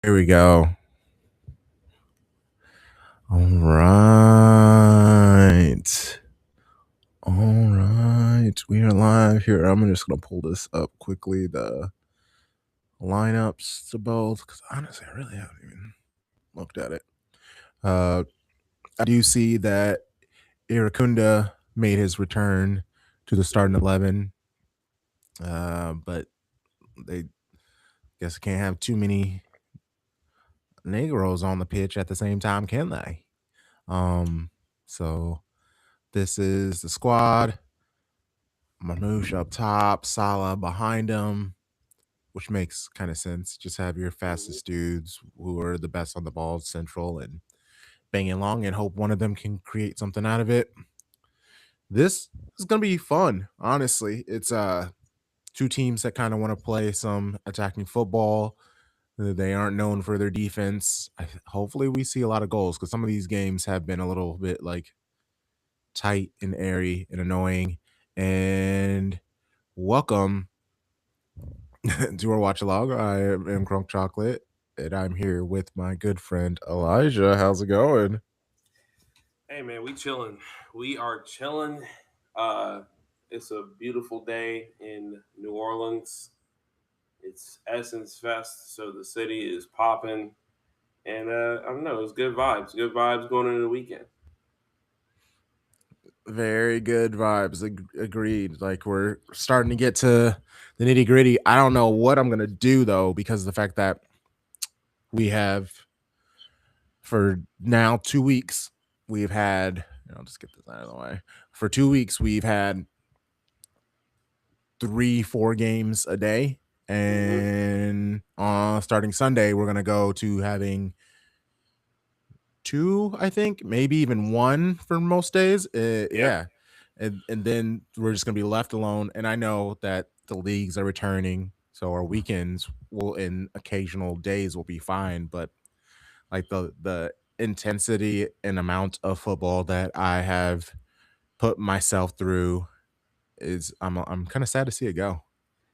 Here we go. All right. All right. We are live here. I'm just going to pull this up quickly. The lineups to both, because honestly, I really haven't even looked at it. I do see that Iracunda made his return to the starting 11, but they guess can't have too many Negroes on the pitch at the same time, can they? So this is the squad. Marmouche up top, Salah behind him, which makes kind of sense. Just have your fastest dudes who are the best on the ball central and bang it long and hope one of them can create something out of it. This is gonna be fun, honestly. It's two teams that kind of want to play some attacking football. They aren't known for their defense. Hopefully, we see a lot of goals because some of these games have been a little bit like tight and airy and annoying. And welcome to our watch along. I am CrunkChocolate, and I'm here with my good friend Elijah. How's it going? Hey man, we chilling. We are chilling. Uh, it's a beautiful day in New Orleans. It's Essence Fest, so the city is popping, and I don't know, it's good vibes. Good vibes going into the weekend. Very good vibes. Agreed. Like we're starting to get to the nitty gritty. I don't know what I'm gonna do though, because of the fact that we have for now 2 weeks we've had. I'll just get this out of the way. For 2 weeks we've had 3-4 games a day, Hmm. and starting Sunday we're gonna go to having two, I think, maybe even one for most days. Yeah, Yeah, and then we're just gonna be left alone. And I know that the leagues are returning, so our weekends will and occasional days will be fine. But like the intensity and amount of football that I have put myself through is I'm kind of sad to see it go.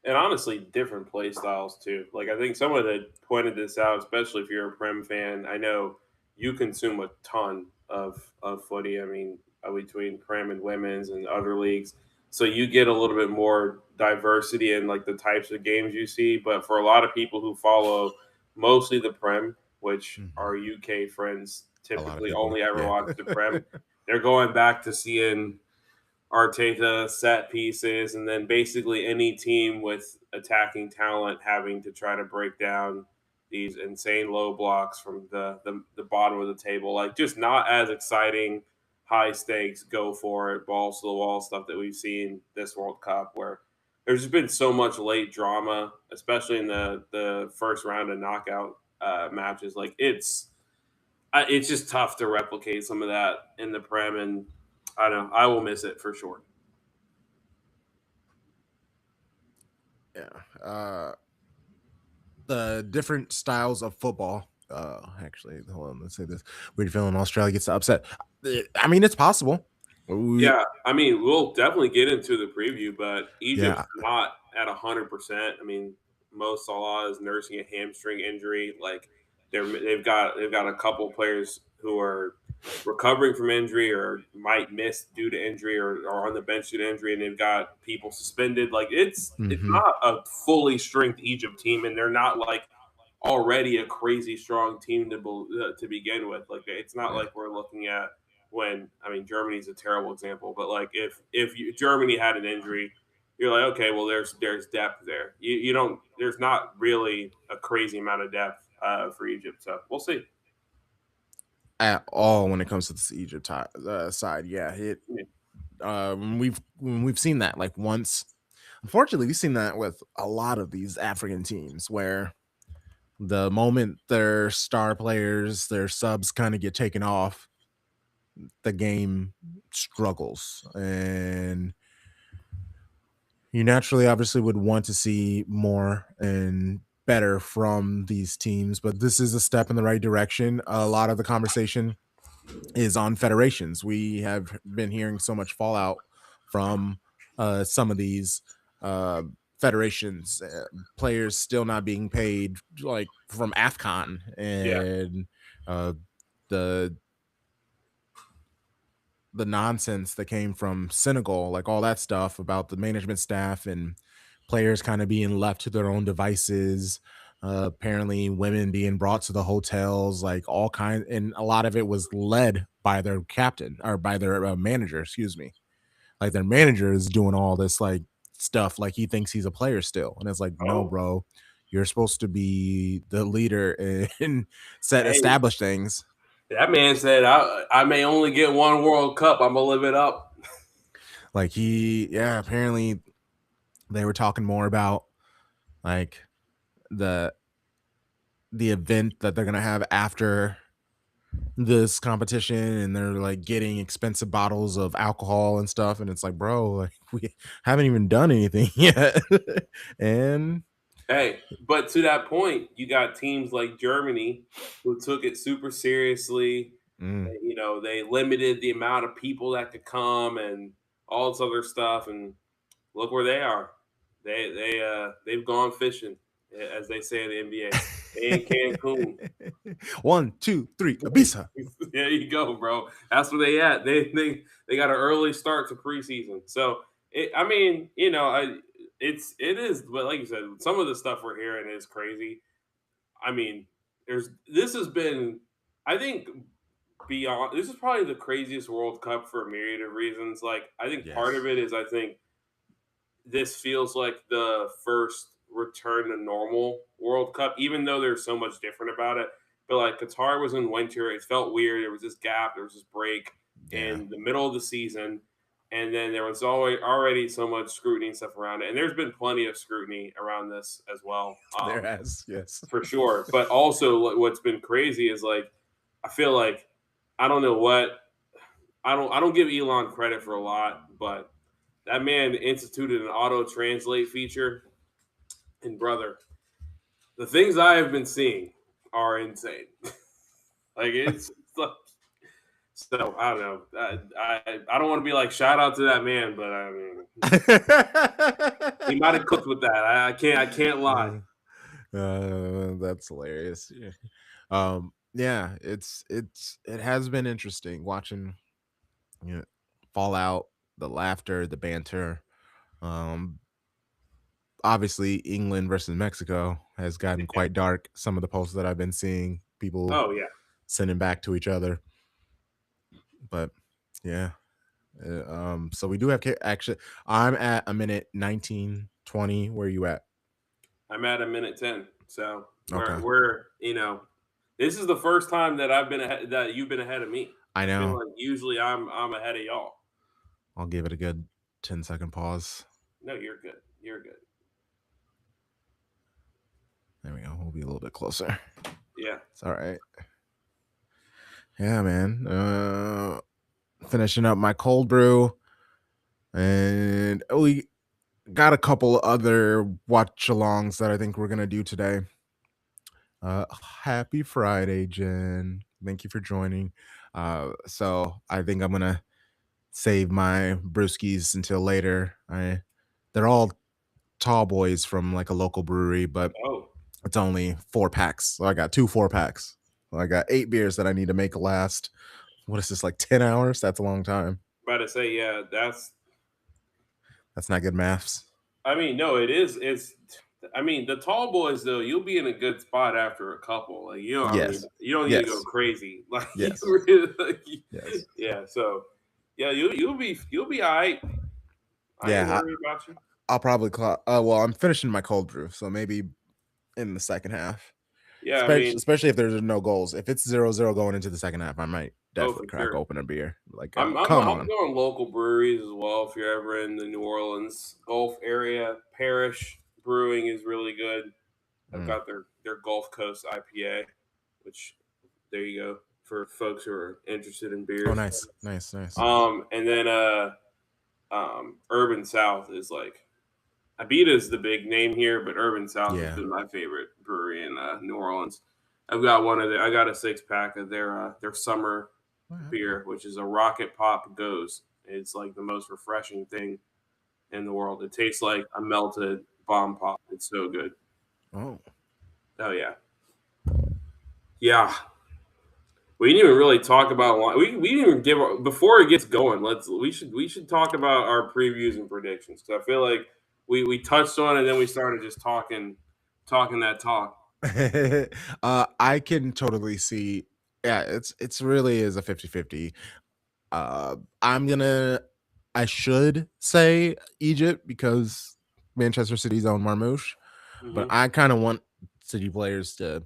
and honestly, different play styles too. Like I think someone had pointed this out, especially if you're a Prem fan. I know you consume a ton of footy. I mean, between Prem and women's and other leagues, so you get a little bit more diversity in like the types of games you see. But for a lot of people who follow mostly the Prem, which Mhm. our UK friends A lot of typically people, only ever yeah. watch the Prem, they're going back to seeing Arteta set pieces, and then basically any team with attacking talent having to try to break down these insane low blocks from the bottom of the table. Like just not as exciting, high stakes, go for it, balls to the wall stuff that we've seen this World Cup, where there's just been so much late drama, especially in the first round of knockout matches. Like it's just tough to replicate some of that in the Prem, and I don't know. I will miss it for sure. Yeah. The different styles of football. Actually, hold on. Let's say this: we're feeling Australia gets upset. I mean, it's possible. We, Yeah, I mean, we'll definitely get into the preview, but Egypt's yeah, not at 100%. I mean, Mo Salah is nursing a hamstring injury. Like they've got a couple players who are recovering from injury or might miss due to injury or are on the bench due to injury, and they've got people suspended. Like it's hmm not a fully strength Egypt team, and they're not like already a crazy strong team to begin with. Like it's not yeah. like we're looking at when I mean Germany's a terrible example, but like Germany had an injury, you're like okay, well there's depth there. You don't there's not really a crazy amount of depth for Egypt, so we'll see. At all when it comes to the Egypt side. Yeah, it. Yeah. We've seen that like once. Unfortunately, we've seen that with a lot of these African teams where the moment their star players, their subs kind of get taken off, the game struggles. And you naturally obviously would want to see more and better from these teams, but this is a step in the right direction. A lot of the conversation is on federations. We have been hearing so much fallout from some of these uh, federations, players still not being paid like from AFCON, Yeah. and uh, the the nonsense that came from Senegal, like all that stuff about the management staff and players kind of being left to their own devices. Apparently, women being brought to the hotels, like all kinds, and a lot of it was led by their captain or by their manager. Excuse me, like their manager is doing all this like stuff, like he thinks he's a player still, and it's like, no, Oh, bro, you're supposed to be the leader and set hey, establish things. that man said, I may only get one World Cup. I'm gonna live it up. Like yeah, apparently they were talking more about like the the event that they're gonna have after this competition, and they're like getting expensive bottles of alcohol and stuff, and it's like, bro, like we haven't even done anything yet. And Hey, but to that point, you got teams like Germany who took it super seriously. mm, And, they limited the amount of people that could come and all this other stuff. And look where they are. They've gone fishing, as they say in the NBA. They in Cancun. 1, 2, 3, Abisa. There you go, bro. That's where they at. They got an early start to preseason. So I mean, it is, but like you said, some of the stuff we're hearing is crazy. I mean, this has been, I think, beyond. This is probably the craziest World Cup for a myriad of reasons. Like, I think part of Yes. it is I think this feels like the first return to normal World Cup, even though there's so much different about it. But like Qatar was in winter, it felt weird. There was this gap, there was this break Yeah. in the middle of the season, and then there was already so much scrutiny and stuff around it. And there's been plenty of scrutiny around this as well, There has, yes. for sure. But also, what's been crazy is like I feel like I don't know what I don't give Elon credit for a lot, but that man instituted an auto translate feature, and brother, the things I have been seeing are insane. Like it's like, so I don't know. I don't want to be like shout out to that man, but I mean he might have cooked with that. I can't lie. That's hilarious. Yeah. Yeah, it has been interesting watching, you know, fallout, the laughter, the banter. Um, Obviously, England versus Mexico has gotten Yeah. quite dark. Some of the posts that I've been seeing, people Oh yeah. sending back to each other. But yeah, so we do have actually. I'm at a minute 19:20. Where are you at? I'm at a minute 10. So Okay, we're this is the first time that I've been ahead, that you've been ahead of me. I I feel know. like usually I'm ahead of y'all. I'll give it a good 10-second pause. No, you're good. You're good. There we go. We'll be a little bit closer. Yeah. It's all right. Yeah, man. Finishing up my cold brew, and we got a couple other watch alongs that I think we're gonna do today. Happy Friday, Jen. Thank you for joining. So I think I'm gonna save my brewskis until later. They're all tall boys from like a local brewery, but Oh, it's only 4 packs. So I got 2 4 packs. So I got 8 beers that I need to make last. What is this, like 10 hours? That's a long time. about to say, yeah, that's That's not good maths. I mean, no, it is. I mean, the tall boys though, you'll be in a good spot after a couple. Like I mean, Yes. you don't need to go Yes. crazy. Like you Yes. really, like, Yes. yeah. So yeah, you'll be all right. I ain't Yeah. worried about you. I'll probably clock. Well, I'm finishing my cold brew, so maybe in the second half. Yeah, I Especially, mean, especially if there's no goals. If it's 0-0 going into the second half, I might oh definitely for crack sure. open a beer. Like, I'm I'm come I'm on. going local breweries as well. If you're ever in the New Orleans Gulf area, Parish Brewing is really good. I've Mm. got their Gulf Coast IPA, which there you go for folks who are interested in Oh, beers. nice, nice, nice. And then Urban South is like Abita is the big name here, but Urban South has Yeah. been my favorite brewery in New Orleans. I've got one of I got a 6 pack of their summer All right, okay. beer, which is a Rocket Pop Goes. It's like the most refreshing thing in the world. It tastes like a melted bomb pop. It's so good. Oh. Oh yeah, yeah. We didn't even really talk about we didn't even give before it gets going. We should talk about our previews and predictions because I feel like we touched on it and then we started just talking that talk. I can totally see. Yeah, it's really is a 50-50. I'm gonna I should say Egypt because Manchester City's own Marmouche, but Hmm. I kind of want City players to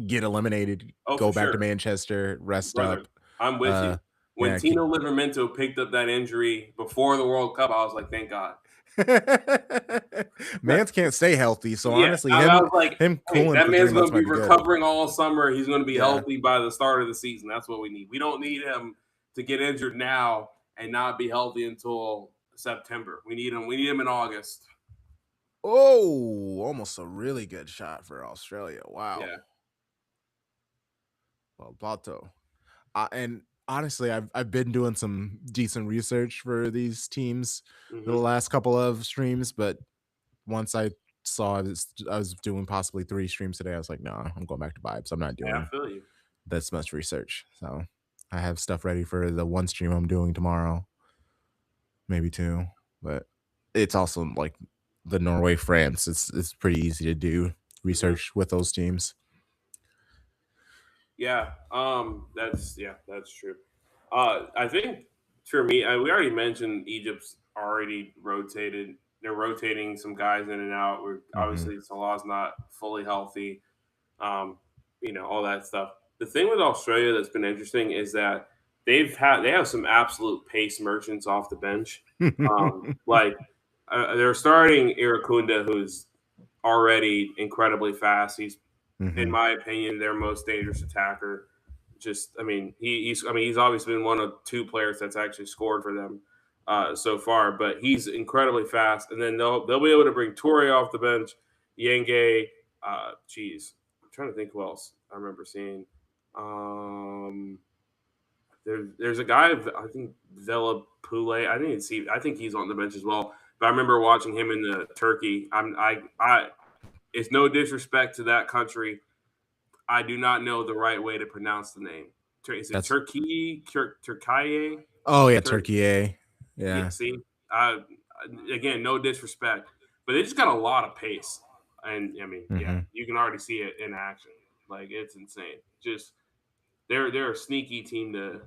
get eliminated, Oh, for go back to sure, Manchester, rest brother. up. I'm with Uh, you. When yeah, Tino Livramento picked up that injury before the World Cup, I was like, thank God. Mans can't stay healthy, so Yeah, honestly, I him was like, him "Hey, cooling that for man's 3 months gonna might be be good. recovering all summer. He's gonna be Yeah. healthy by the start of the season. That's what we need. We don't need him to get injured now and not be healthy until September. We need him in August." Oh, almost a really good shot for Australia. Wow. Yeah. Well, Plato. And honestly, I've been doing some decent research for these teams the Hmm. last couple of streams, but once I saw I was doing possibly 3 streams today, I was like, "No, I'm going back to vibes. I'm not Yeah, I doing feel you. this much research." So, I have stuff ready for the one stream I'm doing tomorrow, maybe 2, but it's also like the Norway France. It's pretty easy to do Hmm. research with those teams. Yeah. That's true. I think for me, we already mentioned Egypt's already rotated. They're rotating some guys in and out. We're Mhm. obviously Salah's not fully healthy. um, all that stuff. The thing with Australia that's been interesting is that they have some absolute pace merchants off the bench. Like they're starting Irakunda, who's already incredibly fast. He's, in Mhm. my opinion, their most dangerous attacker. Just, I mean, he's obviously been one of two players that's actually scored for them so far, but he's incredibly fast. And then they'll be able to bring Torre off the bench, Yenge. Geez, I'm trying to think who else I remember seeing. Um, there's a guy I think Vela Pule. I think he's on the bench as well. But I remember watching him in the Turkey. I. It's no disrespect to that country. I do not know the right way to pronounce the name. Is it That's Turkey? Turkiye? Oh, yeah, Tur- Turkey A. yeah. Yeah. See, uh, again, no disrespect, but they just got a lot of pace, and I mean, yeah, Mhm. you can already see it in action. Like it's insane. Just they're a sneaky team to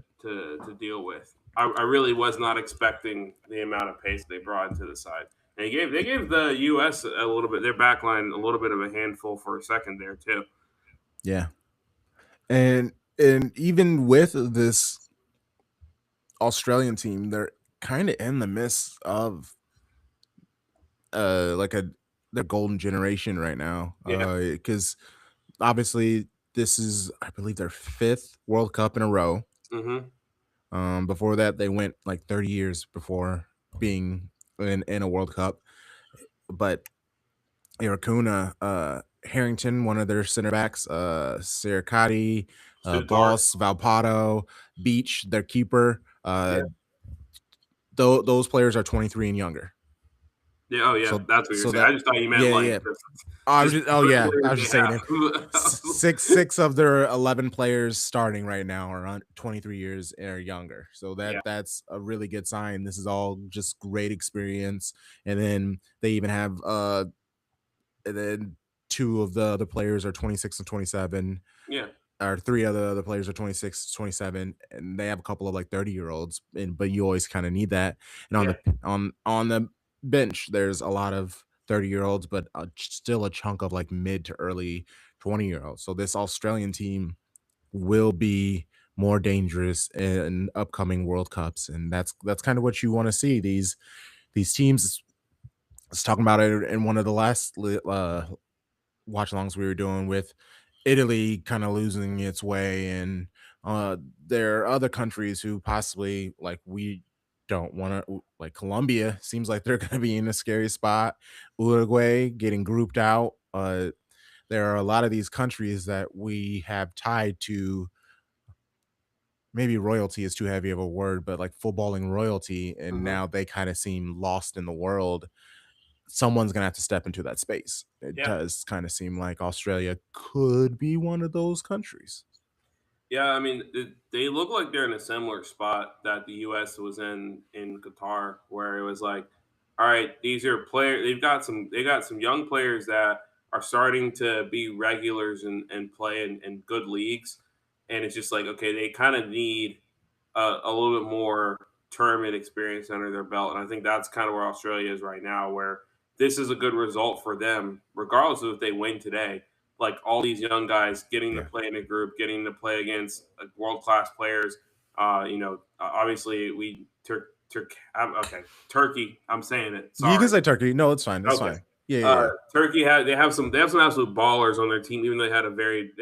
deal with. I really was not expecting the amount of pace they brought into the side. They gave the U.S. a little bit, their backline a little bit of a handful for a second there too. Yeah. And even with this Australian team, they're kinda in the midst of, like a the golden generation right now, Yeah. because obviously this is, I believe, their 5th World Cup in a row. Hmm. Before that, they went, like, 30 years before being in a World Cup, but Irakuna, Harrington, one of their center backs, Sirikati, Sutar. Boss, Valpato, Beach, their keeper. Yeah. Those players are 23 and younger. Yeah. Oh, yeah. So That's what you're so saying. that I just thought you meant yeah, like yeah. just Yeah, the I players was they just saying it. have. Six of their 11 players starting right now are 23 years or younger. So Yeah. that's a really good sign. This is all just great experience. And then they even have and then 2 of the other players are 26 and 27, Yeah. or 3 of the other players are 26, 27, and they have a couple of like 30-year-olds, and but you always kind of need that. And Yeah. on the bench, there's a lot of 30-year-olds, but still a chunk of like mid to early 20-year-olds. So this Australian team will be more dangerous in upcoming World Cups, and that's kind of what you want to see. These teams. I was talking about it in one of the last watch alongs we were doing with Italy kind of losing its way, and there are other countries who possibly like we don't want to, like Colombia seems like they're going to be in a scary spot. Uruguay getting grouped out. There are a lot of these countries that we have tied to, maybe royalty is too heavy of a word, but like footballing royalty, and Hmm. now they kind of seem lost in the world. someone's gonna have to step into that space. It Yeah. does kind of seem like Australia could be one of those countries. Yeah, I mean, they look like they're in a similar spot that the U.S. was in Qatar, where it was like, all right, these are players. They got some young players that are starting to be regulars and play in good leagues, and it's just like, okay, they kind of need a little bit more tournament experience under their belt, and I think that's kind of where Australia is right now, where this is a good result for them, regardless of if they win today, like all these young guys getting to Yeah. play in a group, getting to play against world class players. Obviously okay, Turkey. I'm saying it. You can Sorry. say Turkey. No, it's fine. It's Okay. fine. Yeah, yeah, yeah. Turkey had they have some absolute ballers on their team, even though they had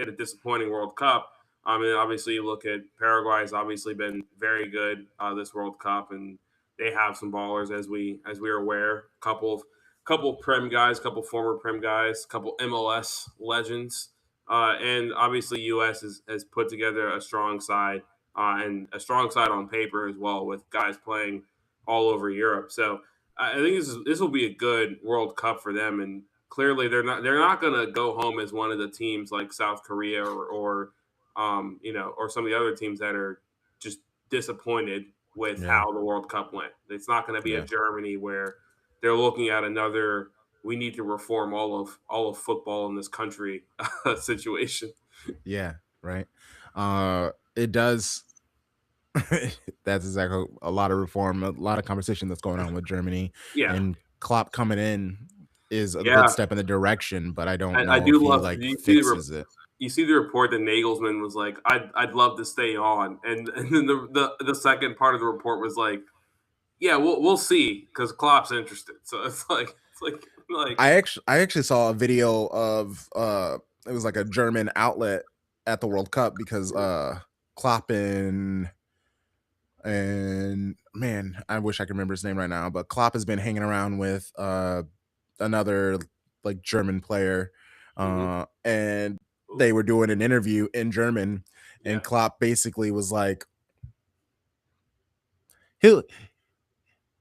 a disappointing World Cup. I mean, obviously, you look at Paraguay has obviously been very good this World Cup, and they have some ballers as we are aware. Couple Prem guys, couple former Prem guys, couple MLS legends, and obviously U.S. has put together a strong side and a strong side on paper as well, with guys playing all over Europe. So I think this will be a good World Cup for them, and clearly they're not going to go home as one of the teams like South Korea or some of the other teams that are just disappointed with Yeah. how the World Cup went. It's not going to be a Yeah. Germany where they're looking at another we need to reform all of football in this country situation. Yeah. Right. It does. That's exactly a lot of reform, a lot of conversation that's going on with Germany, Yeah, and Klopp coming in is a good yeah. step in the direction, but I don't I know do if he love. like fixes it. You see the report that Nagelsmann was like, I'd love to stay on, and then the second part of the report was like, yeah, we'll see because Klopp's interested. So it's like I actually saw a video of it was like a German outlet at the World Cup because Klopp and man, I wish I could remember his name right now, but Klopp has been hanging around with another like German player, mhm. and Ooh, they were doing an interview in German, and yeah, Klopp basically was like, he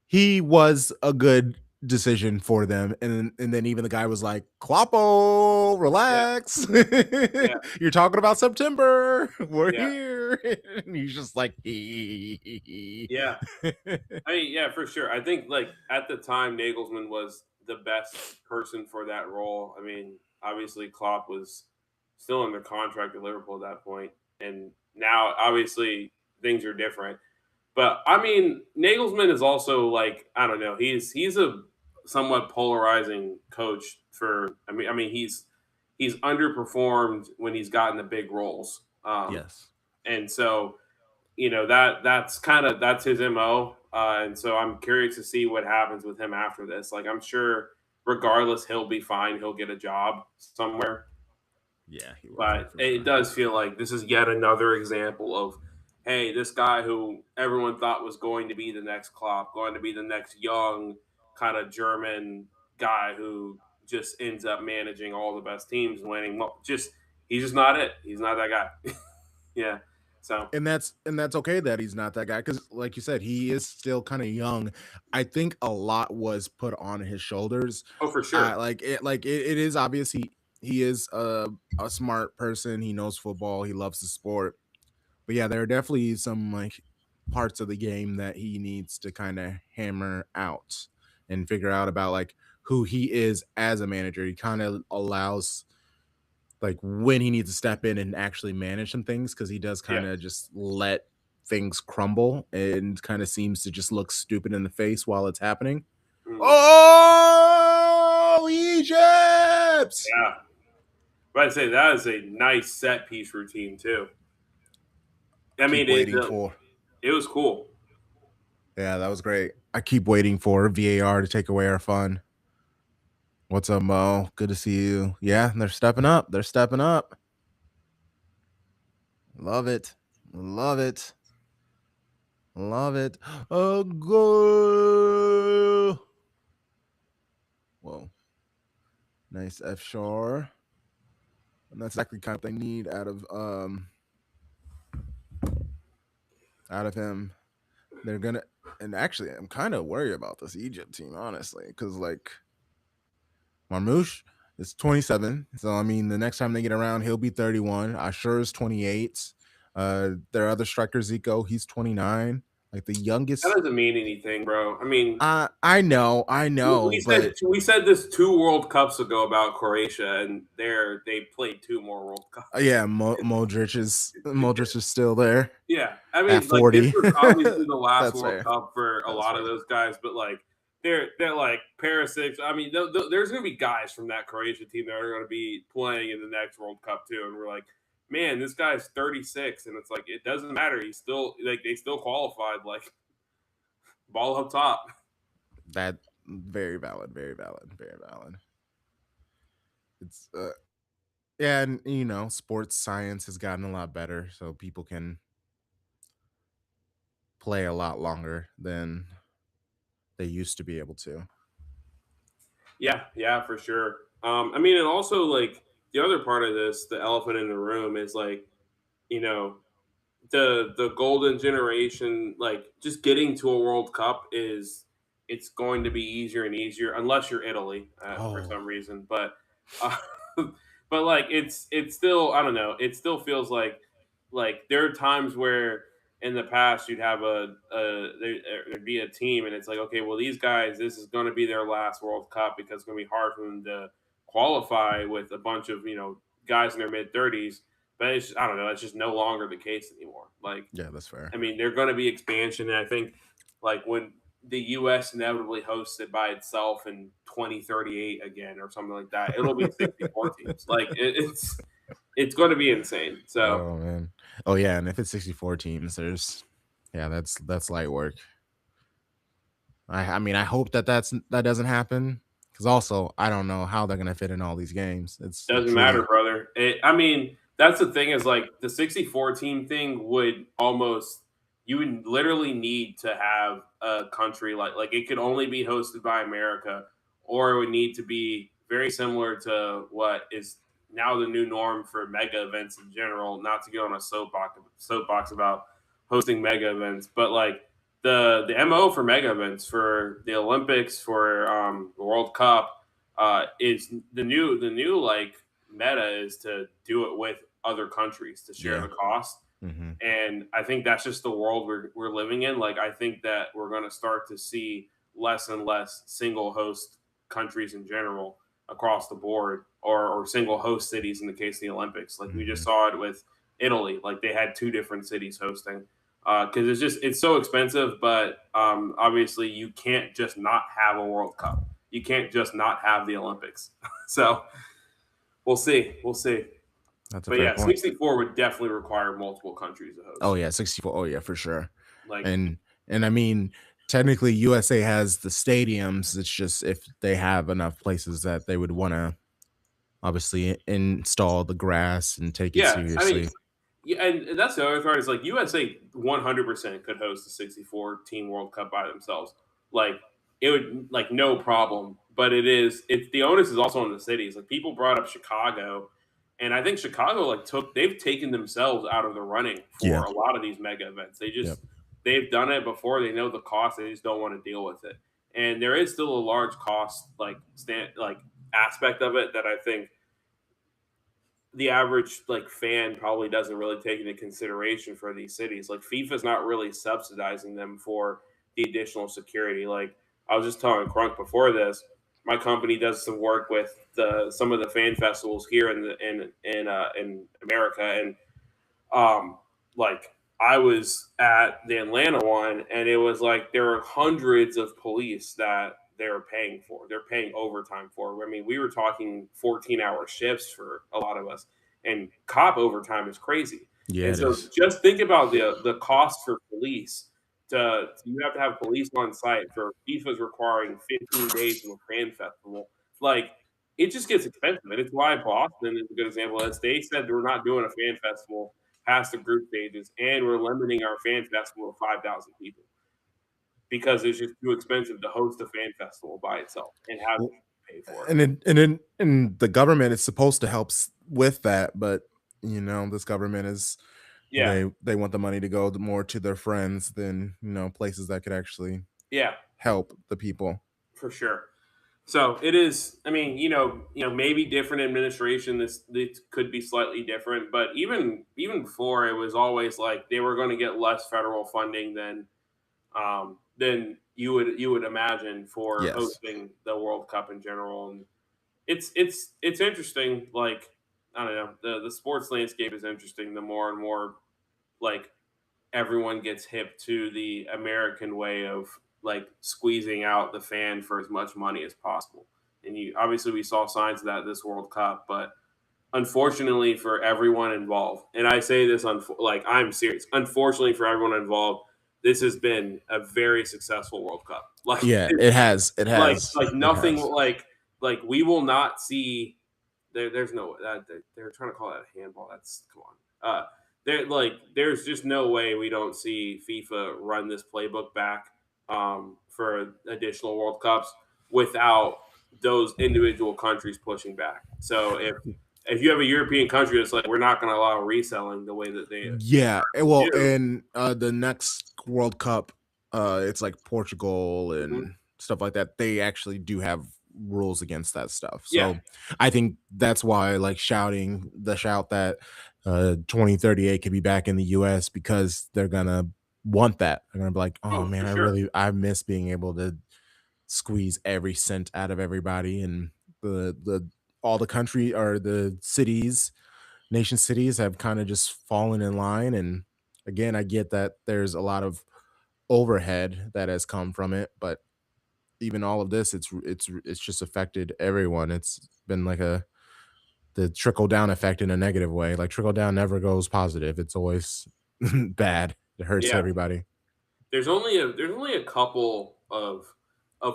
he was a good decision for them, and then even the guy was like, "Kloppo, yeah, relax, yeah, you're talking about September, we're yeah, here," and he's just like, yeah. I mean, yeah, for sure. I think like at the time, Nagelsmann was the best person for that role. I mean, obviously Klopp was still under contract at Liverpool at that point, and now obviously things are different. But I mean, Nagelsmann is also like I don't know. He's a somewhat polarizing coach. He's underperformed when he's gotten the big roles, Yes. and so that's his mo. And so I'm curious to see what happens with him after this. Like I'm sure, regardless, he'll be fine. He'll get a job somewhere. Yeah, he will But for it sure. does feel like this is yet another example of, hey, this guy who everyone thought was going to be the next Klopp, going to be the next young kind of German guy who just ends up managing all the best teams and winning. Well, just he's just not it. He's not that guy. Yeah. So, And that's okay that he's not that guy because, like you said, he is still kind of young. I think a lot was put on his shoulders. oh, for sure. It is obvious he is a smart person. He knows football. He loves the sport. But yeah, there are definitely some like parts of the game that he needs to kind of hammer out and figure out about like who he is as a manager. He kind of allows like when he needs to step in and actually manage some things because he does Yeah. kind of just let things crumble and kind of seems to just look stupid in the face while it's happening. Mm, Oh, Egypt! yeah. But I'd say that is a nice set piece routine too. I mean, Keep waiting for. it was cool. Yeah, that was great. I keep waiting for VAR to take away our fun. What's up, Mo? Good to see you. Yeah, they're stepping up. They're stepping up. Love it. Love it. Love it. A goal. Whoa. Nice F Shore. And that's exactly the kind of thing they need out of him. They're gonna and actually I'm kind of worried about this Egypt team, honestly, because like Marmoush is 27. So I mean, the next time they get around, he'll be 31. Ashur is 28. Their other striker Zico, he's 29. Like the That youngest. doesn't mean anything, bro. I mean, I we, know, we said but we said this 2 World Cups ago about Croatia, and they played 2 more World Cups. yeah, Modric is still there Yeah, I at mean, like this 40. was obviously the last That's World fair. Cup for a That's lot of fair. those guys, but like they're like Perisic. I mean, there's going to be guys from that Croatia team that are going to be playing in the next World Cup too, and we're like, man, this guy's 36, and it's like it doesn't matter. He's still like they still qualified. Like ball up top. That very valid, very valid, very valid. It's yeah, and sports science has gotten a lot better, so people can play a lot longer than they used to be able to. Yeah, yeah, for sure. I mean, and also like the other part of this, the elephant in the room is like you know the golden generation, like just getting to a World Cup is it's going to be easier and easier unless you're Italy for Oh, some reason. But uh, but like it's still I don't know. It still feels like there are times where in the past you'd have there'd be a team and it's like okay well these guys this is going to be their last World Cup because it's going to be hard for them to qualify with a bunch of guys in their mid 30s, but I don't know. It's just no longer the case anymore. Like, yeah, that's fair. I mean, they're going to be expansion, and I think like when the U.S. inevitably hosts it by itself in 2038 again or something like that, it'll be 64 teams. Like it's going to be insane. So Oh man. Oh yeah, and if it's 64 teams, yeah, that's light work. I mean, I hope that doesn't happen because also I don't know how they're gonna fit in all these games. It doesn't matter, truly. brother. I mean, that's the thing is like the 64 team thing would almost you would literally need to have a country like it could only be hosted by America, or it would need to be very similar to what is now the new norm for mega events in general. Not to get on a soapbox about hosting mega events, but like the MO for mega events for the Olympics for the World Cup is the new like meta is to do it with other countries to share Yeah. the cost. Hmm. And I think that's just the world we're living in. Like I think that we're going to start to see less and less single host countries in general across the board, or single host cities in the case of the Olympics. Like we just Hmm. saw it with Italy. Like they had 2 different cities hosting because it's so expensive. But obviously you can't just not have a World Cup. You can't just not have the Olympics. So we'll see. We'll see. That's a But fair yeah, point. 64 would definitely require multiple countries to Oh host. yeah, 64. Oh yeah, for sure. Like, And I mean, technically USA has the stadiums. It's just if they have enough places that they would want to obviously install the grass and take it yeah, I mean, seriously. yeah, and that's the other part is like USA 100% could host the 64 team World Cup by themselves. Like, it would, like, no problem. But it's the onus is also on the cities. Like, people brought up Chicago, and I think Chicago, like, they've taken themselves out of the running Yeah. for a lot of these mega events. Yep. They've done it before. They know the cost. They just don't want to deal with it. And there is still a large cost, like aspect of it that I think the average like fan probably doesn't really take into consideration for these cities. Like FIFA's not really subsidizing them for the additional security. Like I was just telling Crunk before this, my company does some work with some of the fan festivals here in America, and um, like I was at the Atlanta one, and it was like there were hundreds of police that they're paying for. They're paying overtime for. I mean, we were talking 14-hour shifts for a lot of us, and cop overtime is crazy. Yeah, And it so, is. just think about the cost for police. You have to have police on site for FIFA's requiring 15 days of a fan festival. Like it just gets expensive, and it's why Boston is a good example. As they said, we're not doing a fan festival past the group stages, and we're limiting our fan festival to 5,000 people because it's just too expensive to host a fan festival by itself and have Well, to pay for it. and the government is supposed to help with that, but this government is Yeah, they want the money to go more to their friends than places that could actually yeah, help the people. for sure. So it is. I mean, maybe different administration. This could be slightly different, but even before, it was always like they were going to get less federal funding than you would imagine for Yes. hosting the World Cup in general. And it's interesting. Like, I don't know, the sports landscape is interesting. The more and more like everyone gets hip to the American way of like squeezing out the fan for as much money as possible. And you obviously we saw signs of that this World Cup, but unfortunately for everyone involved, and I say this like I'm serious. Unfortunately for everyone involved, this has been a very successful World Cup. Like Yeah, it has. It like has. like It nothing has. like we will not see there's no that they're trying to call that a handball. That's come on. There's just no way we don't see FIFA run this playbook back for additional World Cups without those individual countries pushing back. So if you have a European country that's like we're not going to allow reselling the way that they Yeah, well, do. and the next World Cup, it's like Portugal Mhm. and stuff like that. They actually do have rules against that stuff. Yeah. So I think that's why, like, shouting the shout that 2038 could be back in the US because they're gonna want that. They're gonna be like, oh Oh, man, for sure. I miss being able to squeeze every cent out of everybody and the all the country or the cities nation cities have kind of just fallen in line. And again, I get that there's a lot of overhead that has come from it, but even all of this, it's just affected everyone. It's been like a the trickle down effect in a negative way. Like trickle down never goes positive. It's always bad. It hurts Yeah. everybody. There's only a couple of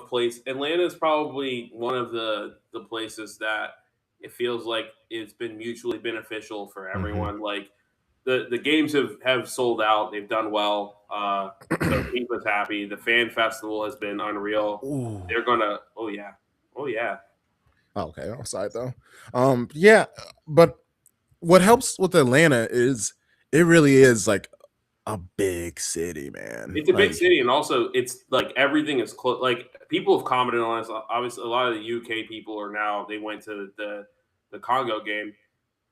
places. Atlanta is probably one of the places that it feels like it's been mutually beneficial for Hmm. everyone. Like the games have sold out. They've done well. So FIFA's happy. The fan festival has been unreal. Ooh. They're gonna. Oh yeah. Oh yeah. Okay, outside though. Yeah, but what helps with Atlanta is it really is like a big city, man. It's a big Like, city, and also it's like everything is close. Like people have commented on this. Obviously, a lot of the UK people are now they went to the Congo game.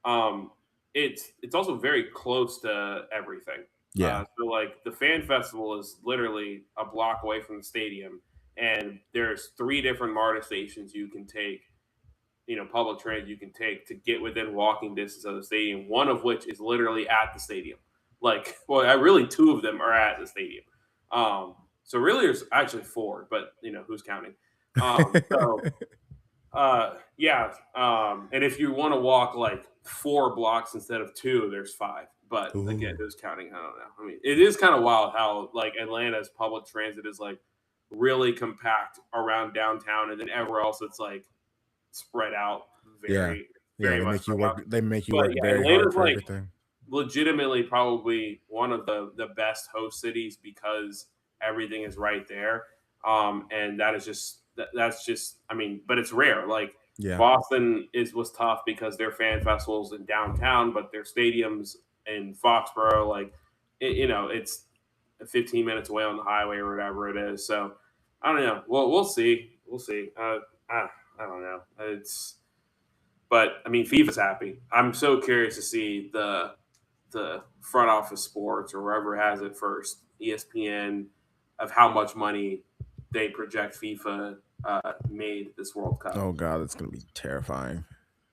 Um, it's also very close to everything. yeah, So like the fan festival is literally a block away from the stadium, and there's three different MARTA stations you can take. Public transit you can take to get within walking distance of the stadium. One of which is literally at the stadium. Like, well, really two of them are at the stadium. So really, there's actually four, but who's counting? So yeah. And if you want to walk like 4 blocks instead of two, there's five. But again, ooh, who's counting? I don't know. I mean, it is kind of wild how like Atlanta's public transit is like really compact around downtown, and then everywhere else it's like spread out yeah, very, yeah. very They much make you spread work. out. They make you But work yeah, very hard Atlanta's for like everything. legitimately probably one of the best host cities because everything is right there. And that is that's just I mean, but it's rare. Like Yeah, Boston was tough because their fan festivals in downtown, but their stadiums in Foxborough, like it's 15 minutes away on the highway or whatever it is. So I don't know. Well, we'll see. We'll see. I don't know. But I mean, FIFA's happy. I'm so curious to see the front office sports or wherever has it first, ESPN, of how much money they project FIFA made this World Cup. oh god, it's gonna be terrifying.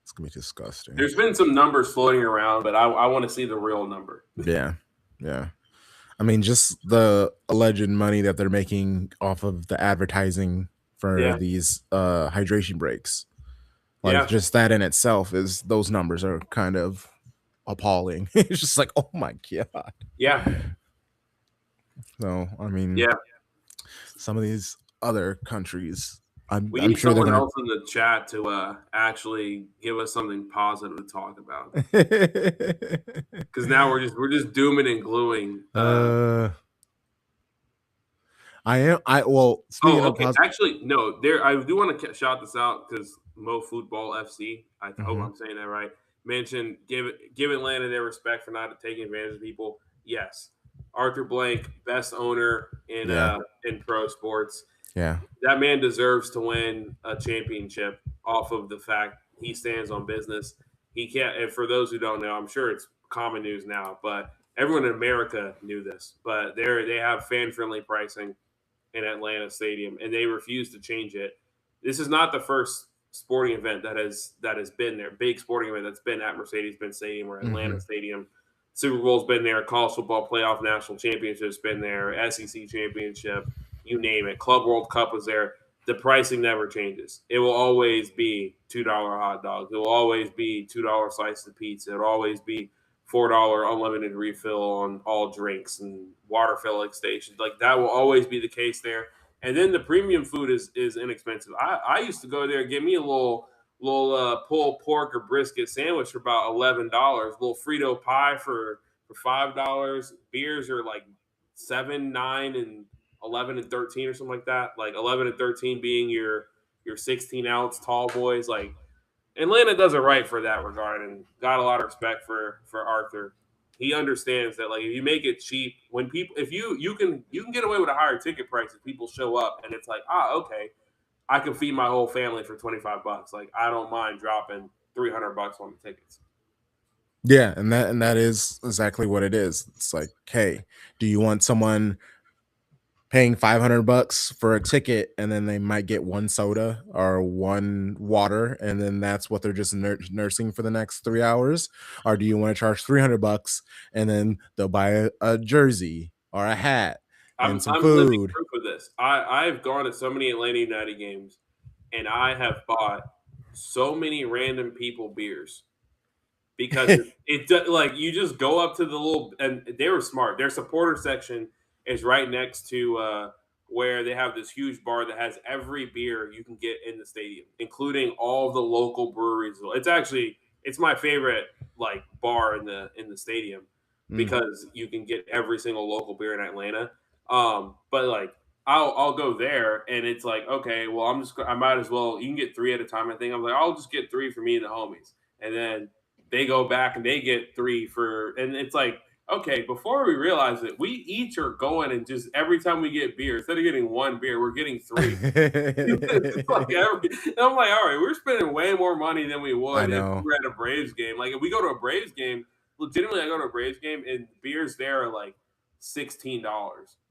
It's gonna be disgusting. There's been some numbers floating around, but I want to see the real number. Yeah, yeah. I mean, just the alleged money that they're making off of the advertising for Yeah, these hydration breaks. Like yeah, just that in itself is those numbers are kind of appalling. It's just like, oh my god. yeah, So I mean, yeah. some of these other countries, We I'm need sure they're someone gonna. else in the chat to actually give us something positive to talk about because now we're just dooming and gluing. uh, I am. I well, speaking Oh, of okay. positive. Actually, no. There, I do want to shout this out because Mo Football FC. I hope Mhm. I'm saying that right. Mentioned give Atlanta their respect for not taking advantage of people. Yes, Arthur Blank, best owner Yeah, in pro sports. Yeah. That man deserves to win a championship off of the fact he stands on business. He can't. And for those who don't know, I'm sure it's common news now, but everyone in America knew this. But they have fan friendly pricing in Atlanta Stadium, and they refuse to change it. This is not the first sporting event that has been there. Big sporting event that's been at Mercedes-Benz Stadium or Atlanta Hmm. Stadium. Super Bowl's been there. College football playoff national championships been there. SEC championship, you name it. Club World Cup was there. The pricing never changes. It will always be $2 hot dogs. It will always be $2 slice of pizza. It will always be $4 unlimited refill on all drinks and water filling stations. Like that will always be the case there. And then the premium food is inexpensive. I used to go there and get me a little pulled pork or brisket sandwich for about $11. Little Frito pie for $5. Beers are like 7, 9, and 11 and 13 or something like that. Like 11 and 13 being your 16-ounce tall boys. Like Atlanta does it right for that regard, and got a lot of respect for Arthur. He understands that like if you make it cheap, when people if you can get away with a higher ticket price if people show up and it's like okay, I can feed my whole family for $25. Like I don't mind dropping $300 on the tickets. Yeah, and that is exactly what it is. It's like, hey, do you want someone paying $500 for a ticket and then they might get one soda or one water and then that's what they're just nursing for the next 3 hours? Or do you want to charge $300 and then they'll buy a jersey or a hat and some I'm living food? proof of this. I've gone to so many Atlanta United games, and I have bought so many random people beers because like you just go up to the little and they were smart. Their supporter section is right next to where they have this huge bar that has every beer you can get in the stadium, including all the local breweries. It's my favorite like bar in the stadium Mm. because you can get every single local beer in Atlanta. But like I'll go there and it's like okay, well I might as well. You can get three at a time. I think I'm like I'll just get three for me and the homies, and then they go back and they get three for, and it's like, okay, before we realize it, we each are going and just every time we get beer, instead of getting one beer, we're getting three. It's like and I'm like, all right, we're spending way more money than we I would if we know. were at a Braves game. Like if we go to a Braves game, legitimately, I go to a Braves game and beers there are like $16,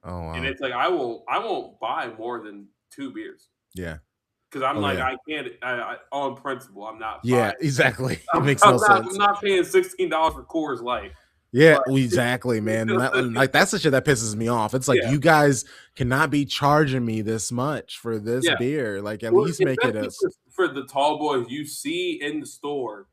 Oh and wow. it's like I won't buy more than two beers Yeah. because I'm Oh like yeah. I can't on principle I'm not buying. Yeah, exactly. It I'm, makes I'm no not. I'm sense. not paying $16 for Coors Light. Yeah, Like, well, exactly, man. Like that's the shit that pisses me off. It's like yeah, you guys cannot be charging me this much for this yeah. beer. Like at Well, least make it especially for the tall boys you see in the store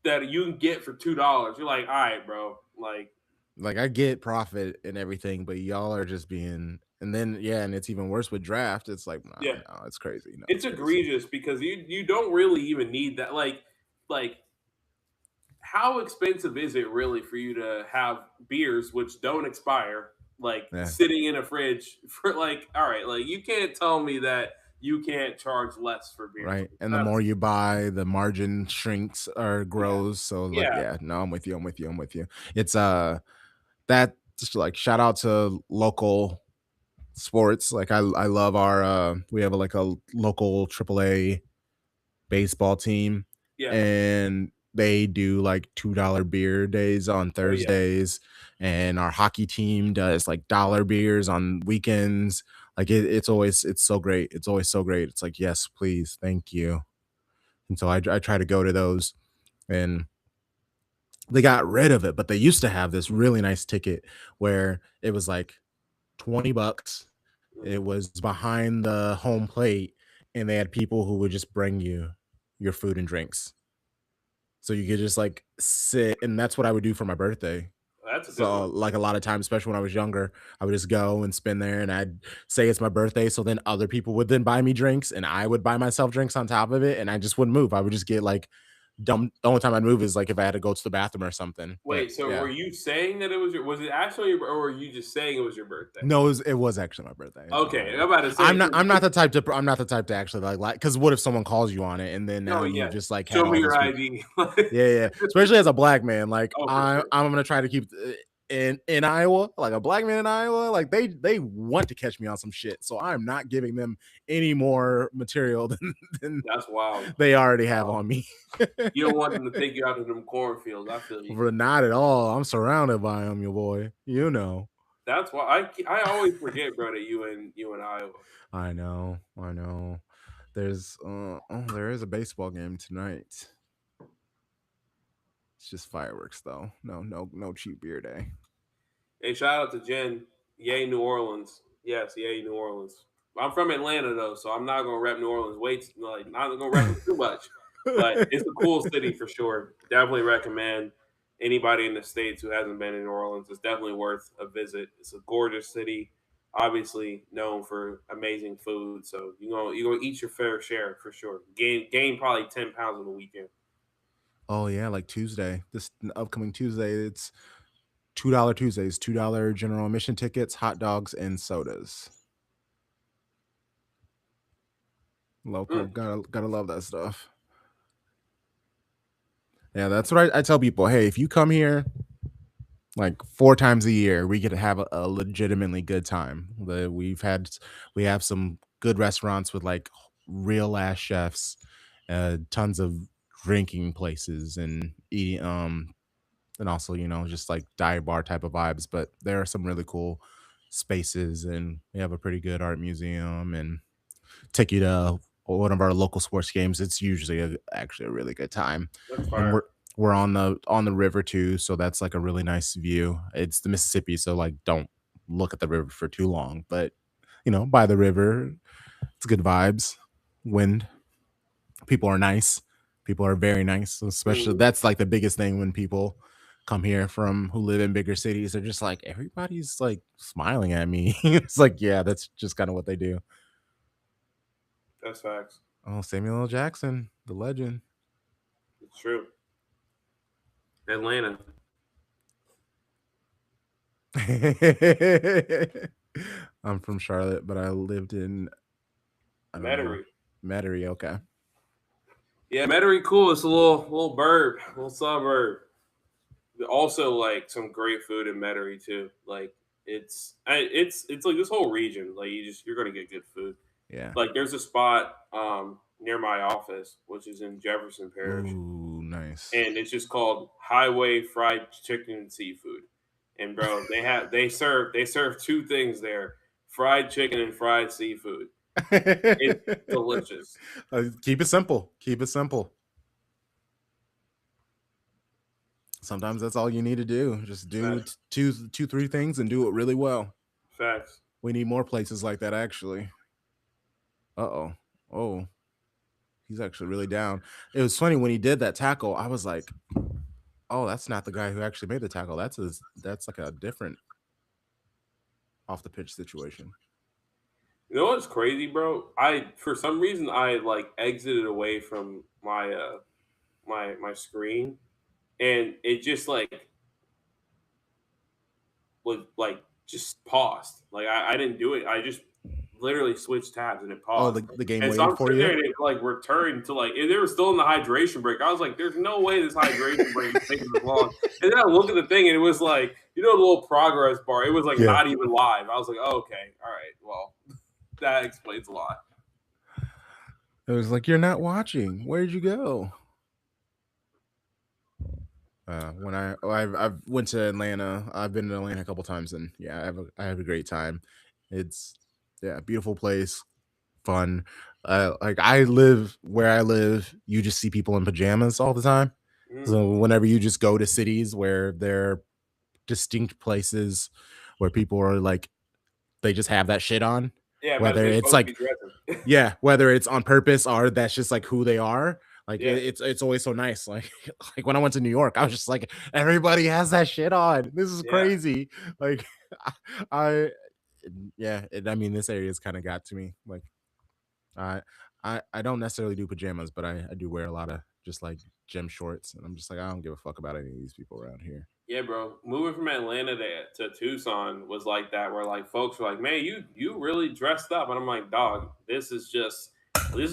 that you can get for $2. You're like, all right, bro. Like, like I get profit and everything, but y'all are just being and then yeah, and it's even worse with draft. It's like yeah, no, it's crazy. No, it's it's crazy. egregious because you don't really even need that. Like how expensive is it really for you to have beers which don't expire, like Yeah, sitting in a fridge for like, all right, like you can't tell me that you can't charge less for beers. right. And the more That's you buy, the margin shrinks or yeah, grows. So like yeah, yeah, no, I'm with you. I'm with you. I'm with you. It's that just like shout out to local sports. Like I love our we have like a local AAA baseball team yeah. and they do like $2 beer days on Oh yeah. Thursdays and our hockey team does like dollar beers on weekends. Like it's so great. It's always so great. It's like yes, please, thank you. And so I try to go to those and they got rid of it, but they used to have this really nice ticket where it was like $20. Mhm. It was behind the home plate, and they had people who would just bring you your food and drinks. So you could just like sit, and that's what I would do for my birthday. That's a good So, one. like a lot of times, especially when I was younger, I would just go and spend there and I'd say it's my birthday. So then other people would then buy me drinks and I would buy myself drinks on top of it. And I just wouldn't move. I would just get like dumb. The only time I'd move is like if I had to go to the bathroom or something. But Wait, so yeah. were you saying that was it actually or were you just saying it was your birthday? No, it was actually my birthday. No, Okay, I'm about to say I'm not the type to actually like because what if someone calls you on it and then now no, you've yeah. just like had Show me all your this ID. yeah, yeah. Especially as a black man, like Oh, for sure. I'm gonna try to keep. in Iowa, like a black man in Iowa, like they want to catch me on some shit. So I'm not giving them any more material than That's wild. they already have Wow. on me. You don't want them to take you out to them cornfields. I feel you. For not at all. I'm surrounded by them, your boy. You know. That's why I always forget, bro, that you in Iowa. I know. I know. There's there is a baseball game tonight. It's just fireworks though. No cheap beer day. Hey, shout out to Jen. Yay, New Orleans. Yes, yay, New Orleans. I'm from Atlanta though, so I'm not gonna rep New Orleans. Wait, like not gonna rep them too much, but it's a cool city for sure. Definitely recommend anybody in the states who hasn't been in New Orleans. It's definitely worth a visit. It's a gorgeous city, obviously known for amazing food. So you gonna eat your fair share for sure. Gain probably 10 pounds on the weekend. Oh yeah, like Tuesday. This upcoming Tuesday, it's $2 Tuesdays, $2 general admission tickets, hot dogs, and sodas. Local, Mm, gotta love that stuff. Yeah, that's what I tell people. Hey, if you come here like 4 times a year, we get to have a legitimately good time. We have some good restaurants with like real ass chefs, tons of drinking places and eating and also, just like dive bar type of vibes. But there are some really cool spaces, and we have a pretty good art museum and take you to one of our local sports games. It's usually actually a really good time, that's and fire. we're on the river too, so that's like a really nice view. It's the Mississippi, so like don't look at the river for too long, but by the river, it's good vibes. Wind, people are nice. People are very nice, especially Mhm. that's like the biggest thing when people come here from who live in bigger cities. They're just like everybody's like smiling at me. It's like yeah, that's just kind of what they do. That's facts. Oh, Samuel L. Jackson, the legend. It's true. Atlanta, I'm from Charlotte, but I lived in I don't know Metairie. Metairie. Okay. Yeah, Metairie, cool. It's a little burb, little suburb. Also, like some great food in Metairie too. Like it's like this whole region. Like you're gonna get good food. Yeah. Like there's a spot near my office, which is in Jefferson Parish, Ooh, nice. and it's just called Highway Fried Chicken and Seafood. And bro, they serve two things there: fried chicken and fried seafood. It's delicious. Keep it simple. Keep it simple. Sometimes that's all you need to do. Just do Facts. two, three things and do it really well. Facts. We need more places like that, actually. Uh oh. Oh, he's actually really down. It was funny when he did that tackle. I was like, oh, that's not the guy who actually made the tackle. That's like a different off the pitch situation. You know what's crazy, bro? I for some reason I like exited away from my screen, and it just like was like just paused. Like I didn't do it. I just literally switched tabs and it Oh, paused. the game And so waited I'm for sitting there you. and it like returned to like and they were still in the hydration break. I was like, there's no way this hydration break is taking this long. And then I look at the thing and it was like, the little progress bar. It was like Yeah. not even live. I was like, oh, okay, all right, well, that explains a lot. It was like you're not watching. Where'd you go? When I've went to Atlanta, I've been to Atlanta a couple times, and yeah, I have a great time. It's yeah, beautiful place, fun. Like I live where I live, you just see people in pajamas all the time. Mm. So whenever you just go to cities where there are distinct places where people are like they just have that shit on, Yeah, as whether they it's supposed to like be dressing. yeah, whether it's on purpose or that's just like who they are. Like Yeah, it's always so nice. Like like when I went to New York, I was just like, everybody has that shit on. This is yeah, crazy. Like I yeah, I mean this area's kind of got to me. Like I I don't necessarily do pajamas, but I do wear a lot of just like gym shorts, and I'm just like I don't give a fuck about any of these people around here. yeah, bro. Moving from Atlanta to Tucson was like that, where like folks were like, "Man, you really dressed up," and I'm like, "Dog, this is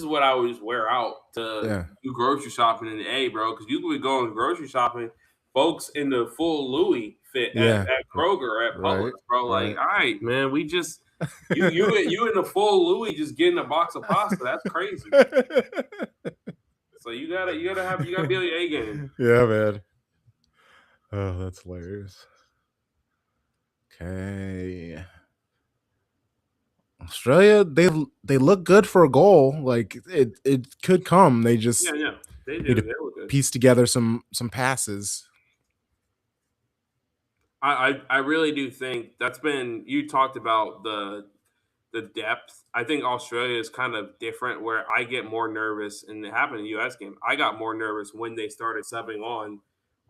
what I would just wear out to Yeah. do grocery shopping in the A, bro. Because you could be going grocery shopping folks in the full Louis fit at, Yeah. at Kroger or at Right. Publix, bro. Like, Right. all right, man, we just you in the full Louis just getting a box of pasta. That's crazy. So you gotta be on your A game. Yeah, man. Oh, that's hilarious. Okay. Australia, they look good for a goal. Like it could come. They Yeah, just yeah, they need do. to They look good. piece together some passes. I really do think that's been you talked about the depth. I think Australia is kind of different where I get more nervous, and it happened in the US game. I got more nervous when they started subbing on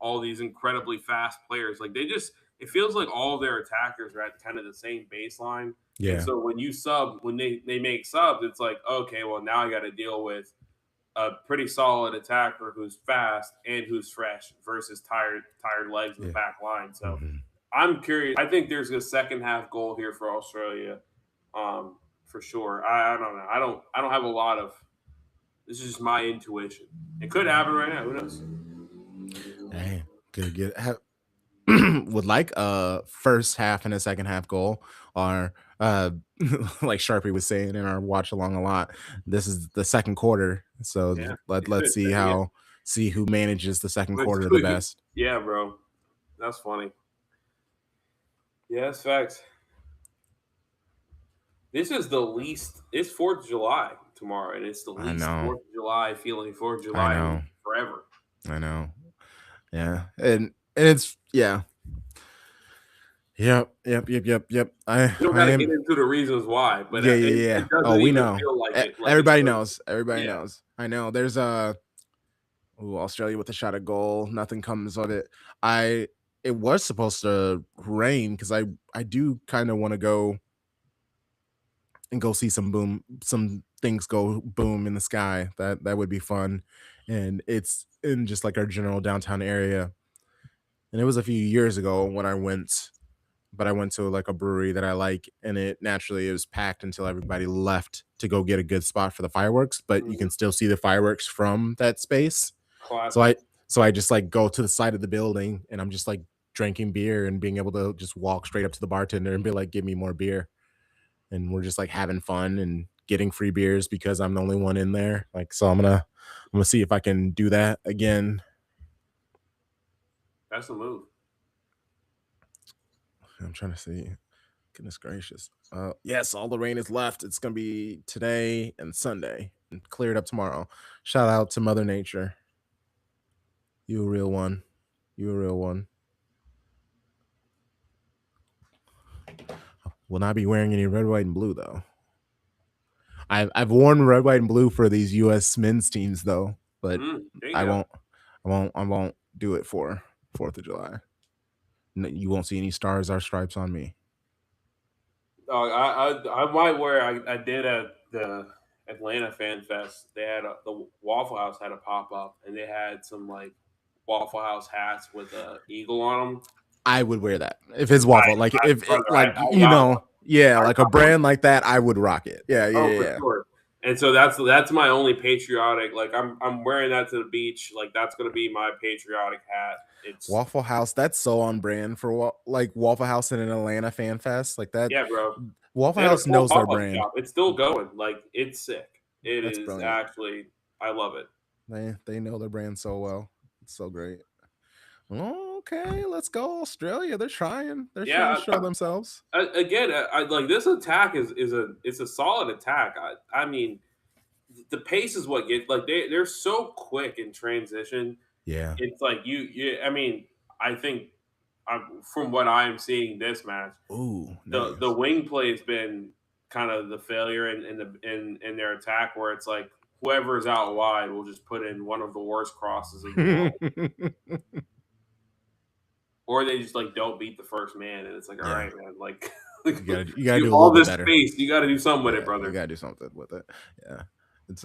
all these incredibly fast players. Like they just it feels like all their attackers are at kind of the same baseline. And Yeah. so when you sub, when they make subs, it's like, okay, well now I got to deal with a pretty solid attacker who's fast and who's fresh versus tired legs in the Yeah. back line. So Mhm. I'm curious. I think there's a second half goal here for Australia, for sure. I don't know. I don't have a lot of. This is just my intuition. It could happen right now. Who knows? Hey, good get would like a first half and a second half goal or like Sharpie was saying in our watch along a lot. This is the second quarter. So Yeah, it let's could. see Yeah, who manages the second quarter the best. yeah, bro. That's funny. Yeah, that's facts. This is the least. It's 4th of July tomorrow, and it's the I least know. 4th of July feeling 4th of I July in know. forever. I know. Yeah. And it's yeah. Yep. Yep. Yep. Yep. Yep. We don't got I to get am. into the reasons why, but Yeah, yeah, it yeah. Oh, doesn't we even know. feel like it. Like it's Everybody just knows. Everybody yeah. knows. I know. There's a Australia with a shot at goal. Nothing comes of it. I It was supposed to rain because I do kind of want to go and go see some things go boom in the sky. That would be fun, and it's in just like our general downtown area. And it was a few years ago when I went, but I went to like a brewery that I like, and it was packed until everybody left to go get a good spot for the fireworks. But you Mhm. can still see the fireworks from that space. So Classic. I just like go to the side of the building, and I'm just like drinking beer and being able to just walk straight up to the bartender and be like, "Give me more beer." And we're just like having fun and getting free beers because I'm the only one in there. Like, so I'm gonna see if I can do that again. That's the move. I'm trying to see. Goodness gracious. Yes, all the rain is left. It's gonna be today and Sunday and cleared up tomorrow. Shout out to Mother Nature. You a real one. You a real one. Will not be wearing any red, white, and blue though. I've worn red, white, and blue for these US men's teams though, but There you I go. won't I won't do it for 4th of July. You won't see any stars or stripes on me. Dog, I might wear. I did at the Atlanta Fan Fest. They had the Waffle House had a pop up, and they had some like Waffle House hats with a eagle on them. I would wear that if it's I, waffle. Like if brother, it, like I got one. yeah, I like a got one. brand like that, I would rock it. Yeah, Oh, yeah, for yeah. sure. And so that's my only patriotic. Like I'm wearing that to the beach. Like that's gonna be my patriotic hat. It's Waffle House, that's so on brand for like Waffle House in an Atlanta fan fest. Like that yeah, bro. Waffle They had a House full knows their pop up brand. shop. It's still going. Like it's sick. It That's is brilliant. actually. I love it. They know their brand so well. It's so great. Okay, let's go Australia. They're trying. They're trying to Yeah. show themselves. Again, I like this attack is a it's a solid attack. I mean, the pace is what gets like they're so quick in transition. Yeah. It's like you. I mean, I think from what I'm seeing this match, Ooh, the nice. wing play has been kind of the failure in their attack where it's like whoever's out wide will just put in one of the worst crosses in the world. Or they just like don't beat the first man, and it's like, all Yeah. right, man, like You gotta you do a little all bit this better. space, you got to do something with it, Yeah, you brother. gotta do something with it. Yeah, it's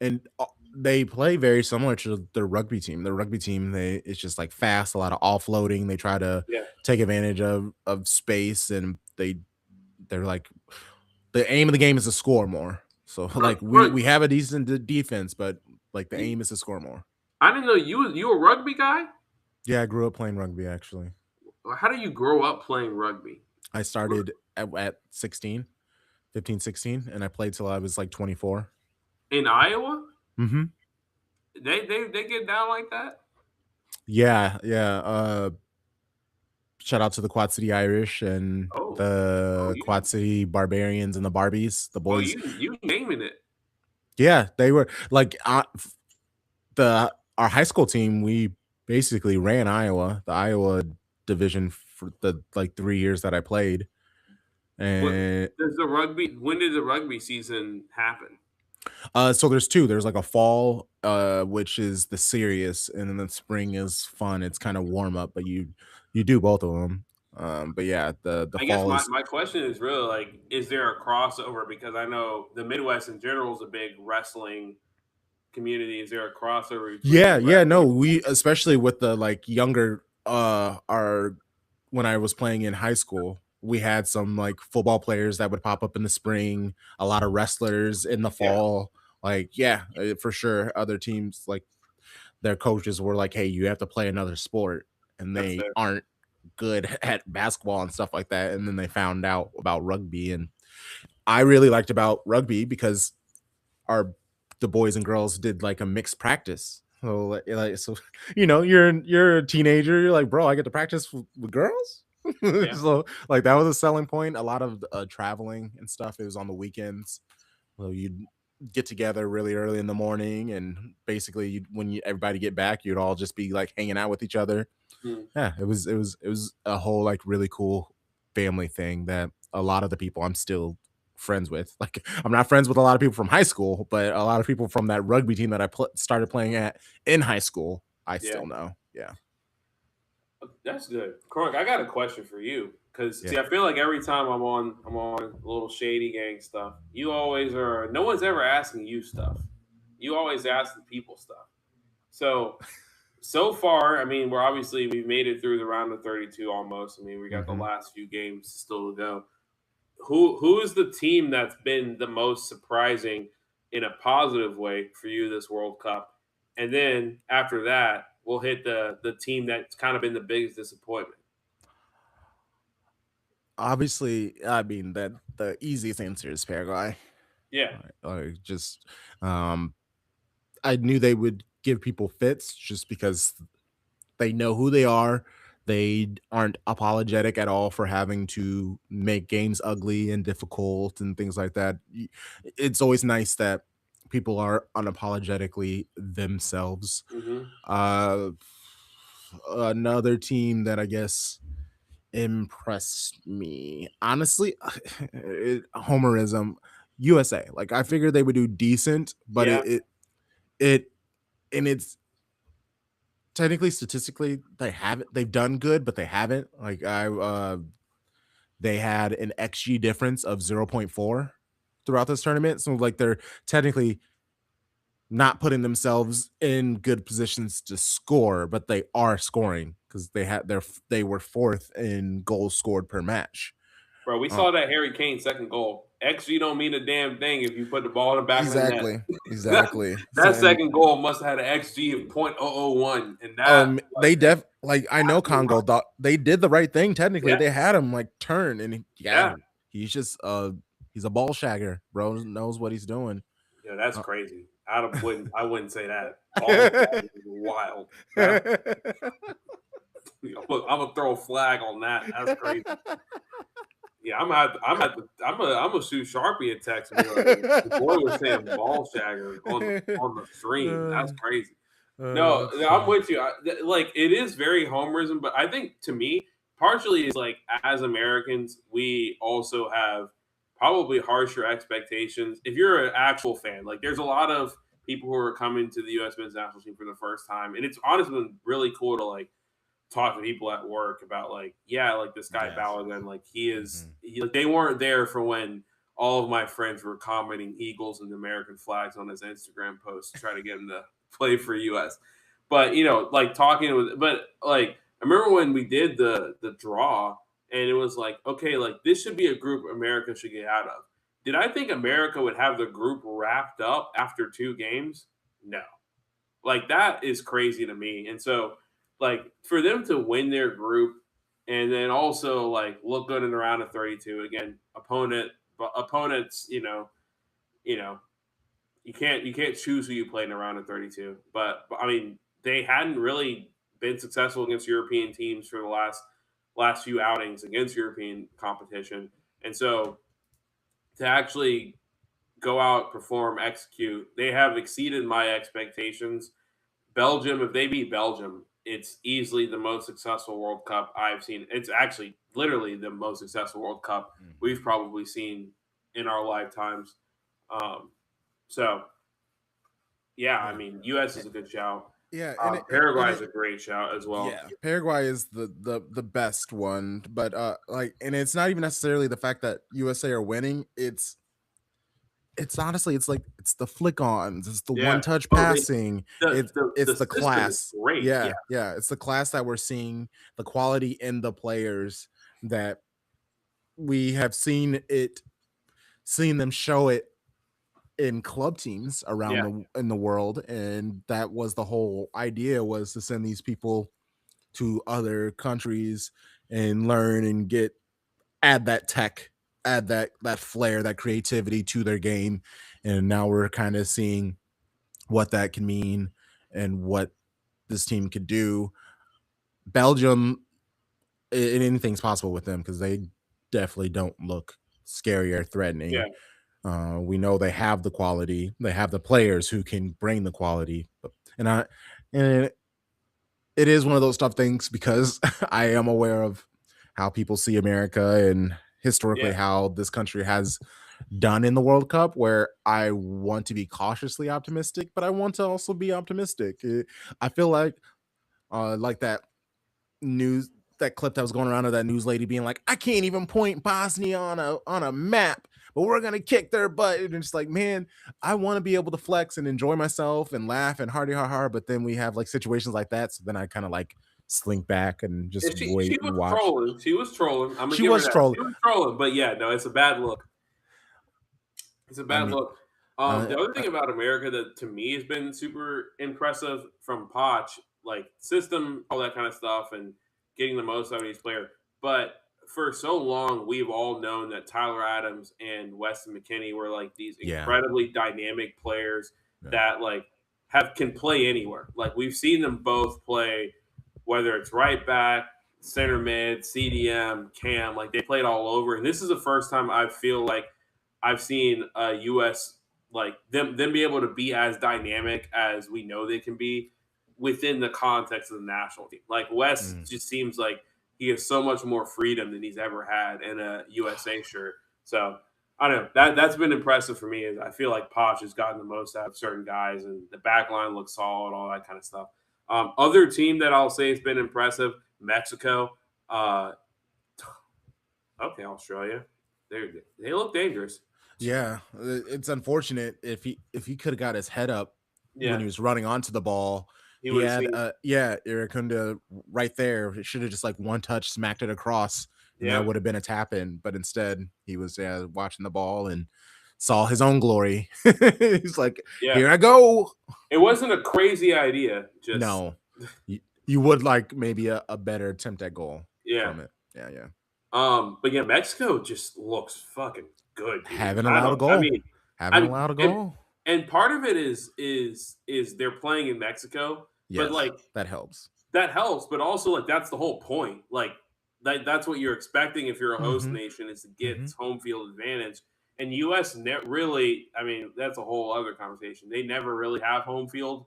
and they play very similar to the rugby team. The rugby team, it's just like fast, a lot of offloading. They try to Yeah, take advantage of space, and they're like the aim of the game is to score more. So like Crunk, we have a decent defense, but like the you, aim is to score more. I didn't know you a rugby guy. Yeah, I grew up playing rugby actually. How do you grow up playing rugby? I started at 16, 15, 16, and I played till I was like 24. In Iowa? Mhm. They get down like that? Yeah, yeah, shout out to the Quad City Irish and Oh, oh, the Quad you, City Barbarians and the Barbies, the oh, boys. you naming it? Yeah, they were like, the our high school team, we basically ran Iowa, the Iowa division for the, like, 3 years that I played, What and does the rugby? When did the rugby season happen? so there's 2, there's, like, a fall, which is the serious, and then the spring is fun, it's kinda warm up, but you do both of them. But yeah, the I guess fall is. my question is really like, is there a crossover? Because I know the Midwest in general is a big wrestling community. Is there a crossover Yeah, between yeah, no, wrestling? we especially with the, like, younger, our when I was playing in high school, we had some, like, football players that would pop up in the spring, a lot of wrestlers in the Yeah, fall, like, yeah, for sure, other teams, like, their coaches were like, "Hey, you have to play another sport," and that's they fair. aren't good at basketball and stuff like that, and then they found out about rugby, and I really liked about rugby because our the boys and girls did like a mixed practice. So so you're a teenager, you're like, bro, I get to practice with girls. Yeah. So like that was a selling point. A lot of traveling and stuff. It was on the weekends. So you'd get together really early in the morning, and basically when everybody get back, you'd all just be like hanging out with each other. Hmm. Yeah, it was a whole like really cool family thing that a lot of the people I'm still friends with. Like I'm not friends with a lot of people from high school, but a lot of people from that rugby team that I started playing at in high school, I Yeah. still know. Yeah, That's good. Crunk, I got a question for you. Cause see, yeah. I feel like every time I'm on a little shady gang stuff, you always are no one's ever asking you stuff. You always ask the people stuff. So far, I mean, we've made it through the round of 32 almost. I mean, we got the Hmm. last few games still to go. Who is the team that's been the most surprising in a positive way for you this World Cup? And then after that, we'll hit the team that's kind of been the biggest disappointment. Obviously, I mean that the easiest answer is Paraguay. Yeah. Just, um, I knew they would give people fits just because they know who they are. They aren't apologetic at all for having to make games ugly and difficult and things like that. It's always nice that people are unapologetically themselves. Hmm. Uh, Another team that I guess impressed me, honestly, Homerism, USA. Like I figured they would do decent, but Yeah. it and it's technically statistically they've done good, but they haven't. Like they had an XG difference of 0.4 throughout this tournament. So like they're technically not putting themselves in good positions to score, but they are scoring because they were fourth in goals scored per match. Bro, we Uh, saw that Harry Kane second goal. XG don't mean a damn thing if you put the ball in the back of the net. exactly, that, exactly. So that and second goal must have had an XG of 0.001. And that, like, they like I know Congo thought they did the right thing. Technically, yeah, they had him like turn, and yeah, yeah. he's just he's a ball shagger, bro. Knows what he's doing. Yeah, that's Uh, crazy. I wouldn't say that. Ball flag is wild. That I'm gonna throw a flag on that. That's crazy. Yeah, I'm gonna shoot Sharpie a text and be like, the boy was saying ball shagger on the stream. That's crazy. No, That's no, I'm funny. with you. Like it is very homerism, but I think to me, partially is like as Americans, we also have probably harsher expectations. If you're an actual fan, like there's a lot of people who are coming to the U.S. men's national team for the first time, and it's honestly been really cool to like talk to people at work about like, yeah, like this guy Yes. Balogun, like Mhm. like they weren't there for when all of my friends were commenting Eagles and American flags on his Instagram posts to try to get him to play for US. But like talking with but like I remember when we did the draw and it was like, okay, like this should be a group America should get out of. Did I think America would have the group wrapped up after 2 games? No. Like that is crazy to me. And so like for them to win their group and then also like look good in the round of 32 again, opponents, you know, you can't choose who you play in a round of 32. But I mean, they hadn't really been successful against European teams for the last few outings against European competition, and so to actually go out, perform, execute, they have exceeded my expectations. Belgium, if they beat Belgium, it's easily the most successful World Cup I've seen. It's actually literally the most successful World Cup Mhm. we've probably seen in our lifetimes. Um, so yeah, I Yeah. mean, U.S. Eh, is a good shout. yeah, Paraguay is a great shout as well. yeah, Paraguay is the best one, but like, and it's not even necessarily the fact that USA are winning. It's honestly, it's like it's the flick-ons, it's the Yeah. one-touch Oh, they passing, the it's the the system is class. great. Yeah. Yeah, yeah, it's the class that we're seeing, the quality in the players that we have seen them show it in club teams around Yeah. the world, and that was the whole idea, was to send these people to other countries and learn and get add that tech, add that flair, that creativity to their game. And now we're kind of seeing what that can mean and what this team could do. Belgium, anything's possible with them because they definitely don't look scary or Yeah. threatening. We know they have the quality, they have the players who can bring the quality. And I and it is one of those tough things because I am aware of how people see America and Yeah. historically how this country has done in the World Cup, where I want to be cautiously optimistic, but I want to also be optimistic. I feel like that news that clip that was going around of that news lady being like, I can't even point Bosnia on a map, but we're gonna kick their butt. And it's like, man, I want to be able to flex and enjoy myself and laugh and hardy har har. But then we have like situations like that. So then I kind of like slink back and just And she wait and was watch. trolling. She was trolling. I'm gonna She give her was that. trolling. She was trolling, but yeah, no, it's a bad look. It's a I bad mean, look. uh, The other uh, thing about America that to me has been super impressive from Poch, like system, all that kind of stuff, and getting the most out of each player. But for so long, we've all known that Tyler Adams and Weston McKinney were like these yeah, incredibly dynamic players yeah, that like have can play anywhere. Like we've seen them both play, whether it's right back, center mid, CDM, cam, like they played all over. And this is the first time I feel like I've seen US like them be able to be as dynamic as we know they can be within the context of the national team. Like Wes mm, just seems like he has so much more freedom than he's ever had in a USA shirt. So I don't know. That's been impressive for me. Is I feel like Poch has gotten the most out of certain guys, and the back line looks solid, all that kind of stuff. Other team that I'll say has been impressive, Mexico. Uh, okay, Australia. They look dangerous. yeah. It's unfortunate if he could have got his head up when Yeah, he was running onto the ball. he He would have had seen. Iracunda right there. It should have just like one touch smacked it across, and that Yeah, would have been a tap in. But instead, he was watching the ball and saw his own glory. He's like, yeah. "Here I go." It wasn't a crazy idea. Just No, you would like maybe a better attempt at goal yeah. from it. Yeah, yeah. But yeah, Mexico just looks fucking good, dude. Haven't I allowed a don't. I goal. mean, Haven't I mean, allowed a goal. and part of it is they're playing in Mexico, but Yes, like that helps. that helps, but also like that's the whole point. Like that's what you're expecting if you're a host Mm-hmm. nation is to Mm-hmm. get home field advantage. And U.S. Really, I mean, that's a whole other conversation. They never really have home field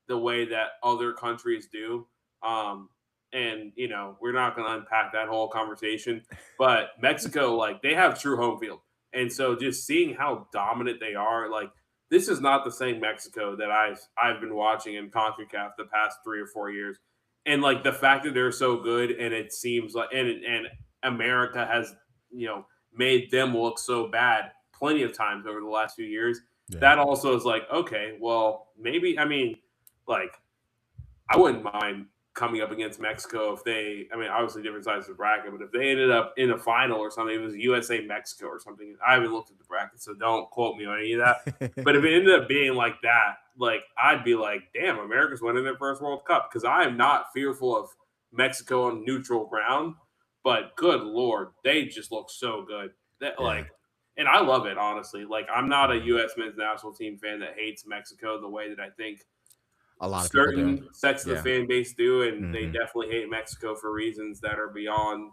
the way that other countries do. Um, and we're not going to unpack that whole conversation. But Mexico, like, they have true home field, and so just seeing how dominant they are, like, this is not the same Mexico that I've been watching in Concacaf the past 3 or 4 years, and like the fact that they're so good, and it seems like and America has made them look so bad plenty of times over the last few years. Yeah. That also is like, okay, well, maybe I mean, like, I wouldn't mind. coming up against Mexico if they, I mean, obviously different sides of the bracket, but if they ended up in a final or something, it was USA Mexico or something. I haven't looked at the bracket, so don't quote me on any of that. But if it ended up being like that, like I'd be like, damn, America's winning their first World Cup because I am not fearful of Mexico on neutral ground. But good lord, they just look so good. That Yeah, like, and I love it honestly. Like I'm not a mhm. U.S. men's national team fan that hates Mexico the way that I think A lot of people do. certain sects of the Yeah. fan base do, and they Mhm. definitely hate Mexico for reasons that are beyond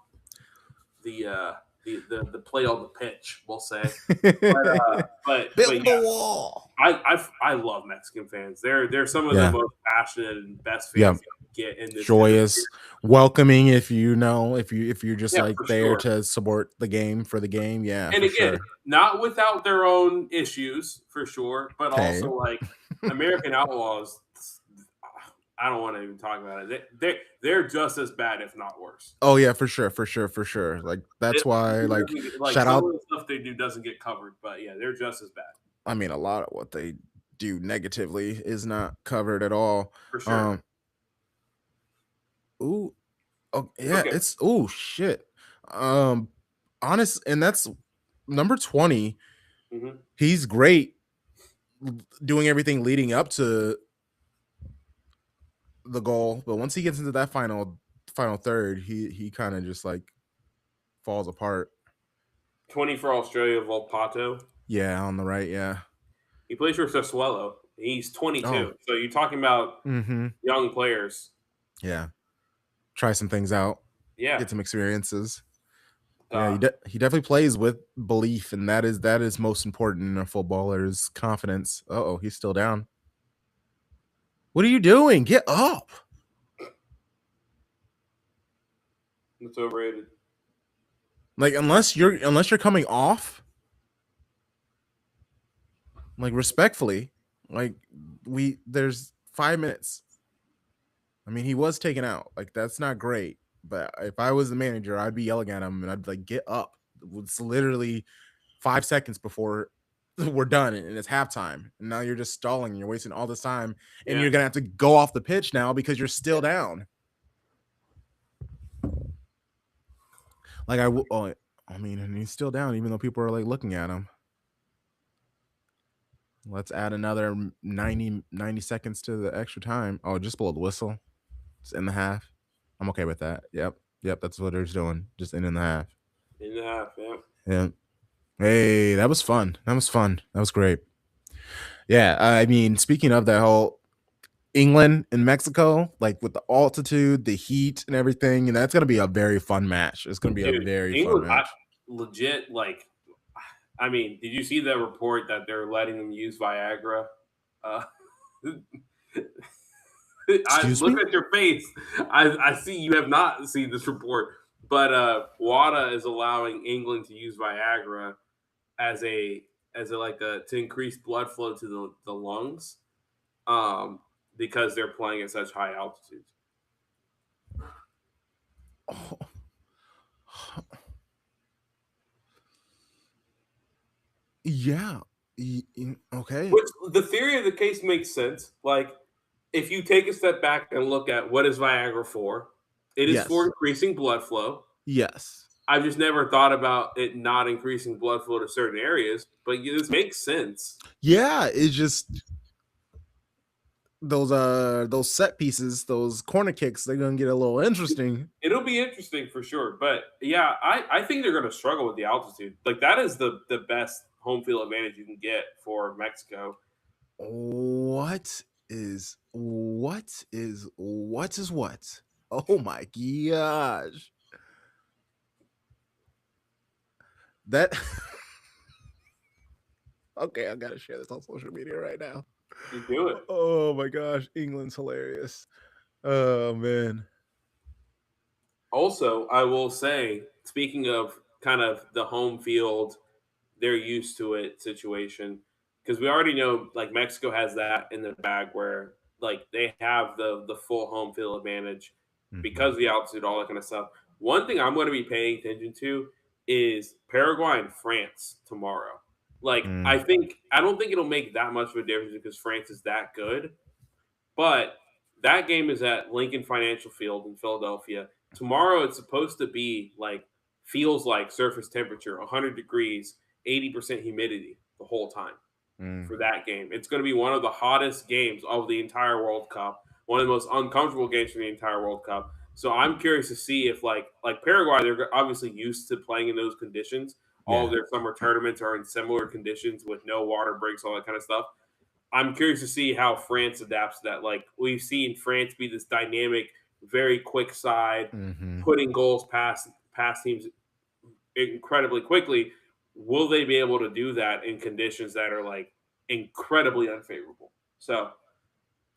the the play on the pitch. We'll say, but Build the yeah, wall. I love Mexican fans. They're some of the Yeah. most passionate and best Yeah. fans you get in this hemisphere. Joyous, welcoming if you know, if you're just Yeah, like for there sure. to support the game for the game. Yeah, And for again, sure. not without their own issues for sure, but Okay. also like American Outlaws. I don't want to even talk about it. They're just as bad, if not worse. Oh yeah, for sure, for sure, for sure. Like that's It why like like shout some out of the stuff they do doesn't get covered, but yeah, they're just as bad I mean a lot of what they do negatively is not covered at all. for sure. Um ooh, oh yeah, Okay. it's oh shit. Um honest and that's number 20. Hmm. He's great doing everything leading up to the goal, but once he gets into that final third, he kind of just like falls apart. 20 for Australia, Volpato. Yeah, on the right, yeah. He plays for Sassuolo. He's Oh, 22. So you're talking about mhm. young players. Yeah. Try some things out, Yeah. get some experiences. Yeah, Uh, he definitely plays with belief, and that is most important in a footballer's confidence. Uh-oh, he's still down. What are you doing? Get up. it's overrated. Like unless you're coming off, like respectfully, like we there's 5 minutes. I mean, he was taken out. Like that's not great. But if I was the manager, I'd be yelling at him and I'd be like, get up. It's literally 5 seconds before we're done and it's halftime. And now you're just stalling and you're wasting all this time. And Yeah. you're gonna have to go off the pitch now because you're still down. Like I mean, and he's still down, even though people are like looking at him. Let's add another 90 seconds to the extra time. Oh, just blow the whistle. It's in the half. I'm okay with that. Yep. Yep. That's what they're doing. Just in the half. In the half, yeah. Yeah. Hey, that was fun. That was fun. That was great. Yeah. I mean, speaking of that whole England and Mexico, like with the altitude, the heat, and everything, and that's gonna be a very fun match. It's gonna be a Dude, very fun England, match. legit, like, I mean, did you see the report that they're letting them use Viagra? Uh, I Excuse look me? at your face. I see you have not seen this report, but WADA is allowing England to use Viagra as a like a to increase blood flow to the lungs, um, because they're playing at such high altitudes. Oh, yeah. Okay. Which the theory of the case makes sense. Like if you take a step back and look at what is Viagra for, it is for Yes. increasing blood flow. Yes. I've just never thought about it not increasing blood flow to certain areas, but this makes sense. Yeah. It's just those set pieces, those corner kicks, they're gonna get a little interesting. It'll be interesting for sure. But yeah, I think they're going to struggle with the altitude. Like that is the best home field advantage you can get for Mexico. What is what? Oh my gosh. That okay, I gotta share this on social media right now. You do it. Oh my gosh, England's hilarious. Oh man. Also, I will say, speaking of kind of the home field, they're used to it situation because we already know like Mexico has that in the bag where like they have the full home field advantage Mhm. because of the altitude, all that kind of stuff. One thing I'm going to be paying attention to is Paraguay and France tomorrow. Like I don't think it'll make that much of a difference because France is that good, but That game is at Lincoln Financial Field in Philadelphia. Tomorrow it's supposed to be like feels like surface temperature, 100 degrees, 80% humidity the whole time Mm, for that game. It's going to be one of the hottest games of the entire World Cup, one of the most uncomfortable games for the entire World Cup. So I'm curious to see if like Paraguay, they're obviously used to playing in those conditions. All of yeah. their summer tournaments are in similar conditions with no water breaks, all that kind of stuff. I'm curious to see how France adapts to that. Like we've seen France be this dynamic, very quick side, Hmm. putting goals past teams incredibly quickly. Will they be able to do that in conditions that are like incredibly unfavorable? So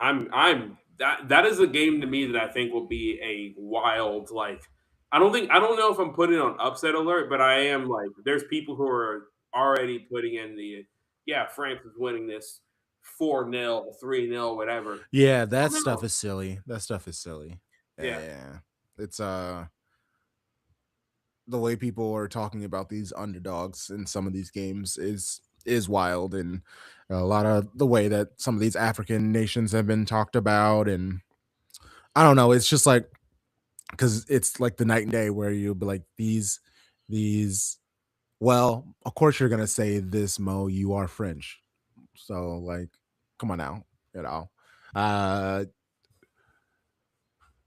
I'm that is a game to me that I think will be a wild like I don't know if I'm putting on upset alert, but I am like there's people who are already putting in the yeah, France is winning this 4-0, 3-0, whatever. Yeah, I that don't stuff know. is silly. That stuff is silly. Yeah. Yeah. It's the way people are talking about these underdogs in some of these games is wild, and a lot of the way that some of these African nations have been talked about, and I don't know, it's just like because it's like the night and day where you'll be like these well, of course you're gonna say this, Mo, you are French. So like, come on now, you know. Uh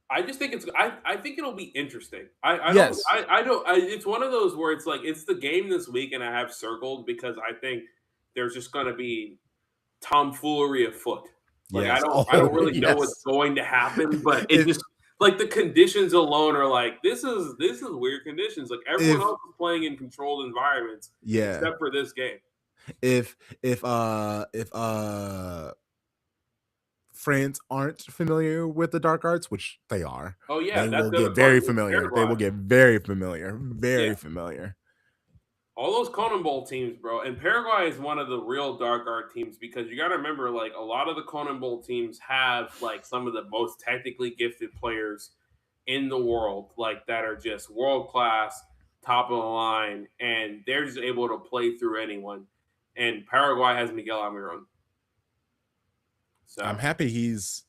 I just think I think it'll be interesting. yes. It's one of those where it's like it's the game this week and I have circled because I think there's just gonna be tomfoolery afoot. Like Yes. I Oh, don't really know what's yes. going to happen, but it If just like the conditions alone are like this is weird conditions. Like everyone if else is playing in controlled environments yeah, except for this game. if if France aren't familiar with the dark arts, which they are, Oh yeah, they that's will the other get part. very It's familiar. They Paraguay. will get very familiar, Yeah. very familiar. All those Conan Bowl teams, bro, and Paraguay is one of the real dark art teams because you got to remember, like a lot of the Conan Bowl teams have like some of the most technically gifted players in the world, like that are just world class, top of the line, and they're just able to play through anyone. And Paraguay has Miguel Almiron, I'm so happy he's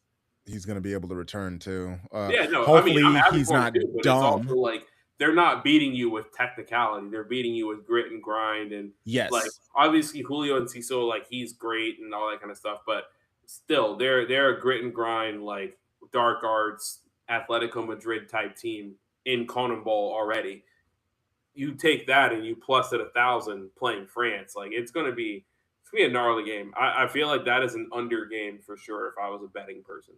gonna be able to return too. yeah, no, I mean, I'm Hopefully happy he's for him not too, but it's also dumb. like they're not beating you with technicality. They're beating you with grit and grind and like Yes. obviously Julio and Ciso, like he's great and all that kind of stuff, but still they're a grit and grind like dark arts Atletico Madrid type team in Conan Bowl already. You take that and you plus it 1,000 playing France, like it's gonna be a gnarly game. I feel like that is an under game for sure if I was a betting person.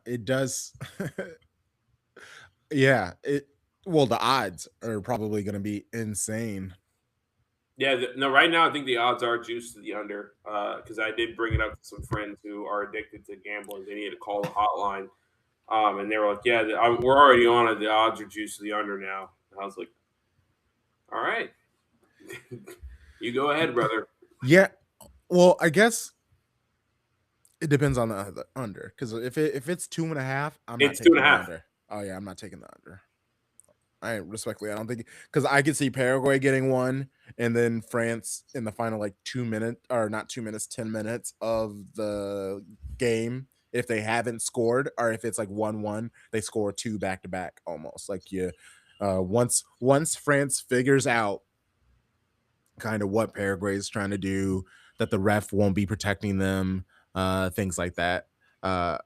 It does. Yeah, it well, the odds are probably gonna be insane. Yeah, no. Right now, I think the odds are juiced to the under because I did bring it up to some friends who are addicted to gambling. They need to call the hotline, and they were like, "Yeah, we're already on it. The odds are juiced to the under now." And I was like, "All right, you go ahead, brother." Yeah. Well, I guess it depends on the under, because if it's 2.5, I'm not It's two and taking a the half. under. Oh yeah, I'm not taking the under. I respectfully, I don't think because I could see Paraguay getting one, and then France in the final like 2 minutes or not 2 minutes, 10 minutes of the game. If they haven't scored, or if it's like 1-1, they score two back to back almost. Like you, once France figures out kind of what Paraguay is trying to do, that the ref won't be protecting them, things like that. Uh,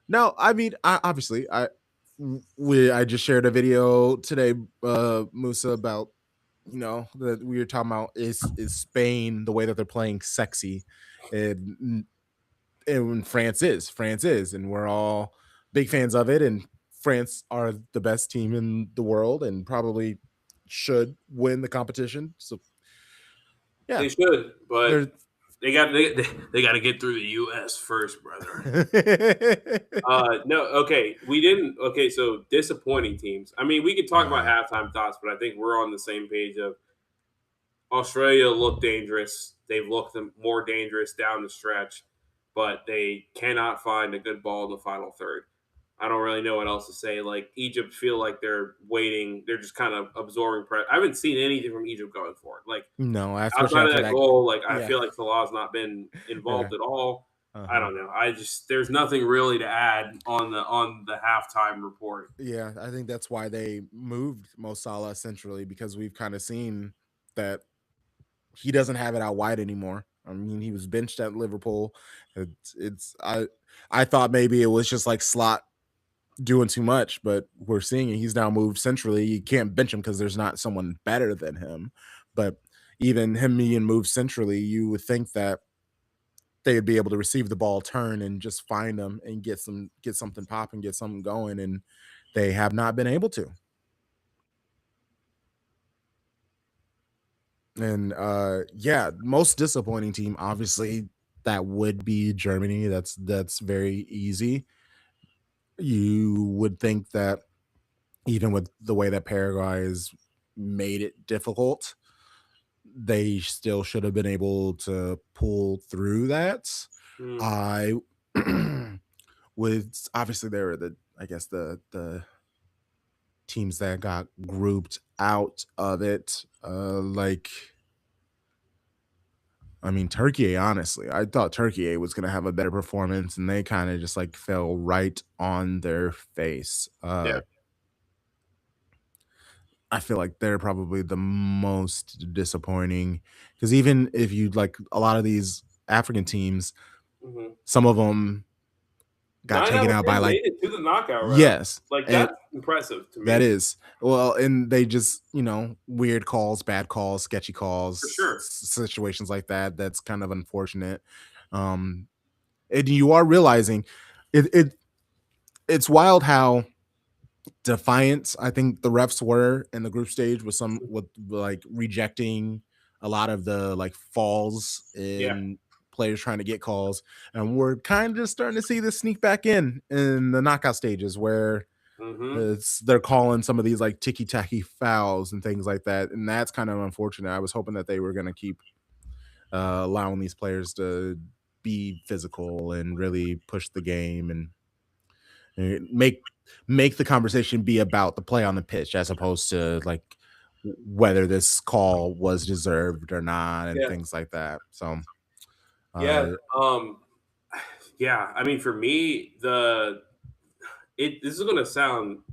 no, I mean, obviously, I just shared a video today, Musa, about that we were talking about is Spain the way that they're playing sexy, and and France is, and we're all big fans of it, and France are the best team in the world and probably should win the competition. So yeah, They should, but they're they got to get through the U.S. first, brother. No, okay, we didn't. Okay, so disappointing teams. I mean, we could talk about uh, halftime thoughts, but I think we're on the same page of Australia looked dangerous. They've looked more dangerous down the stretch, but they cannot find a good ball in the final third. I don't really know what else to say. Like Egypt feel like they're waiting. They're just kind of absorbing pressure. I haven't seen anything from Egypt going for it. Like no, especially outside of after that that. goal, like I Yeah. feel like Salah's not been Yeah. involved at all. I Uh-huh. don't know. I just there's nothing really to add on the halftime report. Yeah, I think that's why they moved Mo Salah centrally because we've kind of seen that he doesn't have it out wide anymore. I mean, he was benched at Liverpool. It's I thought maybe it was just like slot doing too much, but we're seeing it. He's now moved centrally. You can't bench him because there's not someone better than him. But even him being moved centrally, you would think that they'd be able to receive the ball, turn, and just find them and get something popping, get something going, and they have not been able to. And yeah, most disappointing team, obviously, that would be Germany. That's very easy. You would think that even with the way that Paraguay has made it difficult, they still should have been able to pull through that. Mm, I would obviously there were the I guess the teams that got grouped out of it. Like I mean, Turkey, honestly, I thought Turkey was gonna have a better performance, and they kind of just like fell right on their face. yeah. I feel like they're probably the most disappointing because even if you like a lot of these African teams, Mhm. some of them got 9 out taken of out by 10 like made it to the knockout round. yes, Like, and that's impressive to that me, is well, and they just weird calls, bad calls, sketchy for calls, sure. situations like that. That's kind of unfortunate. Um, and you are realizing it's wild how defiant I think the refs were in the group stage with some with like rejecting a lot of the like falls Yeah. in players trying to get calls, and we're kind of just starting to see this sneak back in the knockout stages where Mhm. they're calling some of these like ticky tacky fouls and things like that, and that's kind of unfortunate. I was hoping that they were going to keep allowing these players to be physical and really push the game and make the conversation be about the play on the pitch as opposed to like whether this call was deserved or not and Yeah. things like that. So Yeah, uh um, yeah, I mean, for me, this is gonna sound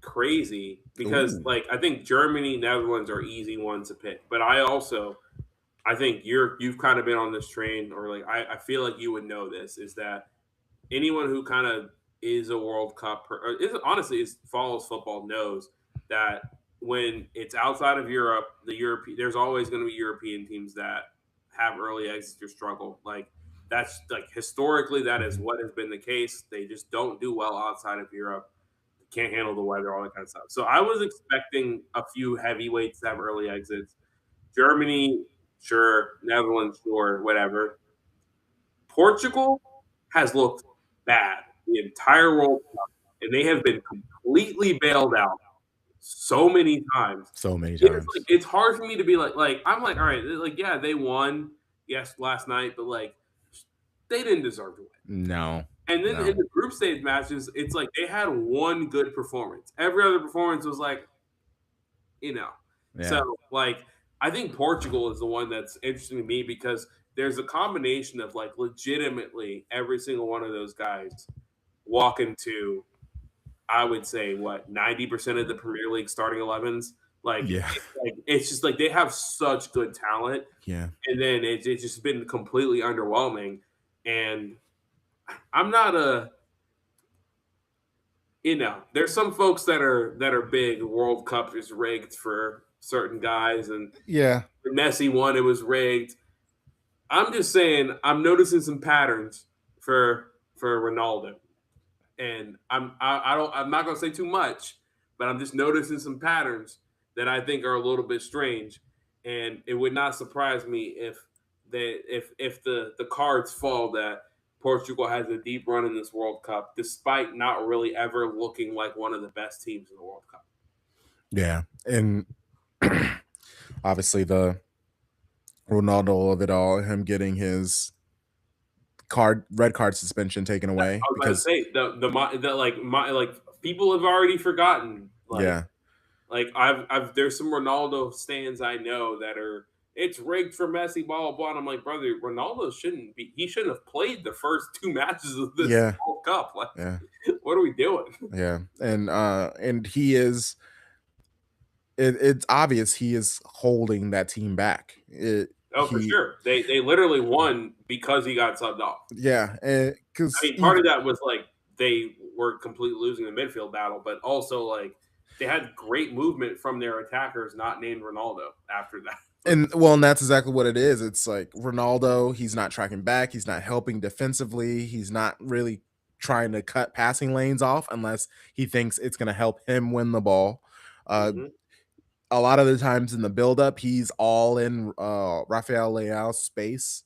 crazy because, ooh, like, I think Germany, Netherlands are easy ones to pick, but I think you've kinda been on this train or, like, I feel like you would know this, is that anyone who kind of is a World Cup or is honestly is follows football knows that when it's outside of Europe, there's always going to be European teams that have early exits or struggle. Like that's like historically that is mhm, what has been the case. They just don't do well outside of Europe. Can't handle the weather, all that kind of stuff. So I was expecting a few heavyweights to have early exits. Germany, sure. Netherlands, sure. Whatever. Portugal has looked bad the entire World Cup, and they have been completely bailed out so many times. so many It's like times. it's hard for me to be like I'm like, all right, like yeah, they won, yes, last night, but like they didn't deserve to win. No, And then in no, the group stage matches, it's like they had one good performance. Every other performance was like, you know. So, yeah, like, I think Portugal is the one that's interesting to me because there's a combination of like legitimately every single one of those guys walk into, I would say, what 90% of the Premier League starting 11s. yeah, It's just like they have such good talent, yeah, and then it's just been completely underwhelming. And I'm not a there's some folks that are big. World Cup is rigged for certain guys, and yeah, when Messi won, it was rigged. I'm just saying, I'm noticing some patterns for Ronaldo, and I'm not gonna say too much, but I'm just noticing some patterns that I think are a little bit strange, and it would not surprise me if the cards fall that Portugal has a deep run in this World Cup, despite not really ever looking like one of the best teams in the World Cup. yeah, and obviously the Ronaldo of it all, him getting his red card suspension taken away I was about to because say like people have already forgotten yeah, I've there's some Ronaldo stands I know that are it's rigged for Messi, blah blah blah. And I'm like, brother, Ronaldo shouldn't be. He shouldn't have played the first two matches of this Yeah, World Cup. Like, yeah, what are we doing? yeah, and he is. It's obvious he is holding that team back. Oh, for He, sure. They literally won because he got subbed off. yeah, I because mean, part of that was like they were completely losing the midfield battle, but also like they had great movement from their attackers, not named Ronaldo. After that, and that's exactly what it is. It's like Ronaldo, he's not tracking back, he's not helping defensively, he's not really trying to cut passing lanes off unless he thinks it's going to help him win the ball. Uh, hmm a lot of the times in the buildup, he's all in Rafael Leao's space.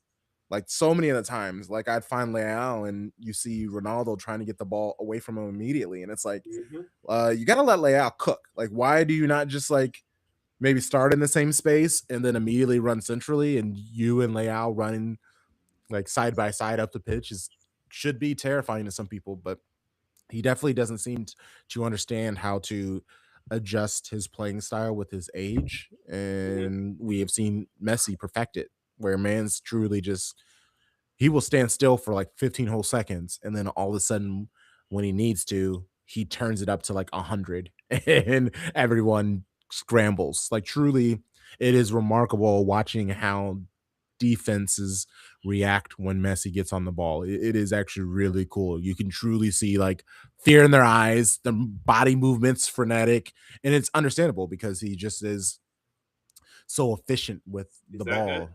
Like so many of the times, like I'd find Leao and you see Ronaldo trying to get the ball away from him immediately, and it's like, hmm you got to let Leao cook. Like, why do you not just like maybe start in the same space and then immediately run centrally, and you and Leao running like side by side up the pitch is should be terrifying to some people, but he definitely doesn't seem to understand how to adjust his playing style with his age. hmm And we have seen Messi perfect it, where man's truly just he will stand still for like 15 whole seconds, and then all of a sudden, when he needs to, he turns it up to like 100, and everyone scrambles. Like truly, it is remarkable watching how defenses react when Messi gets on the ball. It is actually really cool. You can truly see like fear in their eyes, the body movements frenetic, and it's understandable because he just is so efficient with he's the that good. ball.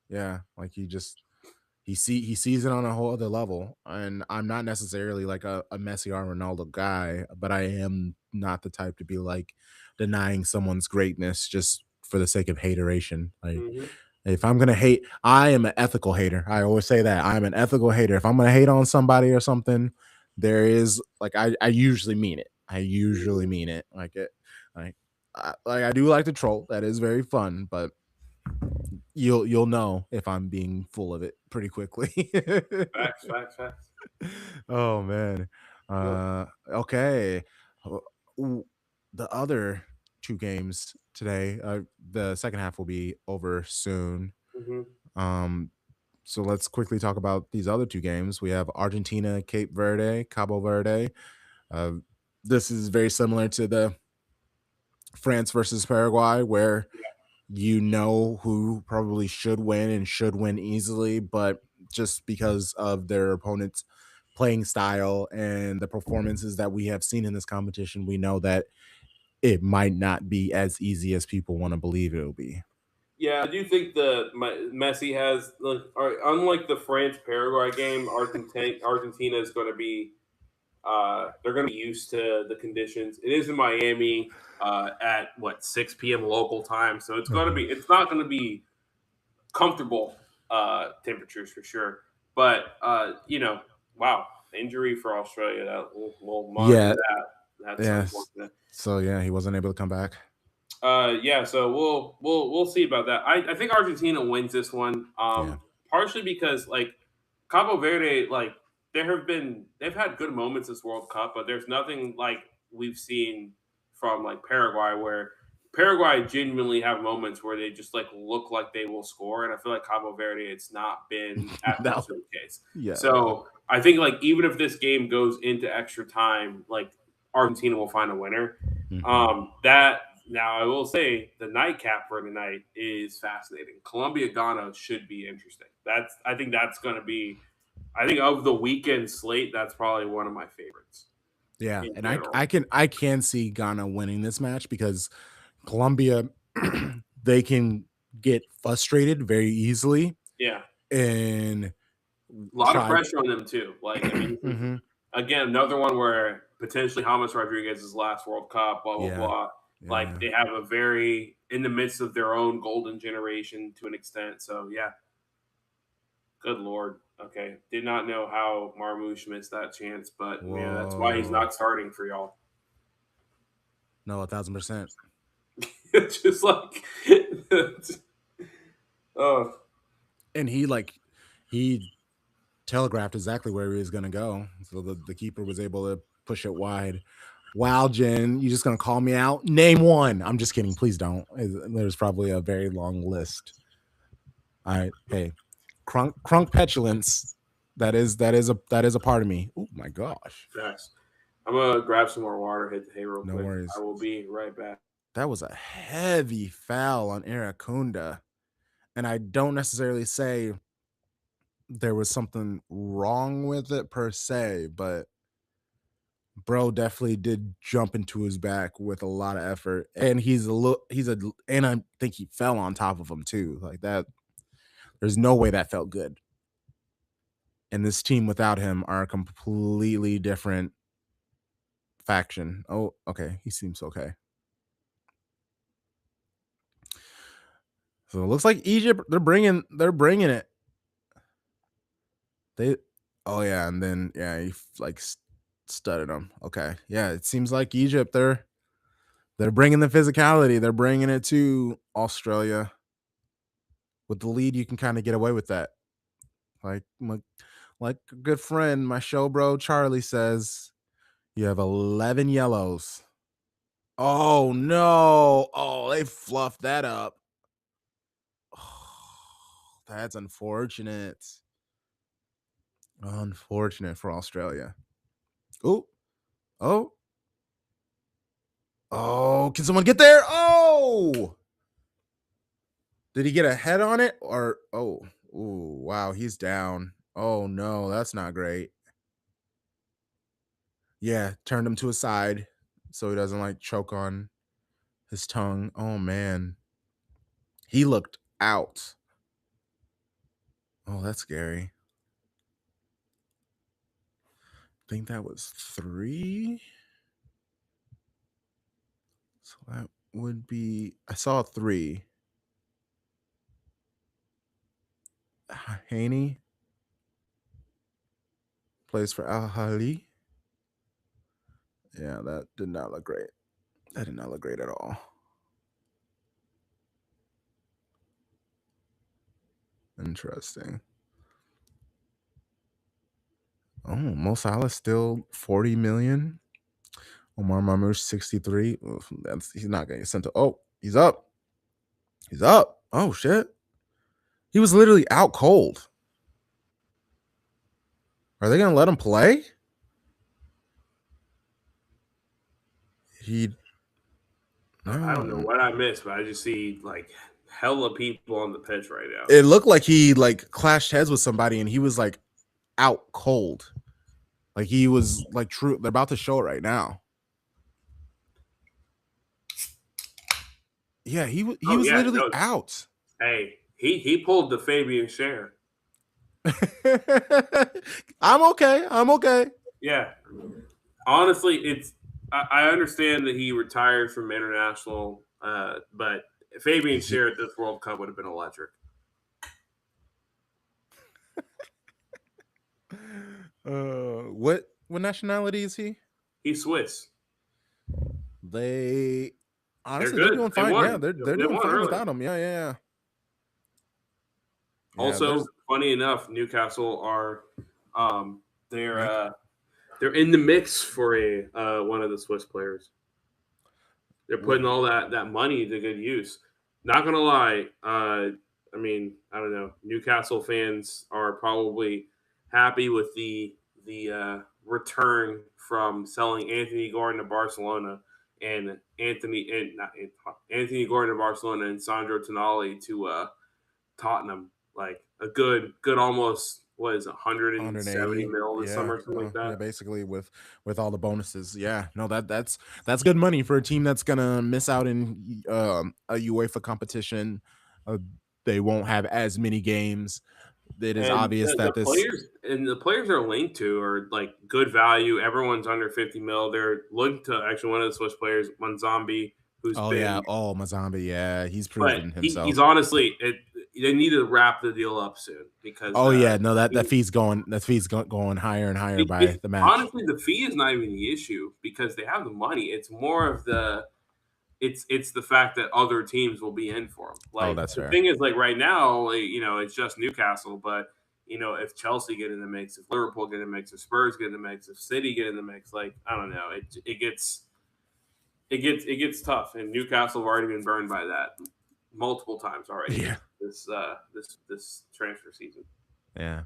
Yeah, like he sees it on a whole other level. And I'm not necessarily like a Messi or Ronaldo guy, but I am not the type to be like denying someone's greatness just for the sake of hateration. Like hmm if I'm gonna hate, I am an ethical hater. I always say that I'm an ethical hater. If I'm gonna hate on somebody or something, there is like I usually mean it. I usually hmm mean it. Like like I do like to troll. That is very fun, but you'll know if I'm being full of it pretty quickly. Facts, facts, facts. Oh man. Yep. Okay. Uh, the other two games today, the second half will be over soon. hmm Um, so let's quickly talk about these other two games. We have Argentina, Cape Verde, Cabo Verde. Uh, this is very similar to the France versus Paraguay, where you know who probably should win and should win easily, but just because of their opponent's playing style and the performances that we have seen in this competition, we know that it might not be as easy as people want to believe it'll be. Yeah, I do think the Messi has, like, unlike the France Paraguay game, Argentina is going to be they're going to be used to the conditions. It is in Miami at what 6 p.m. local time, so Mhm. it's not going to be comfortable temperatures for sure. But wow, injury for Australia. That we'll monitor Yeah, that. That's yes. unfortunate. So yeah, he wasn't able to come back. Yeah, so we'll see about that. I think Argentina wins this one. Yeah. Partially because like Cabo Verde, like they've had good moments this World Cup, but there's nothing like we've seen from like Paraguay where Paraguay genuinely have moments where they just like look like they will score, and I feel like Cabo Verde it's not been as No. much of the case. Yeah, no. So I think like even if this game goes into extra time, like Argentina will find a winner. Mhm. That now I will say the nightcap for tonight is fascinating. Colombia Ghana should be interesting. I think that's going to be. I think of the weekend slate, that's probably one of my favorites Yeah, in and general. I can see Ghana winning this match because Colombia they can get frustrated very easily Yeah, and a lot of try. pressure on them too. Like I mean, this is Mhm. again another one where potentially James Rodriguez's last World Cup, blah blah Yeah, blah. Like yeah. they have a very in the midst of their own golden generation to an extent. So yeah, good lord. Okay, did not know how Marmouche missed that chance, but yeah, that's why he's Whoa. not starting for y'all. No, 1,000%. It's just like, oh And he like he telegraphed exactly where he was gonna go, so the keeper was able to push it wide. Wow, Jen, you just gonna call me out? Name one. I'm just kidding. Please don't. There's probably a very long list. All right, hey, crunk petulance. That is a part of me. Oh my gosh. Facts. I'm gonna grab some more water, hit the hay real No quick. I worries. will be right back. That was a heavy foul on Iracunda, and I don't necessarily say there was something wrong with it per se, but bro definitely did jump into his back with a lot of effort, and and I think he fell on top of him too, like that. There's no way that felt good, and this team without him are a completely different faction. Oh, okay, he seems okay. So it looks like Egypt, they're bringing it. They Oh yeah, and then yeah, he like studded him. Okay, yeah, it seems like Egypt, they're bringing the physicality. They're bringing it to Australia. With the lead, you can kind of get away with that. Like like a good friend, my show bro Charlie says, you have 11 yellows. Oh no! Oh, they fluffed that up. Oh, that's unfortunate. Unfortunate for Australia. Oh, oh, oh! Can someone get there? Oh! Did he get a head on it or ooh, wow, he's down. Oh no, that's not great. Yeah, turned him to a side so he doesn't like choke on his tongue. Oh man. He looked out. Oh, that's scary. I think that was 3. So that would be, I saw 3. Haney plays for Al Hali. Yeah, that did not look great. That did not look great at all. Interesting. Oh, Mo Salah still 40 million. Omar Marmoush 63. Oof, he's not gonna get sent to. Oh, he's up. He's up. Oh shit. He was literally out cold. Are they gonna let him play? He I don't know no. what I missed, but I just see like hella people on the pitch right now. It looked like he like clashed heads with somebody and he was like out cold. Like he was like true. They're about to show it right now. Yeah, he Oh was yeah, literally no. out. Hey, he pulled the Fabian share. I'm okay. I'm okay. Yeah, honestly, I understand that he retired from international, but Fabian share at this World Cup would have been electric. What nationality is he? He's Swiss. They They're honestly they're good. doing They fine. Yeah, won. they're They doing won fine early. without him. Yeah, yeah, yeah. Also, There's funny enough, Newcastle are um, they're make they're in the mix for a one of the Swiss players. They're what putting all that money to good use. Not gonna lie, I mean, I don't know. Newcastle fans are probably happy with the return from selling Anthony Gordon to Barcelona and Anthony Gordon to Barcelona and Sandro Tonali to Tottenham. Like a good almost what is it, 170 180. mil this Yeah, summer, something like yeah. that. Basically, with all the bonuses. Yeah, no, that's good money for a team that's gonna miss out in a UEFA competition. Uh, they won't have as many games. It is And obvious the that this. players are linked to are like good value. Everyone's under 50 mil. They're linked to actually one of the Swiss players, one zombie, who's Oh yeah. been, Oh, Mazambi. Yeah, he's but proven he's himself. honestly they need to wrap the deal up soon because Oh yeah, no, that fee's going higher and higher by it's the match. honestly the fee is not even the issue because they have the money. It's more of it's the fact that other teams will be in for him. Oh, Like that's the fair. thing is, like right now, like, it's just Newcastle, but if Chelsea get in the mix, if Liverpool get in the mix, if Spurs get in the mix, if City get in the mix, like I don't know, it gets tough, and Newcastle have already been burned by that multiple times already. Yeah. this transfer season. Yeah.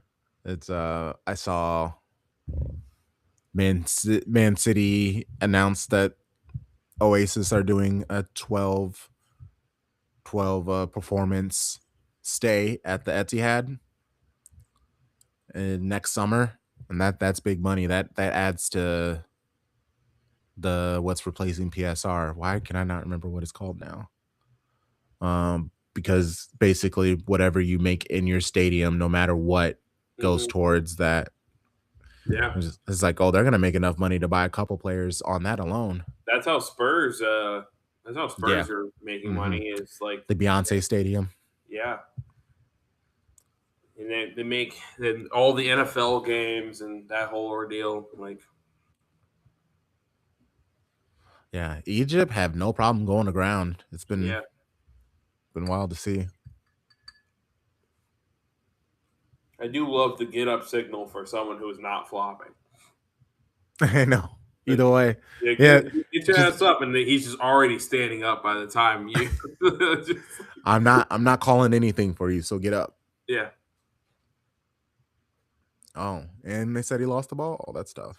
It's I saw Man City announced that Oasis are doing a 12 performance stay at the Etihad next summer, and that's big money. That adds to the what's replacing PSR. Why can I not remember what it's called now? Because basically whatever you make in your stadium, no matter what, goes Hmm. towards that. Yeah, It's like, oh, they're gonna make enough money to buy a couple players on that alone. that's how Spurs. That's how Yeah. Spurs are making Hmm. money. Is like, The Beyonce Stadium. yeah, and they make then all the NFL games and that whole ordeal. Like, Yeah, Egypt have no problem going to ground. It's yeah, been wild to see. I do love the get up signal for someone who is not flopping. I know. Like, Either way, yeah, yeah. get your Just ass up, and he's just already standing up by the time you. Just, I'm not calling anything for you, so get up. yeah, Oh, and they said he lost the ball. All that stuff.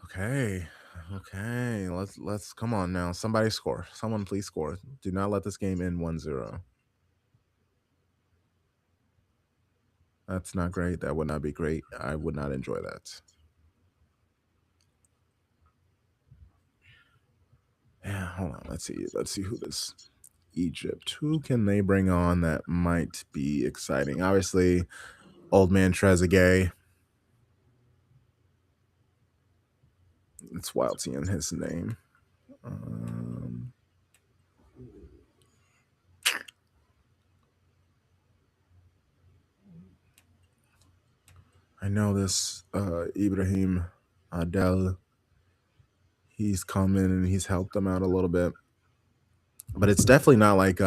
Okay. Okay. Let's come on now. Somebody score. Someone please score. Do not let this game end 1-0. That's not great. That would not be great. I would not enjoy that. Yeah, hold on. Let's see. Let's see who this Egypt. Who can they bring on that might be exciting? Obviously, old man Trezeguet. It's wild seeing his name. Um, I know this Ibrahim Adel. He's come in and he's helped them out a little bit, but it's definitely not like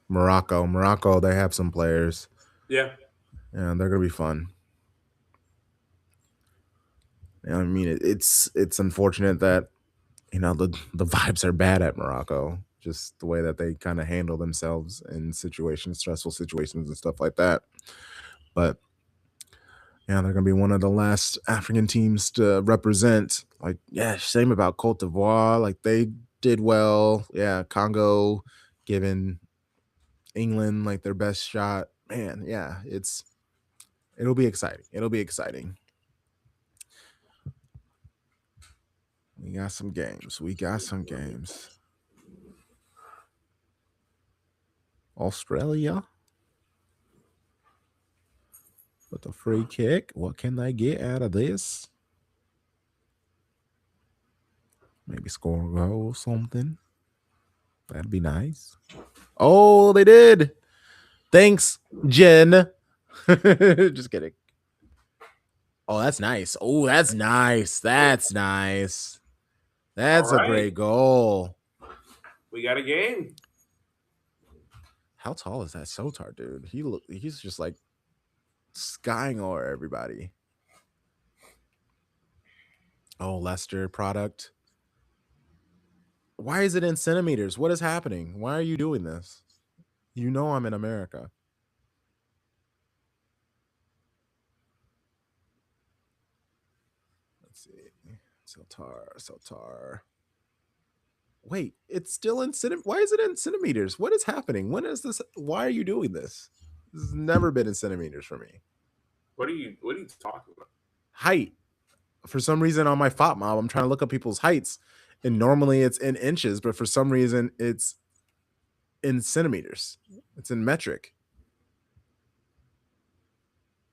Morocco. Morocco, they have some players, yeah. and they're gonna be fun. I mean, it's unfortunate that the vibes are bad at Morocco. Just the way that they kind of handle themselves in situations, stressful situations, and stuff like that. But yeah, they're gonna be one of the last African teams to represent. Like, yeah, same about Cote d'Ivoire. Like they did well. Yeah, Congo giving England like their best shot. Man, yeah, it'll be exciting. It'll be exciting. We got some games. We got some games. Australia with a free kick. What can they get out of this? Maybe score a goal or something. That'd be nice. Oh, they did. Thanks, Jen. Just kidding. Oh, that's nice. Oh, that's nice. That's nice. All That's a right, great goal. we got a game. How tall is that Sotar dude? He's just like skying over everybody. Oh, Leicester product. Why is it in centimeters? What is happening? Why are you doing this? You know I'm in America. Let's see. Sotar. Wait, it's still in centimeters. Why is it in centimeters? What is happening? When is this? Why are you doing this? This has never been in centimeters for me. What are you talking about? Height. For some reason on my FOTMob, I'm trying to look up people's heights, and normally it's in inches, but for some reason it's in centimeters. It's in metric.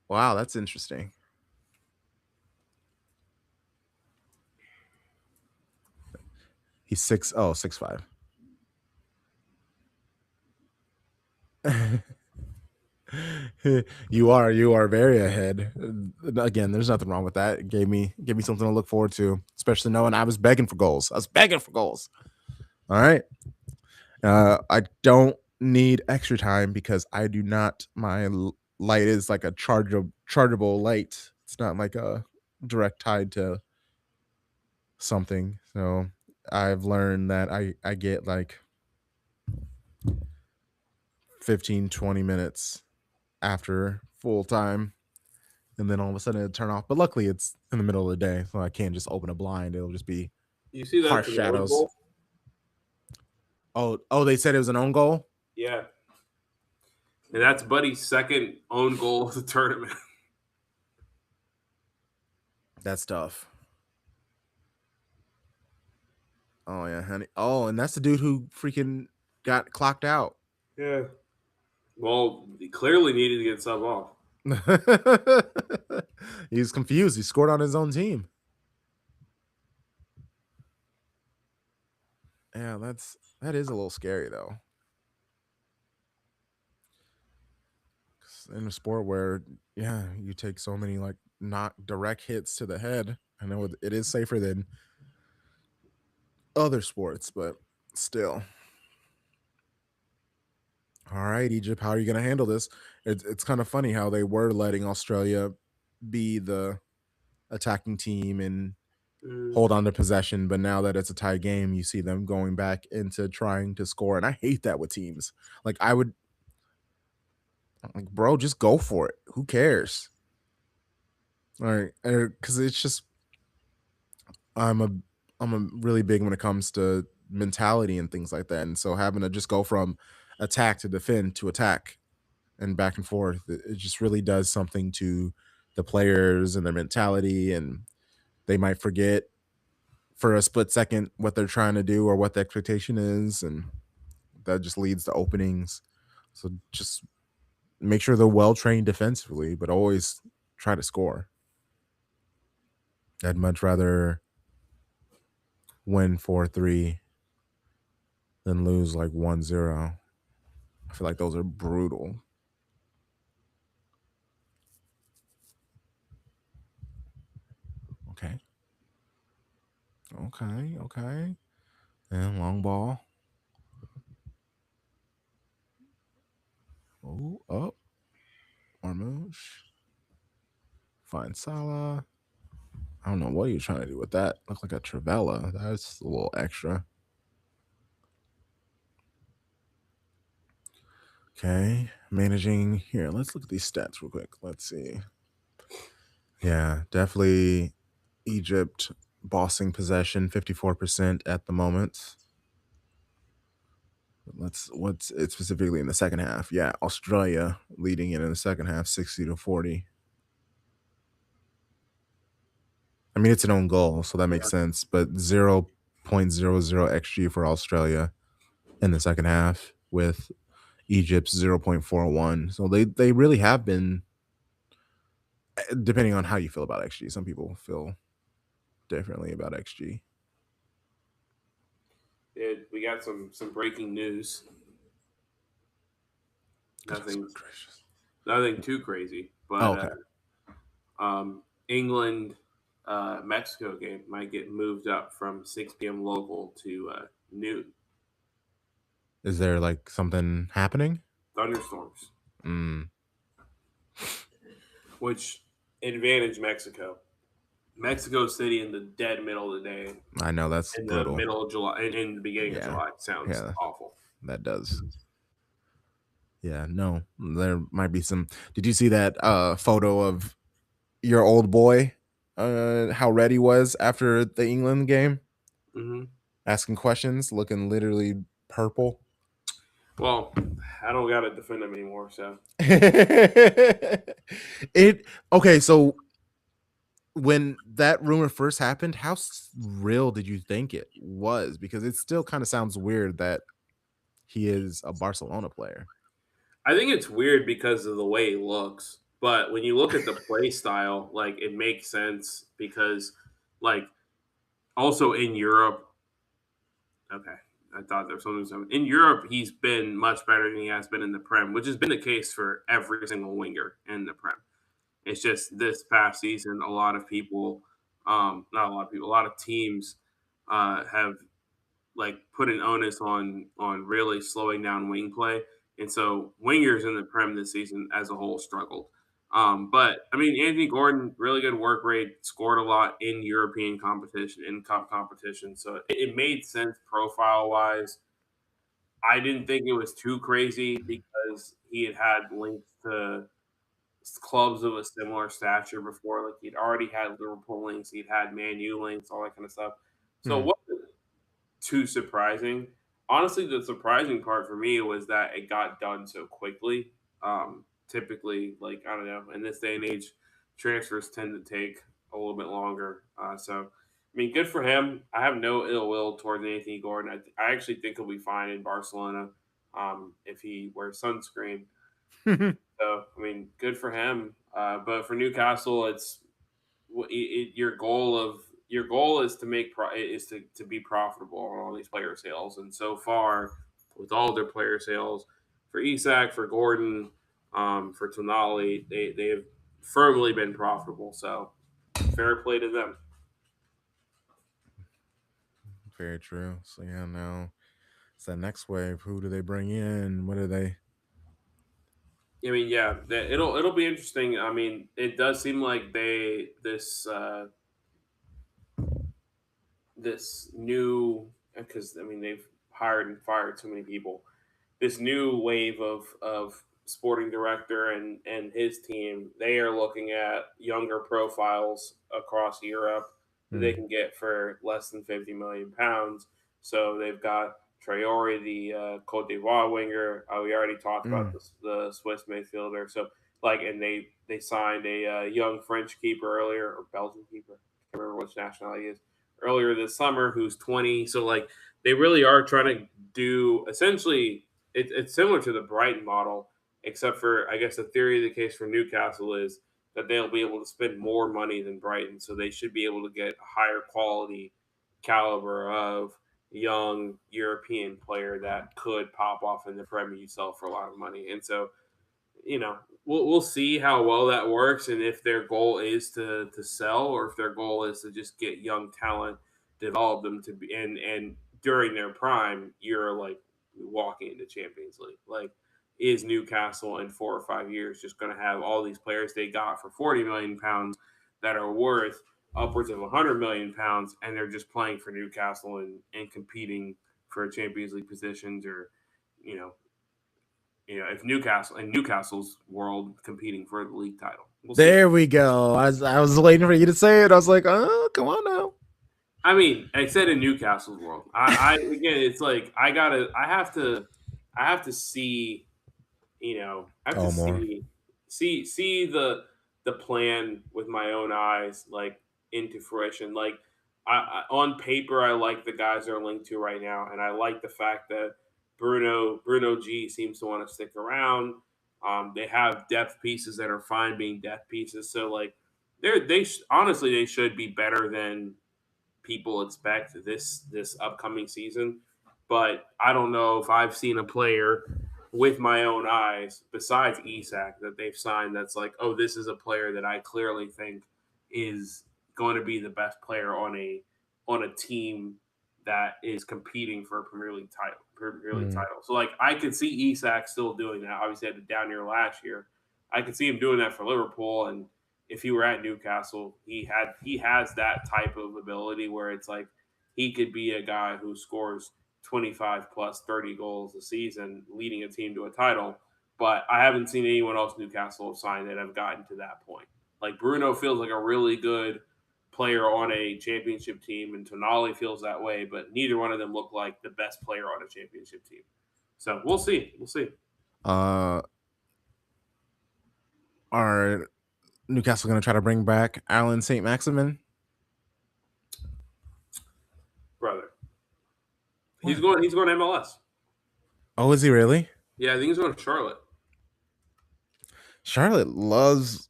Wow, that's interesting. He's 6'5". You are very ahead. Again, there's nothing wrong with that. It gave me something to look forward to, especially knowing I was begging for goals. I was begging for goals. All right. I don't need extra time because I do not. My light is like a chargeable light. It's not like a direct tied to something. So I've learned that I get like 15, 20 minutes after full time, and then all of a sudden it turn off. But luckily it's in the middle of the day, so I can't just open a blind. It'll just be You see that's harsh an own shadows. goal? Oh, they said it was an own goal. Yeah. And that's Buddy's second own goal of the tournament. That's tough. Oh yeah, honey. Oh, and that's the dude who freaking got clocked out. Yeah. Well, he clearly needed to get sub off. He's confused. He scored on his own team. Yeah, that is a little scary though. In a sport where, yeah, you take so many like not direct hits to the head. I know it is safer than other sports, but still. All right, Egypt, how are you going to handle this? It's kind of funny how they were letting Australia be the attacking team and Mm. hold on to possession, but now that it's a tie game, you see them going back into trying to score, and I hate that with teams. Like I would, like, bro, just go for it. Who cares? All right, because it's just I'm a I'm a really big when it comes to mentality and things like that, and so having to just go from attack to defend to attack and back and forth, it just really does something to the players and their mentality, and they might forget for a split second what they're trying to do or what the expectation is, and that just leads to openings. So just make sure they're well trained defensively, but always try to score. I'd much rather win 4-3 than lose like 1-0. I feel like those are brutal. Okay. Okay. Okay. And long ball. Oh, up. Marmouche. Find Salah. I don't know what you're trying to do with that. Look like a Travella. That's a little extra. Okay. Managing here. Let's look at these stats real quick. Let's see. Yeah, definitely Egypt bossing possession 54% at the moment. Let's what's it specifically in the second half? Yeah, Australia leading it in the second half 60-40. I mean, it's an own goal, so that makes Yeah. sense, but 0.00 XG for Australia in the second half with Egypt's 0.41. So they really have been, depending on how you feel about XG. Some people feel differently about XG. We got some breaking news. Goodness Nothing gracious. nothing too crazy, Oh, but okay. England Mexico game might get moved up from 6 p.m. local to noon. Is there like something happening? Thunderstorms, Mm, which advantage Mexico. Mexico City in the dead middle of the day, I know that's in the brutal. middle of July, in the beginning of Yeah. July, sounds Yeah, awful. that does. Yeah, no. There might be some. Did you see that photo of your old boy? How red he was after the England game, Hmm. asking questions, looking literally purple. Well, I don't got to defend them anymore, so It okay, so when that rumor first happened, how real did you think it was? Because it still kind of sounds weird that he is a Barcelona player. I think it's weird because of the way he looks. But when you look at the play style, like it makes sense because, like, also in Europe, okay, I thought there was something. In Europe, he's been much better than he has been in the Prem, which has been the case for every single winger in the Prem. It's just this past season, a lot of people, not a lot of people, a lot of teams have like put an onus on really slowing down wing play, and so wingers in the Prem this season as a whole struggled. But I mean, Anthony Gordon, really good work rate, scored a lot in European competition, in cup competition. So it made sense profile wise. I didn't think it was too crazy because he had links to clubs of a similar stature before. Like he'd already had Liverpool links, he'd had Man U links, all that kind of stuff. So Hmm. it wasn't too surprising. Honestly, the surprising part for me was that it got done so quickly. Typically, like I don't know, in this day and age, transfers tend to take a little bit longer. I mean, good for him. I have no ill will towards Anthony Gordon. I actually think he'll be fine in Barcelona if he wears sunscreen. So, I mean, good for him. But for Newcastle, your goal is to to be profitable on all these player sales. And so far, with all their player sales, for Isak, for Gordon, for Tonali, they have firmly been profitable. So fair play to them. Very true. So yeah, now it's that next wave. Who do they bring in? What do they? I mean, yeah, it'll be interesting. I mean, it does seem like this new because I mean they've hired and fired so many people. This new wave of sporting director and his team, they are looking at younger profiles across Europe that they Hmm. can get for less than £50 million. So they've got Traore, the Cote d'Ivoire winger. We already talked about Mm. the Swiss midfielder. So like, and they signed a young French keeper earlier or Belgian keeper. I can't remember which nationality he is earlier this summer, who's 20. So like, they really are trying to do essentially it's similar to the Brighton model, except for I guess the theory of the case for Newcastle is that they'll be able to spend more money than Brighton, so they should be able to get a higher quality caliber of young European player that could pop off in the Premier you sell for a lot of money. And so we'll see how well that works and if their goal is to sell or if their goal is to just get young talent, develop them to be and during their prime, you're like walking into Champions League. Like, is Newcastle in 4 or 5 years just going to have all these players they got for £40 million that are worth upwards of £100 million, and they're just playing for Newcastle and competing for Champions League positions, or you know if Newcastle in Newcastle's world competing for the league title. We'll see. There we go. I was waiting for you to say it. I was like, oh, come on now. I mean, I said in Newcastle's world. I again, it's like I have to see, I have to Oh, more. see the plan with my own eyes, like into fruition. Like on paper, I like the guys they're linked to right now, and I like the fact that Bruno G seems to want to stick around. They have depth pieces that are fine being depth pieces, so like honestly they should be better than people expect this upcoming season. But I don't know if I've seen a player with my own eyes besides Isak that they've signed that's like, oh, this is a player that I clearly think is going to be the best player on a team that is competing for a Premier League title. Premier League Mm. title. So like I could see Isak still doing that. Obviously had a down year last year. I could see him doing that for Liverpool, and if he were at Newcastle, he has that type of ability where it's like he could be a guy who scores 25 plus 30 goals a season, leading a team to a title. But I haven't seen anyone else Newcastle sign that have gotten to that point. Like Bruno feels like a really good player on a championship team, and Tonali feels that way, but neither one of them look like the best player on a championship team. So we'll see. We'll see. Uh, are Newcastle going to try to bring back Alan St. Maximin? Brother. What? He's going to MLS. Oh, is he really? Yeah, I think he's going to Charlotte. Charlotte loves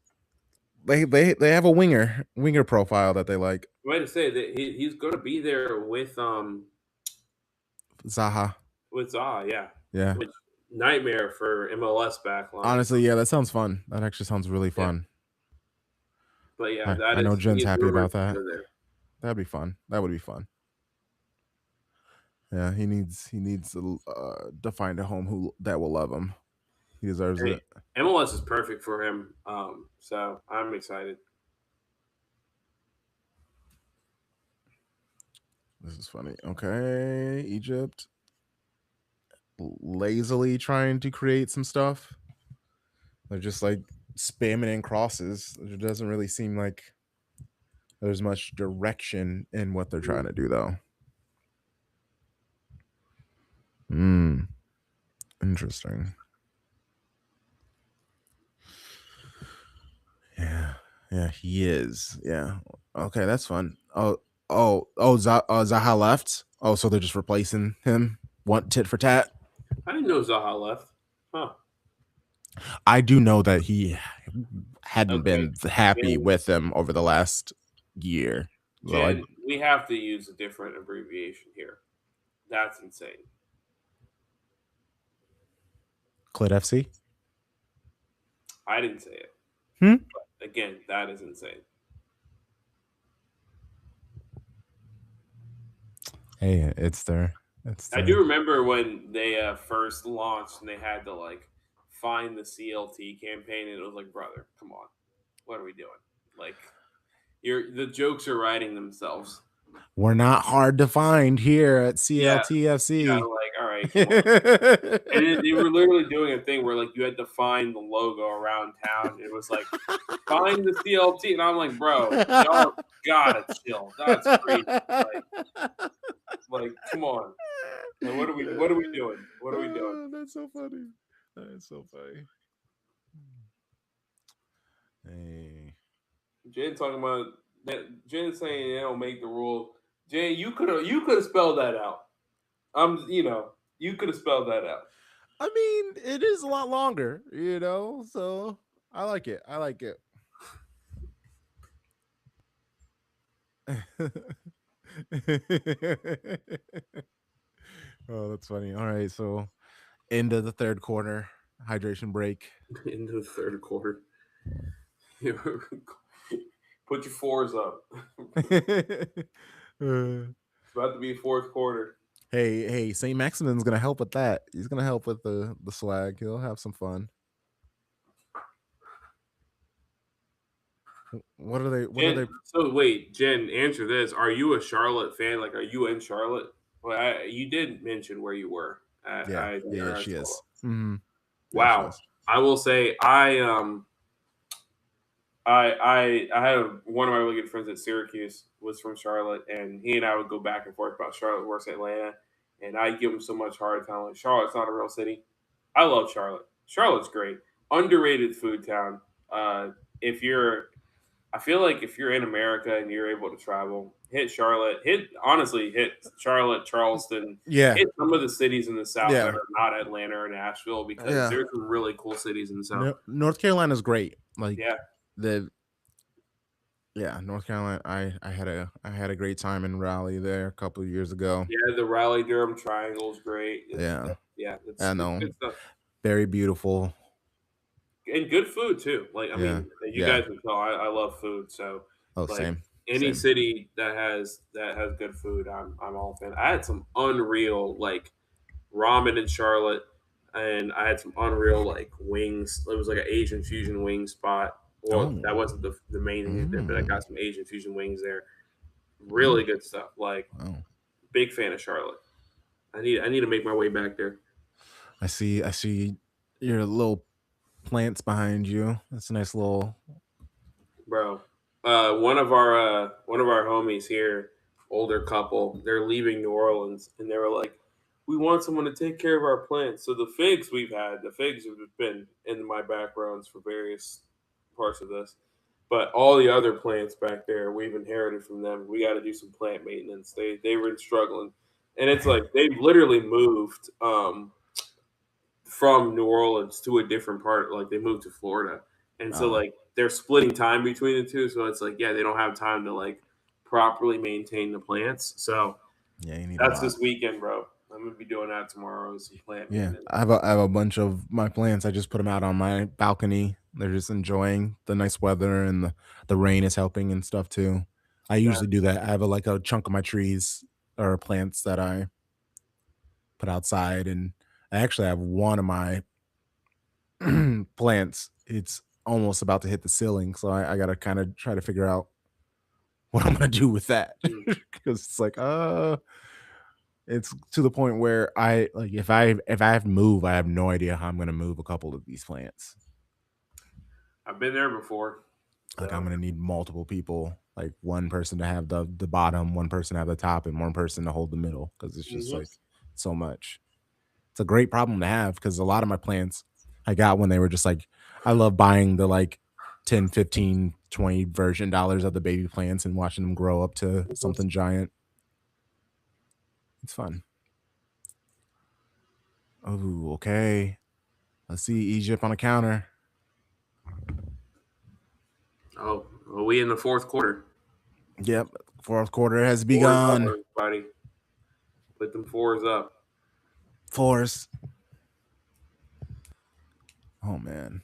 they have a winger profile that they like. Way to say that he's going to be there Zaha. with Zaha, yeah. Yeah. Which nightmare for MLS backline. Honestly, yeah, that sounds fun. That actually sounds really Yeah, fun. but yeah, I know he Jen's is happy rumored about to that. go there. That'd be fun. That would be fun. Yeah, he needs to find a home who that will love him. He deserves Hey, it. MLS is perfect for him. So I'm excited. This is funny. Okay, Egypt lazily trying to create some stuff. They're just like spamming in crosses. It doesn't really seem like there's much direction in what they're trying to do, though. Hmm. Interesting. Yeah. Yeah, he is. Yeah. Okay, that's fun. Zaha left. Oh, so they're just replacing him. One tit for tat. I didn't know Zaha left. Huh. I do know that he hadn't Okay. been happy Jen, with them over the last year. So I Jen, we have to use a different abbreviation here. That's insane. Clit FC. I didn't say it. Hmm? Again, that is insane. Hey, it's there. It's I do there. remember when they first launched and they had to like find the CLT campaign, and it was like, brother, come on, what are we doing? Like, the jokes are writing themselves. We're not hard to find here at Yeah, yeah, CLTFC. like, all right, come on. And they were literally doing a thing where like you had to find the logo around town. It was like find the CLT, and I'm like, bro, y'all gotta chill. That's crazy. Like, come on. Like, what are we doing? What are we doing? Oh, that's so funny. That's so funny. Hey. Jen talking about that. Jen saying they don't make the rule. Jen, you could have spelled that out. You could have spelled that out. I mean, it is a lot longer, so I like it. I like it. Oh, that's funny. All right, so end of the third quarter, hydration break. Into the third quarter. Put your fours up. Uh, It's about to be fourth quarter. hey, Saint Maximin's gonna help with that. He's gonna help with the swag. He'll have some fun. What are they? What are Jen, they? so wait, Jen, answer this. Are you a Charlotte fan? Like, are you in Charlotte? Well, you did mention where you were. Yeah, I yeah, I she saw. is. Hmm. Yeah, she Wow. is. I will say I had one of my really good friends at Syracuse was from Charlotte, and he and I would go back and forth about Charlotte versus Atlanta, and I give him so much hard time. Like, Charlotte's not a real city. I love Charlotte. Charlotte's great, underrated food town. If you're, I feel like if you're in America and you're able to travel, hit Charlotte. Hit Charlotte, Charleston. Yeah, Hit some of the cities in the South that yeah, are not Atlanta or Nashville because yeah. there's some really cool cities in the South. North Carolina's great. Like Yeah, the yeah, North Carolina. I had a great time in Raleigh there a couple of years ago. yeah, the Raleigh Durham Triangle is great. Yeah, Yeah, I it's know. good stuff Very beautiful. and good food too. Like, I Yeah, mean, you yeah. guys can tell I love food, so Oh, like same, any same. city that has good food, I'm all fan. I had some unreal like ramen in Charlotte, and I had some unreal like wings. It was like an Asian fusion wing spot. Well, Oh, that wasn't the main thing, but I mm, got some Asian fusion wings there. mm, Really good stuff. Like, wow. big fan of Charlotte. I need to make my way back there. I see your little plants behind you. That's a nice little. Bro. One of our homies here, older couple, they're leaving New Orleans, and they were like, "We want someone to take care of our plants." So the figs have been in my backgrounds for various parts of this, but all the other plants back there we've inherited from them. We got to do some plant maintenance. They were struggling, and it's like they've literally moved. From New Orleans to a different part. Like, they moved to Florida, and so Oh, like they're splitting time between the two. So it's like, yeah, they don't have time to like properly maintain the plants. So yeah. You need a that's lot. this weekend, bro. I'm gonna be doing that tomorrow. Is some plant Yeah, maintenance. I have a bunch of my plants. I just put them out on my balcony. They're just enjoying the nice weather and the rain is helping and stuff too. I That usually do that. I have like a chunk of my trees or plants that I put outside, and I actually have one of my plants, it's almost about to hit the ceiling. So I gotta kind of try to figure out what I'm gonna do with that Mm. because it's like, it's to the point where I like if I have to move, I have no idea how I'm gonna move a couple of these plants. I've been there before. Like I'm So gonna need multiple people, like one person to have the bottom, one person to have the top, and one person to hold the middle because it's just hmm like so much. It's a great problem to have because a lot of my plants I got when they were just like I love buying the like 10, 15, 20 version dollars of the baby plants and watching them grow up to something giant. It's fun. Oh, okay. Let's see Egypt on a counter. oh, well, we in the fourth quarter. Yep. Fourth quarter has Fours up, begun. everybody. Put them fours up. Force. Oh man.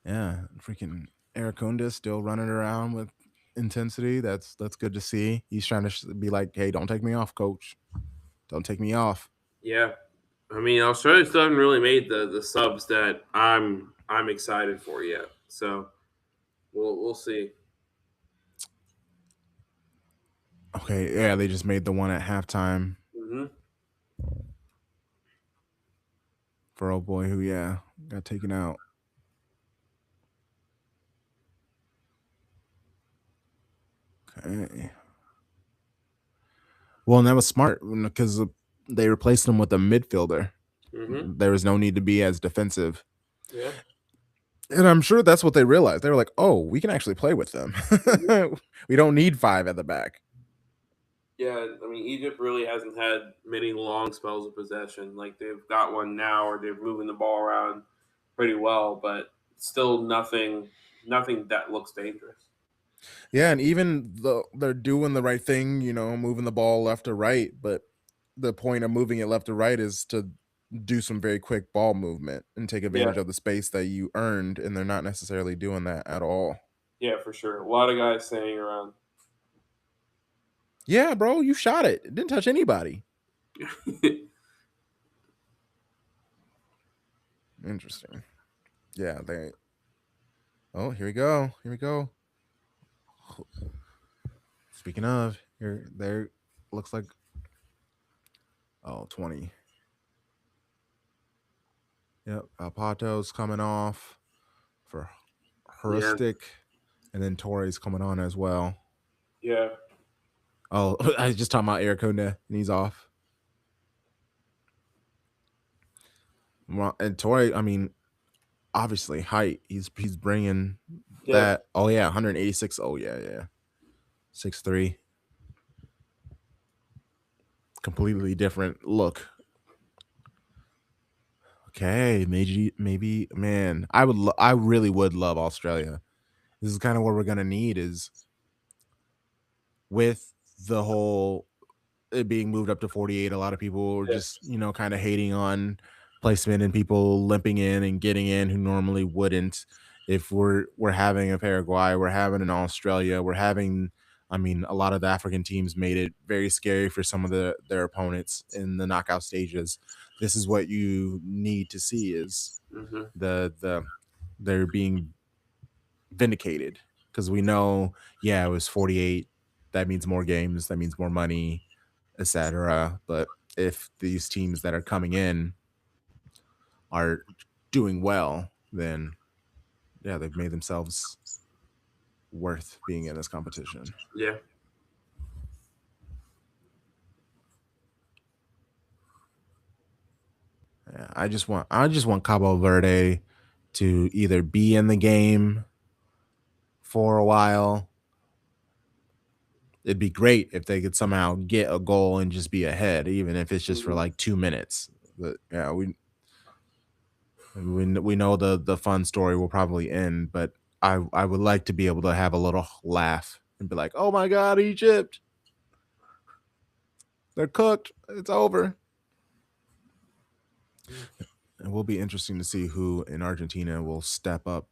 Yeah. Freaking Arakunda still running around with intensity. That's good to see. He's trying to be like, hey, don't take me off, coach. Don't take me off. Yeah, I mean Australia still haven't really made the subs that I'm excited for yet. So we'll see. Okay, yeah, they just made the one at halftime hmm for old boy who, yeah, got taken out. Okay. Well, and that was smart because they replaced him with a midfielder. hmm There was no need to be as defensive. Yeah. And I'm sure that's what they realized. They were like, oh, we can actually play with them. hmm We don't need five at the back. Yeah, I mean Egypt really hasn't had many long spells of possession. Like they've got one now, or they're moving the ball around pretty well, but still nothing that looks dangerous. Yeah, and even though they're doing the right thing, moving the ball left to right, but the point of moving it left to right is to do some very quick ball movement and take Yeah, advantage of the space that you earned, and they're not necessarily doing that at all. yeah, for sure. A lot of guys standing around. Yeah, bro, you shot it. It didn't touch anybody. Interesting. Yeah, they. Oh, here we go. Here we go. Speaking of, here, there looks like, oh, 20. Yep, Alpato's coming off for yeah, Heuristic, and then Torre's coming on as well. yeah, Oh, I was just talking about Arakunda, and he's off. Well, and Torre, I mean, obviously height. He's bringing yeah. that. Oh yeah, 186. Oh yeah, yeah. 6'3". Completely different look. Okay, maybe man, I really would love Australia. This is kind of what we're gonna need is with the whole it being moved up to 48. A lot of people are Yeah. just kind of hating on placement and people limping in and getting in who normally wouldn't. If we're having a Paraguay, we're having an Australia, we're having. I mean, a lot of the African teams made it very scary for some of their opponents in the knockout stages. This is what you need to see is hmm the they're being vindicated because we know, yeah, it was 48. That means more games. That means more money, etc. But if these teams that are coming in are doing well, then yeah, they've made themselves worth being in this competition. Yeah. Yeah, I just want Cabo Verde to either be in the game for a while. It'd be great if they could somehow get a goal and just be ahead, even if it's just for hmm like 2 minutes. But yeah, we know the fun story will probably end, but I would like to be able to have a little laugh and be like, "Oh my God, Egypt, they're cooked. It's over." It will be interesting to see who in Argentina will step up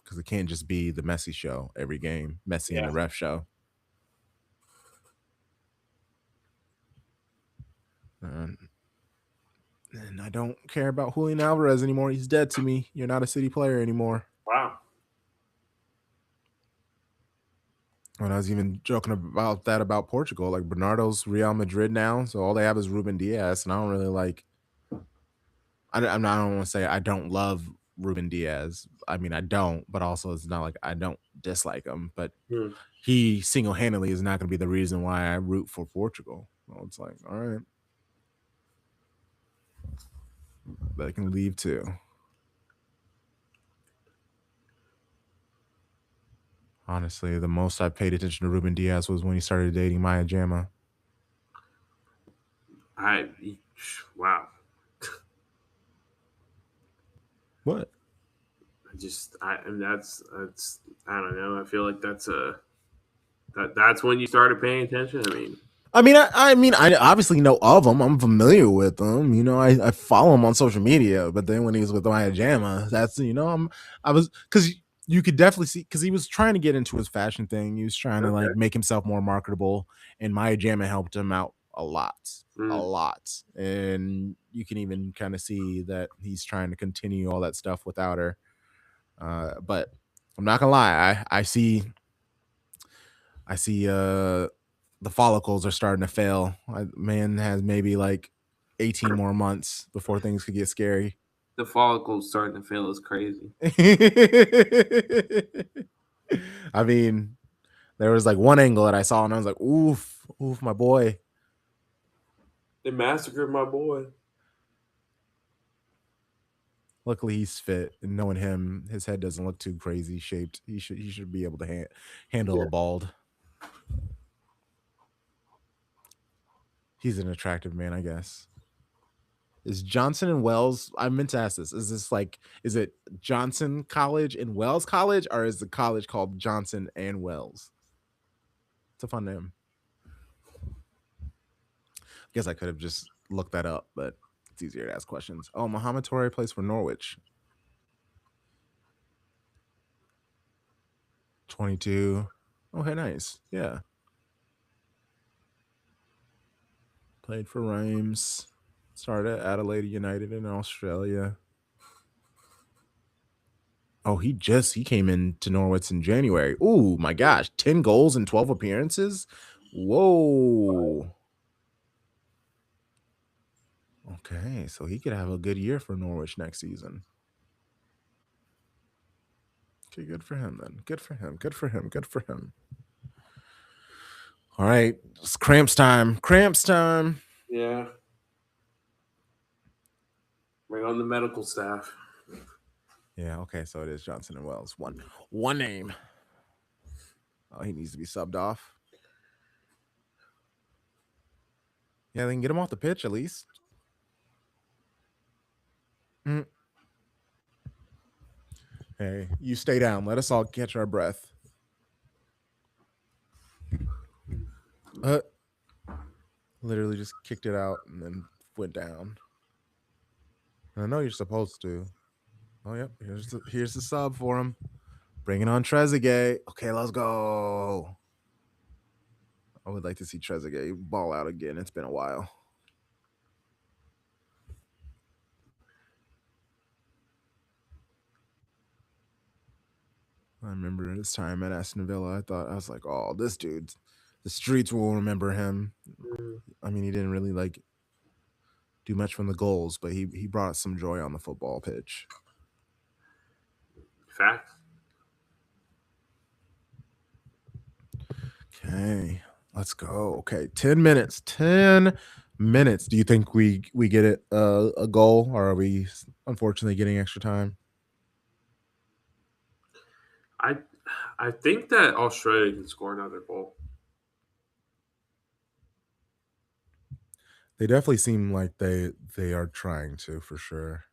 because it can't just be the Messi show every game, Messi and Yeah. the ref show. And And I don't care about Julian Alvarez anymore. He's dead to me. You're not a City player anymore. Wow. And I was even joking about that about Portugal. Like Bernardo's Real Madrid now, so all they have is Ruben Diaz, and I don't really like. I don't want to say I don't love Ruben Diaz. I mean, I don't, but also it's not like I don't dislike him. But Hmm. he single handedly is not going to be the reason why I root for Portugal. Well, it's like, all right, they can leave too. Honestly, the most I paid attention to Ruben Diaz was when he started dating Maya Jama. I wow. What? And that's I don't know. I feel like that's when you started paying attention. I mean, I obviously know of him. I'm familiar with him. I follow him on social media. But then when he was with Maya Jama, I was because you could definitely see because he was trying to get into his fashion thing. He was trying to like okay. make himself more marketable, and Maya Jama helped him out a Mm. lot. And you can even kind of see that he's trying to continue all that stuff without her. But I'm not gonna lie, I see the follicles are starting to fail. Man has maybe like 18 more months before things could get scary. The follicles starting to feel as crazy. I mean, there was like one angle that I saw and I was like, oof, oof, my boy. They massacred my boy. Luckily he's fit, and knowing him, his head doesn't look too crazy shaped. He should be able to handle Yeah. a bald. He's an attractive man, I guess. Is Johnson and Wells? I meant to ask this. Is it Johnson College and Wells College, or is the college called Johnson and Wells? It's a fun name. I guess I could have just looked that up, but it's easier to ask questions. Oh, Muhammad Torre plays for Norwich. 22. Okay, nice. Yeah. Played for Reims. Started at Adelaide United in Australia. Oh, he came into Norwich in January. Ooh, my gosh, 10 goals and 12 appearances. Whoa. Okay, so he could have a good year for Norwich next season. Okay, good for him then. Good for him. Good for him. Good for him. All right, it's cramps time. Cramps time. Yeah. Bring on the medical staff. Yeah, okay, so it is Johnson and Wells. One name. Oh, he needs to be subbed off. Yeah, they can get him off the pitch at least. Mm. Hey, you stay down. Let us all catch our breath. Uh, Literally just kicked it out and then went down. I know you're supposed to. Oh, yep. Here's the sub for him. Bringing on Trezeguet. Okay, let's go. I would like to see Trezeguet ball out again. It's been a while. I remember his time at Aston Villa. I was like, oh, this dude, the streets will remember him. Mm. I mean, he didn't really like do much from the goals, but he brought some joy on the football pitch. Facts. Okay, let's go. Okay, 10 minutes. 10 minutes. Do you think we get it a goal, or are we unfortunately getting extra time? I I think that Australia can score another goal. They definitely seem like they are trying to for sure.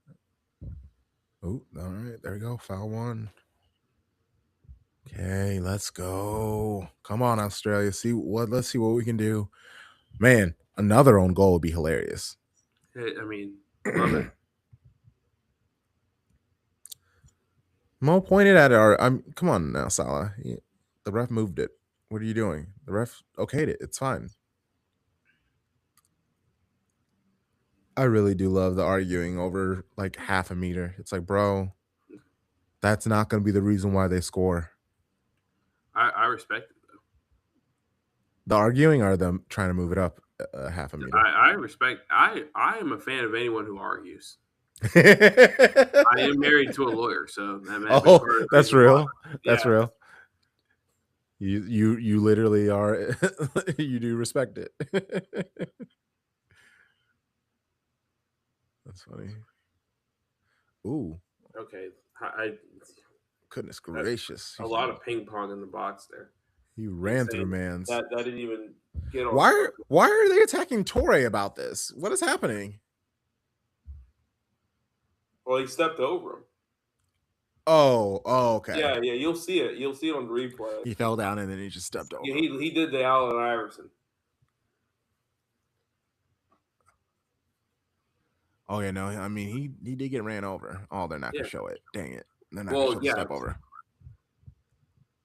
Oh, all right, there we go. Foul one. Okay, let's go. Come on, Australia. Let's see what we can do. Man, another own goal would be hilarious. I mean, love it. Mo pointed at our. I'm. Come on now, Salah. The ref moved it. What are you doing? The ref okayed it. It's fine. I really do love the arguing over like half a meter. It's like, bro, that's not going to be the reason why they score. I respect it. The arguing or them trying to move it up half a meter. I respect. I am a fan of anyone who argues. I am married to a lawyer, so that may be Oh, part of the that's reason why. real. That's Yeah. real. You literally are. You do respect it. That's funny. Ooh, Okay. I goodness that's gracious! a lot of ping pong in the box there. He ran through Insane. man's. That didn't even get on Why? target. Why are they attacking Torre about this? What is happening? Well, he stepped over him. Oh, okay. Yeah, yeah. You'll see it. You'll see it on the replay. He fell down and then he just stepped Yeah, over him. he did the Allen Iverson. Oh yeah, no. I mean, he did get ran over. Oh, they're not Yeah. gonna show it. Dang it! They're not gonna Well, show the yeah, step over.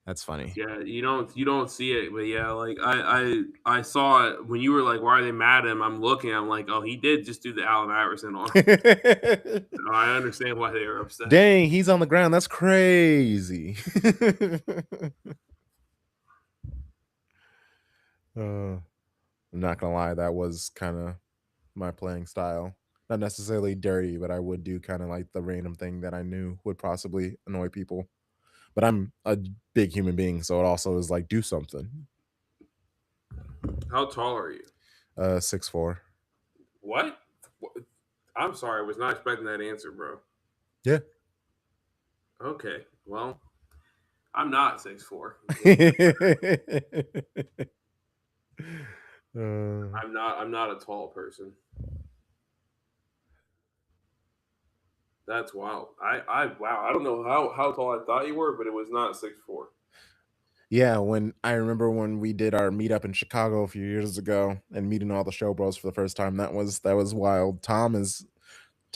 That's funny. yeah. You don't see it, but yeah, like I saw it when you were like, "Why are they mad at him?" I'm looking. I'm like, "Oh, he did just do the Allen Iverson on him." So I understand why they were upset. Dang, he's on the ground. That's crazy. I'm not gonna lie, that was kind of my playing style. Not necessarily dirty, but I would do kind of like the random thing that I knew would possibly annoy people. But I'm a big human being, so it also is like do something. How tall are you? 6'4". What? I'm sorry, I was not expecting that answer, bro. Yeah. Okay, well, I'm not 6'4". uh, I'm not a tall person. That's wild. Wow. I don't know how tall I thought you were, but it was not 6'4". yeah, when I remember when we did our meetup in Chicago a few years ago and meeting all the show bros for the first time, that was wild. Tom is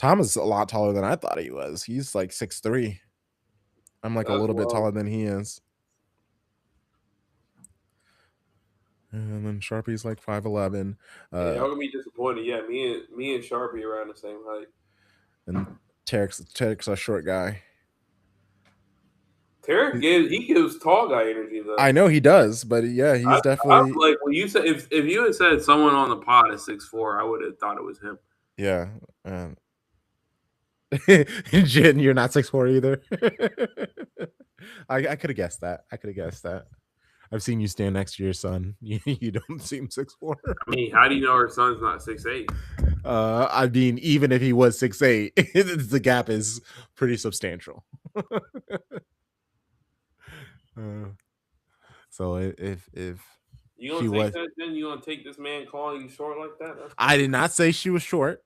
a lot taller than I thought he was. He's like 6'3". I'm like a That's little bit wild. taller than he is. And then Sharpie's like 5'11". Yeah, Uh y'all gonna be disappointed. Yeah, me and Sharpie around the same height. and Tarek's a short guy. Tarek He- gives tall guy energy I though. know he does, but yeah, I, he's I definitely like when you said if you had said someone on the pod is 6'4", I would have thought it was him. yeah. Um, Jin, you're not 6'4" either. I could have guessed that. I could have guessed that. I've seen you stand next to your son. You don't seem 6'4". I mean, how do you know her son's not 6'8"? I mean, even if he was 6'8", the gap is pretty substantial. Uh, so if You she gonna take was, that? Then you gonna take this man calling you short like that? That's I crazy. did not say she was short.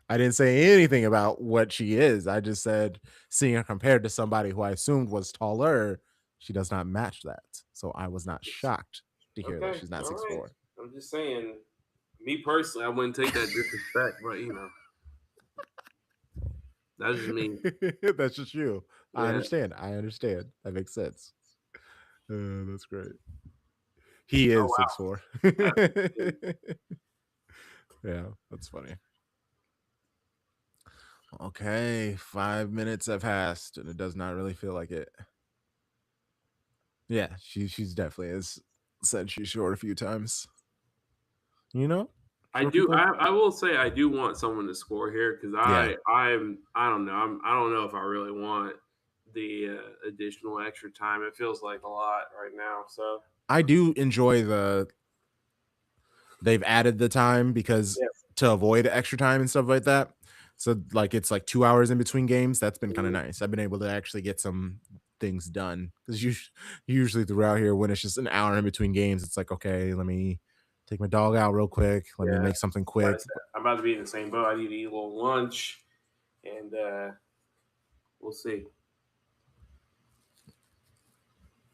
I didn't say anything about what she is. I just said seeing her compared to somebody who I assumed was taller, she does not match that. So I was not shocked to hear that Okay, she's not all six right. four. I'm just saying. Me personally, I wouldn't take that disrespect, but that's just me. That's just you. I Yeah. understand. I understand. That makes sense. That's great. He Oh is wow. 6'4". Yeah, that's funny. Okay, 5 minutes have passed, and it does not really feel like it. Yeah, she's definitely has said she's short a few times. You know, I short do. people. I will say I do want someone to score here because Yeah, I don't know. I don't know if I really want the additional extra time. It feels like a lot right now. So I do enjoy they've added the time because yeah. to avoid extra time and stuff like that. So like it's like 2 hours in between games. That's been kind of Mhm. nice. I've been able to actually get some things done because usually throughout here when it's just an hour in between games, it's like okay, let me take my dog out real quick. Let me Yeah. make something Like I quick. said, I'm about to be in the same boat. I need to eat a little lunch, and we'll see.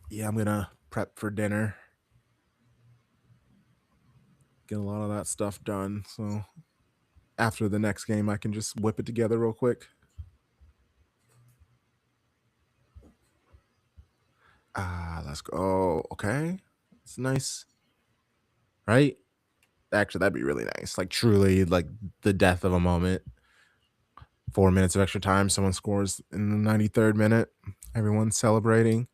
Yeah, I'm gonna prep for dinner. Get a lot of that stuff done. So after the next game, I can just whip it together real quick. Let's go. Okay, it's nice, right? actually that'd be really nice. Like truly, like the death of a moment. 4 minutes of extra time. Someone scores in the 93rd minute. Everyone's celebrating.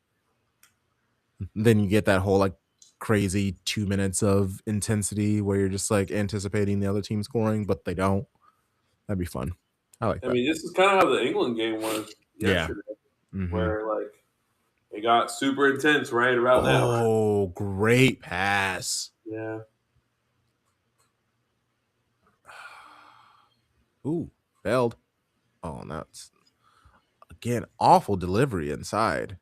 Then you get that whole like crazy 2 minutes of intensity where you're just like anticipating the other team scoring, but they don't. That'd be fun. I like I that. mean, this is kind of how the England game was Yeah. yesterday, Hmm. where like it got super intense right about now. Oh, great pass. Yeah, Ooh, bailed. Oh, and that's again awful delivery inside.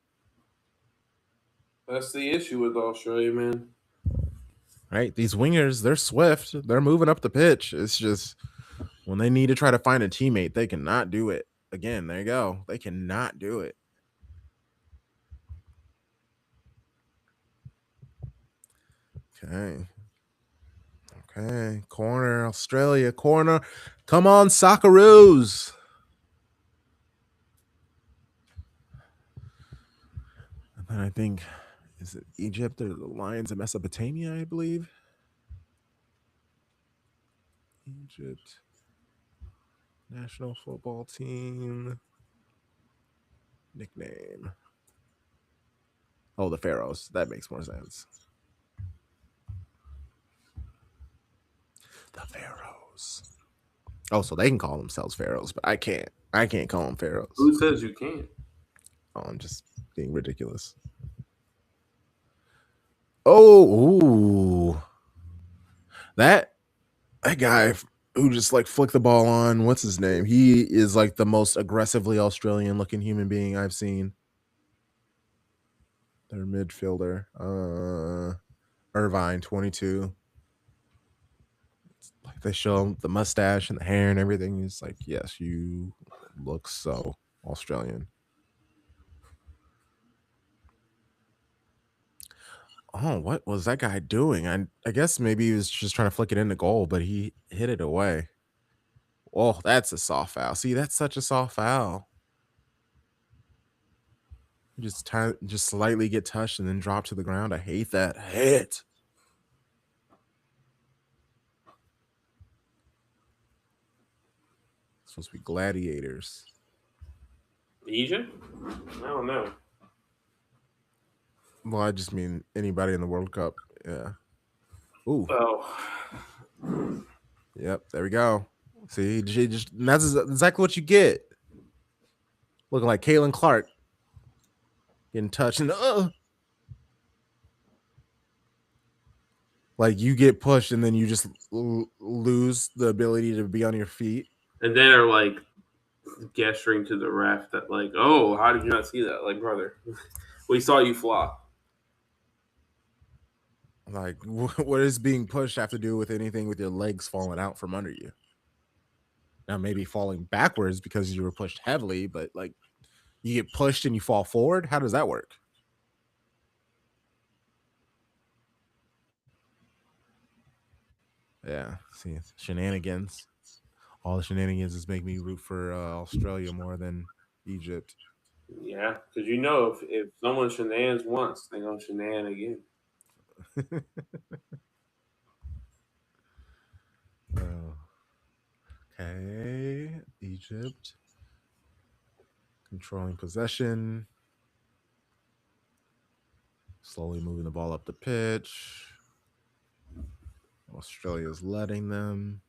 that's the issue with Australia, man. Right? These wingers, they're swift. They're moving up the pitch. It's just when they need to try to find a teammate, they cannot do it. Again, there you go. They cannot do it. Okay. Okay. Corner, Australia, corner. Come on, Socceroos. And then I think, is it Egypt or the Lions of Mesopotamia, I believe? Egypt national football team nickname. Oh, the Pharaohs. That makes more sense. The Pharaohs. Oh, so they can call themselves Pharaohs, but I can't. I can't call them Pharaohs. Who says you can't? Oh, I'm just being ridiculous. Oh, ooh. That that guy who just like flicked the ball on, what's his name? He is like the most aggressively Australian looking human being I've seen. Their midfielder. Irvine, 22. Like they show him the mustache and the hair and everything. He's like, yes, you look so Australian. Oh, what was that guy doing? I guess maybe he was just trying to flick it into goal, but he hit it away. Oh, that's a soft foul. See, that's such a soft foul. You just slightly get touched and then drop to the ground. I hate that. I hate it. It's supposed to be gladiators. Egypt? I don't know. Well, I just mean anybody in the World Cup. Yeah. Ooh. Oh, Yep. There we go. See, that's exactly what you get. Looking like Caitlin Clark getting touched and like you get pushed and then you just lose the ability to be on your feet. and then are like gesturing to the ref that like, oh, how did you not see that? Like, brother, we saw you flop. Like, what does being pushed have to do with anything with your legs falling out from under you? Now, maybe falling backwards because you were pushed heavily, but like you get pushed and you fall forward. How does that work? Yeah, see, shenanigans. All the shenanigans is make me root for Australia more than Egypt. Yeah, because you know if someone shenanigans once, they're gonna shenan again. Oh, okay, Egypt controlling possession, slowly moving the ball up the pitch. Australia's letting them.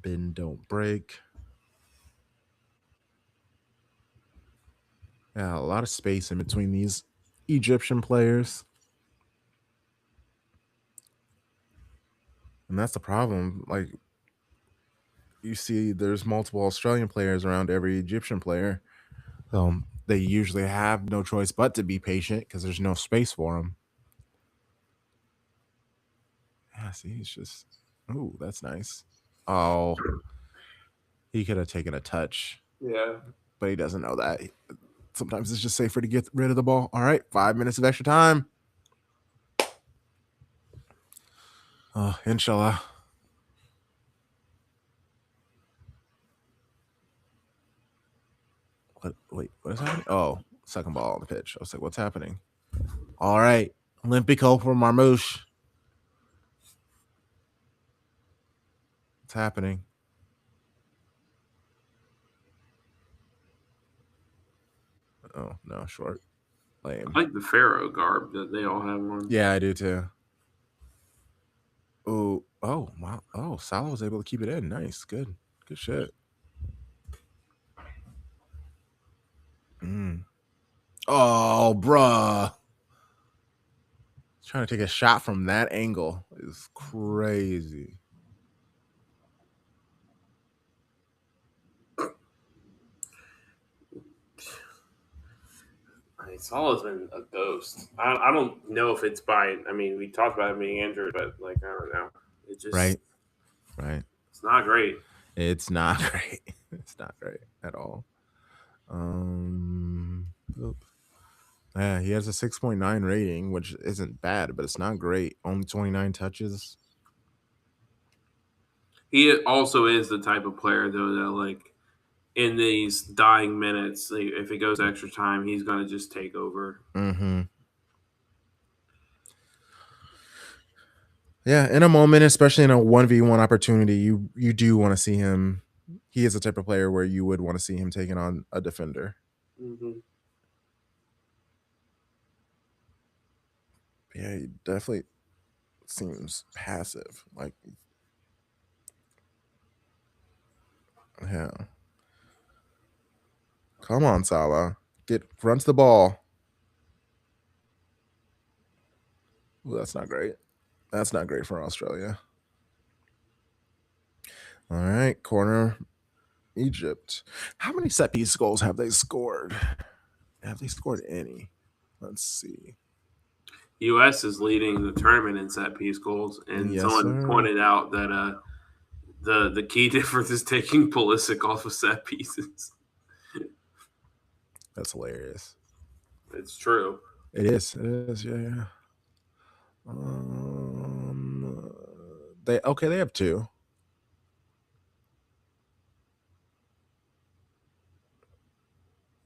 Bend, don't break. Yeah, a lot of space in between these Egyptian players. And that's the problem. Like, you see, there's multiple Australian players around every Egyptian player. They usually have no choice but to be patient because there's no space for them. Yeah, see, it's just, oh, that's nice. Oh, he could have taken a touch, Yeah, but he doesn't know that. Sometimes it's just safer to get rid of the ball. All right, 5 minutes of extra time. Oh, inshallah. What? Wait, what is happening? Oh, second ball on the pitch. I was like, what's happening? All right, Olympico for Marmouche. happening? Oh no, short, I lame. like the Pharaoh garb that they all have on. Yeah, I do too. Oh, wow. Oh, Salah was able to keep it in. Nice, good shit. Mm. Oh, bruh. Trying to take a shot from that angle is crazy. I mean, Salah's been a ghost. I don't know if it's by. I mean, we talked about him being injured, but like I don't know. It just Right, right. it's not great. It's not great. It's not great at all. Oop. Yeah, he has a 6.9 rating, which isn't bad, but it's not great. Only 29 touches. He also is the type of player though that like in these dying minutes, like, if it goes extra time, he's gonna just take over. Mm-hmm. Yeah, in a moment, especially in a 1v1 opportunity, you do want to see him. He is the type of player where you would want to see him taking on a defender. Mm-hmm. Yeah, he definitely seems passive. Like, yeah. Come on, Salah. Runs the ball. Ooh, that's not great. That's not great for Australia. All right, corner Egypt. How many set piece goals have they scored? Have they scored any? Let's see. U.S. is leading the tournament in set piece goals, and Yes, someone sir. pointed out that the key difference is taking Pulisic off of set pieces. That's hilarious. It's true. It is. It is. Yeah, yeah. Um, they have two.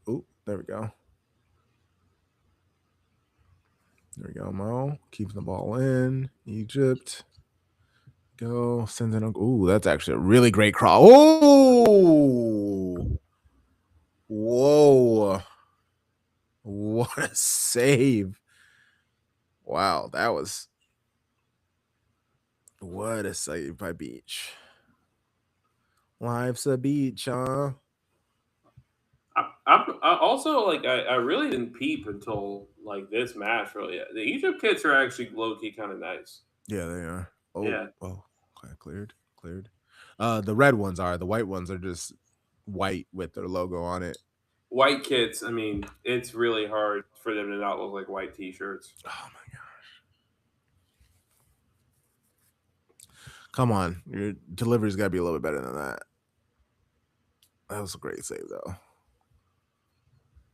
Ooh, there we go. There we go, Mo. Keeps the ball in. Egypt. Go. Sends it. Ooh, that's actually a really great cross. Oh! Whoa. What a save. Wow, that was. What a save by Beach. Life's a beach, huh? I also like I really didn't peep until like this match. Really, the Egypt kits are actually low key kind of nice. Yeah, they are. Oh, Yeah, oh, okay, cleared. The red ones are. The white ones are just white with their logo on it. white kits. I mean, it's really hard for them to not look like white t-shirts. Oh my god. Come on. Your delivery's gotta be a little bit better than that. That was a great save though.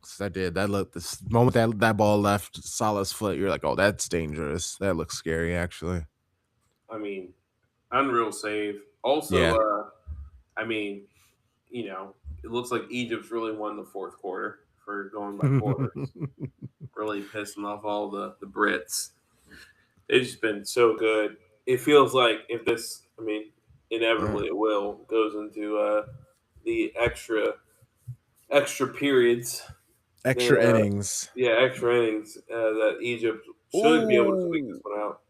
'Cause that did. That looked this moment that ball left Salah's foot, you're like, oh, that's dangerous. That looks scary, actually. I mean, unreal save. Also, Yeah. I mean, it looks like Egypt's really won the fourth quarter for going by quarters. Really pissing off all the Brits. They've just been so good. It feels like if this, I mean, Uh, inevitably it will, goes into the extra periods. Then, Extra innings. yeah, extra innings that Egypt should be able to squeak this Oh. one out.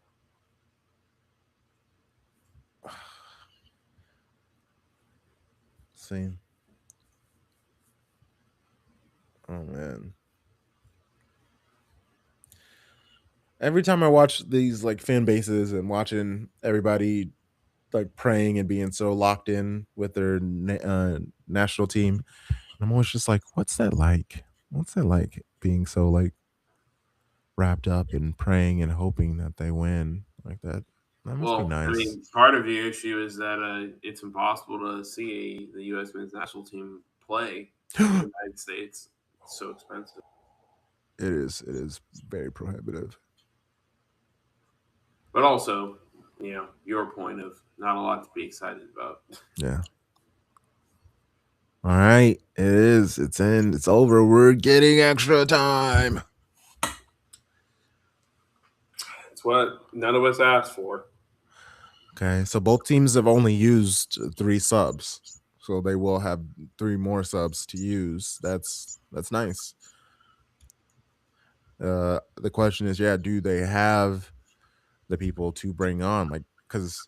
See. Oh man. Every time I watch these like fan bases and watching everybody like praying and being so locked in with their national team, I'm always just like, what's that like? What's that like being so like wrapped up in praying and hoping that they win like that? That must be Well, I nice. mean, part of the issue is that it's impossible to see the U.S. men's national team play in the It United States. It's so expensive. is. It is very prohibitive. But also, your point of not a lot to be excited about. Yeah. All right. It is. It's in. It's over. We're getting extra time. It's what none of us asked for. Okay, so both teams have only used 3 subs, so they will have 3 more subs to use. That's nice. The question is, yeah, do they have the people to bring on? Like, because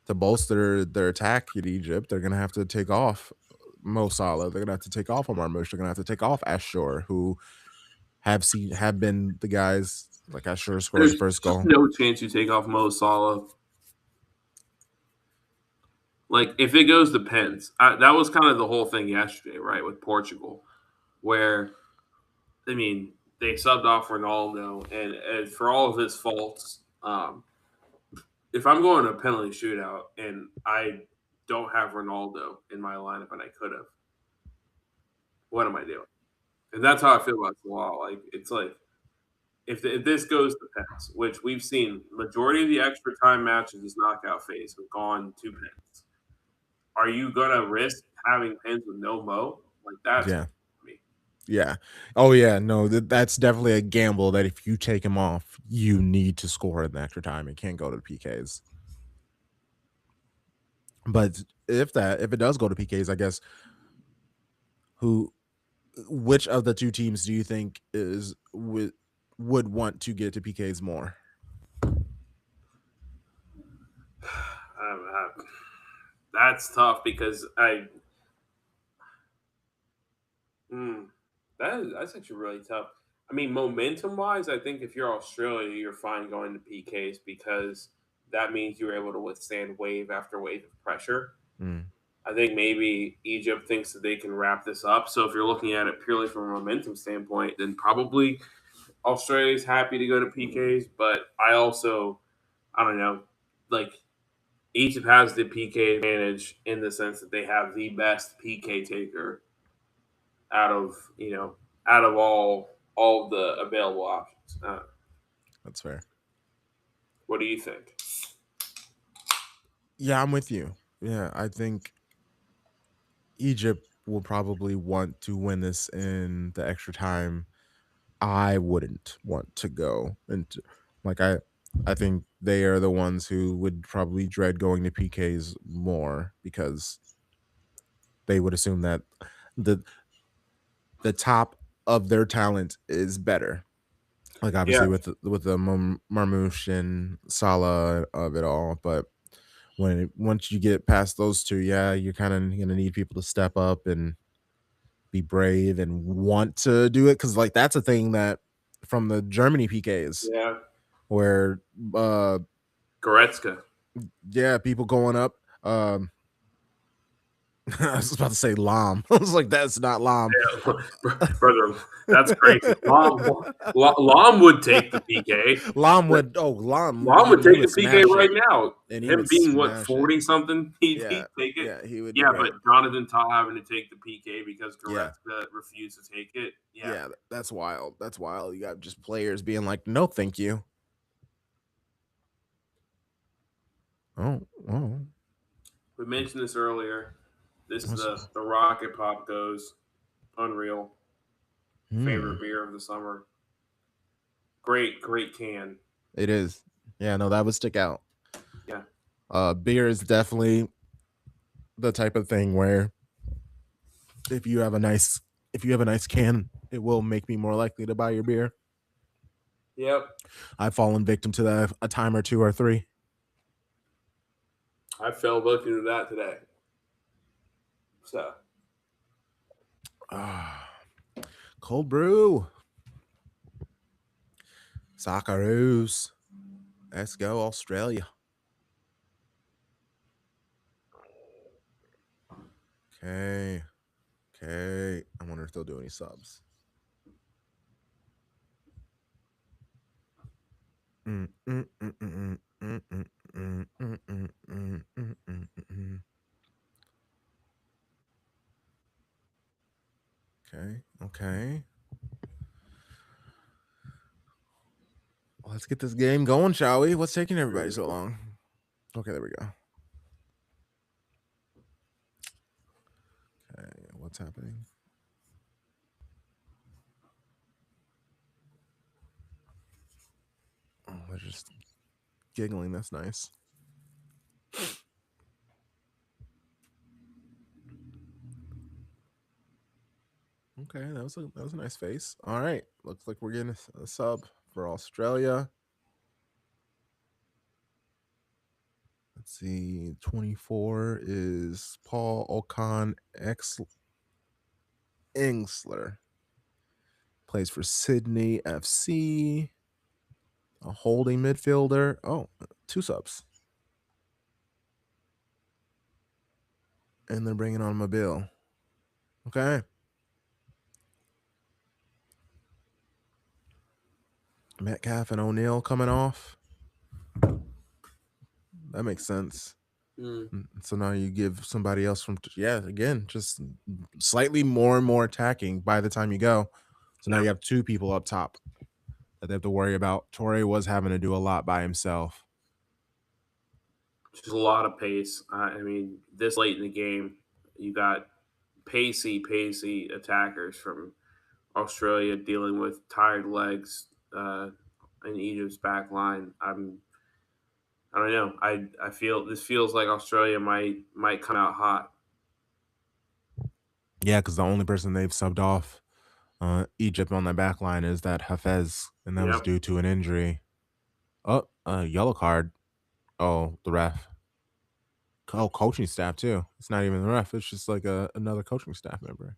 to bolster their attack at Egypt, they're gonna have to take off Mo Salah. They're gonna have to take off Omar Mush. They're gonna have to take off Ashore, who have been the guys like Ashore scores There's first just goal. no chance you take off Mo Salah. Like if it goes to pens, that was kind of the whole thing yesterday, right, with Portugal, where I mean they subbed off Ronaldo, and for all of his faults, if I'm going to a penalty shootout and I don't have Ronaldo in my lineup and I could have, what am I doing? And that's how I feel about Salah. Like it's like if this goes to pens, which we've seen, majority of the extra time matches this knockout phase have gone to pens. Are you gonna risk having pens with no Mo? Like that's Yeah, me. yeah. Oh yeah, no, that's definitely a gamble that if you take him off, you need to score in the extra time. It can't go to the PKs. But if it does go to PKs, I guess who which of the two teams do you think would want to get to PKs more? Uh, that's tough because mm, that's actually really tough. I mean, momentum wise, I think if you're Australia, you're fine going to PKs because that means you're able to withstand wave after wave of pressure. Mm, I think maybe Egypt thinks that they can wrap this up. So if you're looking at it purely from a momentum standpoint, then probably Australia's happy to go to PKs. But I don't know, like Egypt has the PK advantage in the sense that they have the best PK taker out of out of all of the available options. that's fair. What do you think? Yeah, I'm with you. Yeah, I think Egypt will probably want to win this in the extra time. I wouldn't want to go and like I think they are the ones who would probably dread going to PKs more because they would assume that the the top of their talent is better. Like Yeah, obviously with the Marmoush and Salah of it all, but once you get past those two, yeah, you're kind of gonna need people to step up and be brave and want to do it because like that's a thing that from the Germany PKs yeah, where uh Goretzka. yeah, people going up. I was about to say Lam. I was like, that's not Lam. Brother, that's crazy. Lom would take the PK. Lam would Lam Lom would he take the would PK smash right it. now. And he Him would being what smash it. 40 something, he'd Yeah, take it. yeah, he would be Yeah, but great. Jonathan Tah having to take the PK because Yeah, Goretzka refused to take it. Yeah, yeah, that's wild. That's wild. You got just players being like, no, thank you. Oh, oh, we mentioned this earlier. This that's- the rocket pop goes unreal. hmm. Favorite beer of the summer. Great can. It is. Yeah, no, that would stick out. Yeah, Beer is definitely the type of thing where if you have a nice if you have a nice can, it will make me more likely to buy your beer. yep. I've fallen victim to that a time or two or three. I fell victim to that today. So Ah, cold brew. Socceroos. Let's go, Australia. Okay. Okay. I wonder if they'll do any subs. Mm, mm, mm, mm, mm, mm, mm, mm, mm, mm, mm, mm, mm. Okay. Okay. Well, let's get this game going, shall we? What's taking here everybody we so go. long? Okay, there we go. Okay, what's happening? Oh, they're just giggling. That's nice. Okay, that was a nice face. All right, looks like we're getting a sub for Australia. Let's see, 24 is Paul Okan Engsler. Plays for Sydney FC. A holding midfielder. Oh, two subs. And they're bringing on Mobile. Okay. Metcalf and O'Neal coming off. That makes sense. Mm, So now you give somebody else from again, just slightly more and more attacking by the time you go. So now yeah, you have two people up top that they have to worry about. Torre was having to do a lot by himself. just a lot of pace. I mean, this late in the game, you got pacey attackers from Australia dealing with tired legs in Egypt's back line. I don't know. I feel this feels like Australia might come out hot. Yeah, because the only person they've subbed off Egypt on that back line is that Hafez, and that was Yep. due to an injury. Oh, yellow card. Oh, the ref. Oh, coaching staff too. It's not even the ref. It's just like another coaching staff member.